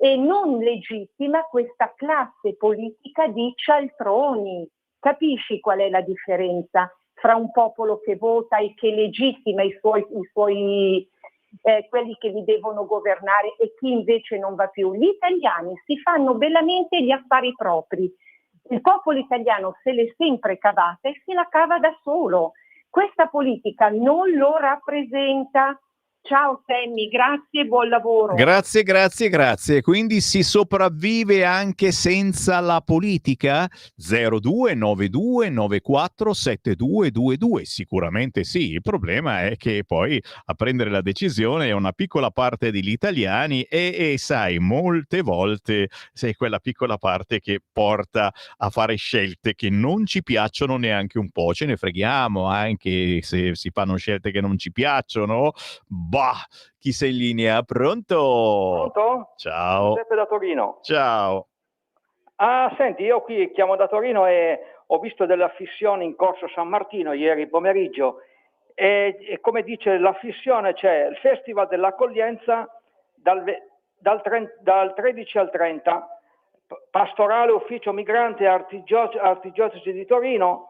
e non legittima questa classe politica di cialtroni. Capisci qual è la differenza fra un popolo che vota e che legittima i suoi quelli che li devono governare e chi invece non va più? Gli italiani si fanno bellamente gli affari propri. Il popolo italiano se l'è sempre cavata e se la cava da solo. Questa politica non lo rappresenta. Ciao Sammy, grazie e buon lavoro. Grazie. Quindi si sopravvive anche senza la politica? 0292947222. Sicuramente sì, il problema è che poi a prendere la decisione è una piccola parte degli italiani e sai, molte volte sei quella piccola parte che porta a fare scelte che non ci piacciono neanche un po'. Ce ne freghiamo anche se si fanno scelte che non ci piacciono. Bah, chi sei in linea? Pronto? Pronto? Ciao. Giuseppe da Torino. Ciao. Senti, io qui chiamo da Torino e ho visto delle affissioni in Corso San Martino ieri pomeriggio e come dice l'affissione c'è il Festival dell'Accoglienza dal 13 al 30, Pastorale Ufficio Migrante Artigiocesi di Torino,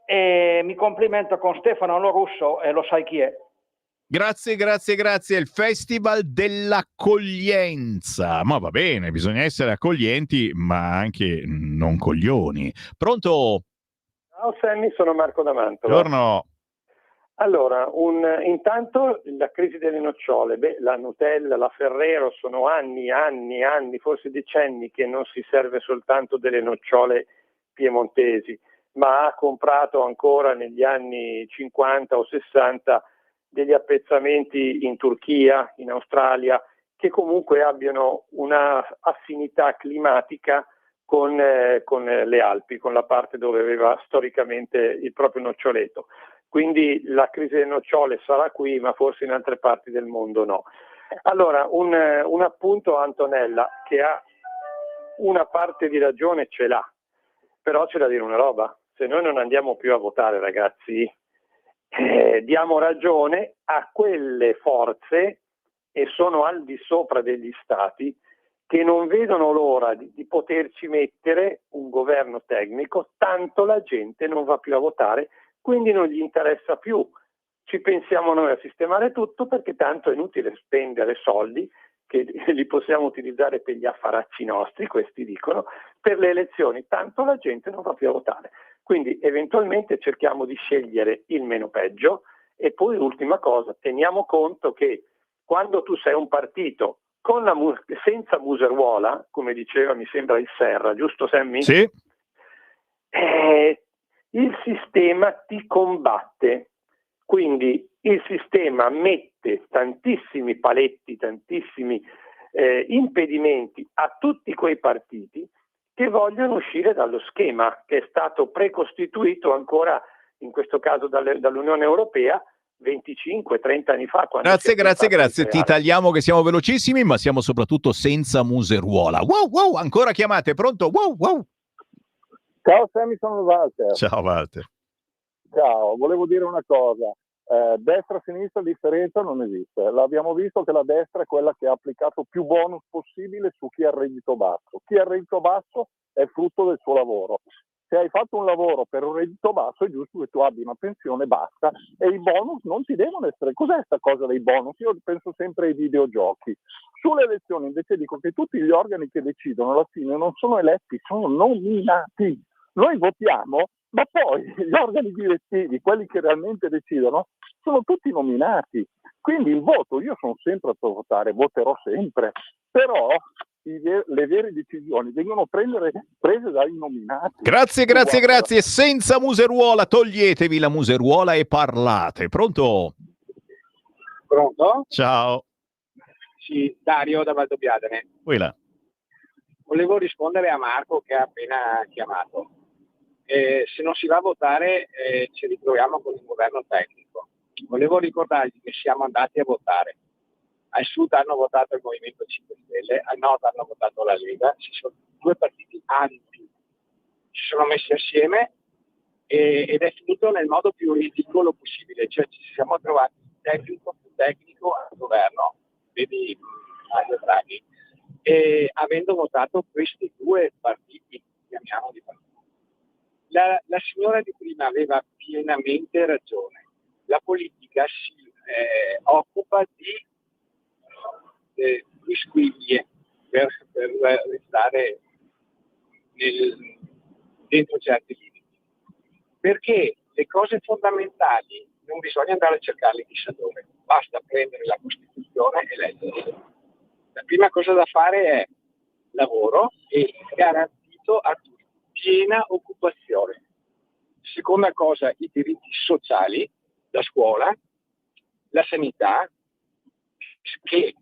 e mi complimento con Stefano Lorusso e lo sai chi è. Grazie. Il Festival dell'Accoglienza. Ma va bene, bisogna essere accoglienti, ma anche non coglioni. Pronto? Ciao Sammy, sono Marco da Mantova. Buongiorno. Allora, intanto la crisi delle nocciole. La Nutella, la Ferrero sono anni, forse decenni che non si serve soltanto delle nocciole piemontesi, ma ha comprato ancora negli anni 50 o 60 degli appezzamenti in Turchia, in Australia, che comunque abbiano una affinità climatica con le Alpi, con la parte dove aveva storicamente il proprio noccioleto. quindi la crisi delle nocciole sarà qui, ma forse in altre parti del mondo no. Allora, un appunto a Antonella, che ha una parte di ragione, ce l'ha, però c'è da dire una roba: se noi non andiamo più a votare, ragazzi, diamo ragione a quelle forze, e sono al di sopra degli stati, che non vedono l'ora di poterci mettere un governo tecnico, tanto la gente non va più a votare, quindi non gli interessa più. Ci pensiamo noi a sistemare tutto, perché tanto è inutile spendere soldi che li possiamo utilizzare per gli affaracci nostri, questi dicono, per le elezioni, tanto la gente non va più a votare. Quindi eventualmente cerchiamo di scegliere il meno peggio. E poi ultima cosa, teniamo conto che quando tu sei un partito con senza museruola, come diceva mi sembra il Serra, giusto Sammy? Sì. Il sistema ti combatte, quindi il sistema mette tantissimi paletti, tantissimi impedimenti a tutti quei partiti che vogliono uscire dallo schema che è stato precostituito ancora, in questo caso dall'Unione Europea, 25-30 anni fa. Grazie. Ti tagliamo che siamo velocissimi, ma siamo soprattutto senza museruola. Wow, ancora chiamate, pronto? Wow. Ciao Sammy, sono Walter. Ciao Walter. Ciao, volevo dire una cosa. Destra-sinistra differenza non esiste. L'abbiamo visto che la destra è quella che ha applicato più bonus possibile su chi ha il reddito basso. Chi ha il reddito basso è frutto del suo lavoro. Se hai fatto un lavoro per un reddito basso è giusto che tu abbia una pensione bassa, e i bonus non ti devono essere. Cos'è questa cosa dei bonus? Io penso sempre ai videogiochi. Sulle elezioni invece dico che tutti gli organi che decidono alla fine non sono eletti, sono nominati. Noi votiamo, ma poi gli organi direttivi, quelli che realmente decidono, sono tutti nominati. Quindi il voto, io sono sempre a votare, voterò sempre, però le vere decisioni vengono prese dai nominati. Grazie. Senza museruola, toglietevi la museruola e parlate. Pronto? Pronto? Ciao. Sì, Dario da Valdobbiadene. Là. Volevo rispondere a Marco che ha appena chiamato. Se non si va a votare ci ritroviamo con il governo tecnico. Volevo ricordargli che siamo andati a votare. Al sud hanno votato il Movimento 5 Stelle, al nord hanno votato la Lega, ci sono due partiti anti, si sono messi assieme ed è finito nel modo più ridicolo possibile, cioè ci siamo trovati tecnico più tecnico al governo, vedi Mario Draghi, e avendo votato questi due partiti, chiamiamoli partiti. La signora di prima aveva pienamente ragione, la politica si occupa di squiglie per restare dentro certi limiti, perché le cose fondamentali non bisogna andare a cercarle chissà dove, basta prendere la Costituzione e leggerla. La prima cosa da fare è lavoro e garantito a tutti, piena occupazione. Seconda cosa, i diritti sociali, la scuola, la sanità, che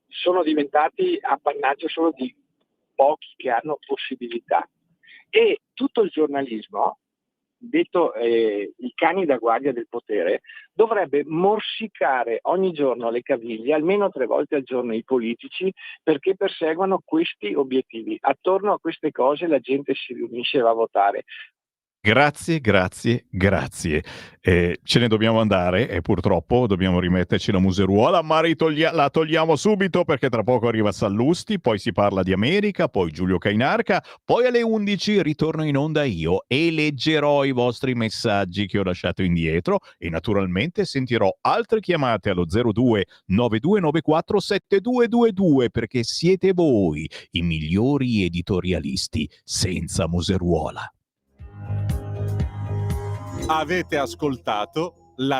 sono diventati appannaggio solo di pochi che hanno possibilità, e tutto il giornalismo, detto i cani da guardia del potere, dovrebbe morsicare ogni giorno le caviglie, almeno 3 volte al giorno, i politici, perché perseguano questi obiettivi. Attorno a queste cose la gente si riunisce e va a votare. Grazie. Ce ne dobbiamo andare e purtroppo dobbiamo rimetterci la museruola, ma la togliamo subito perché tra poco arriva Sallusti, poi si parla di America, poi Giulio Cainarca, poi alle 11 ritorno in onda io e leggerò i vostri messaggi che ho lasciato indietro e naturalmente sentirò altre chiamate allo 02 9294 7222 perché siete voi i migliori editorialisti senza museruola. Avete ascoltato la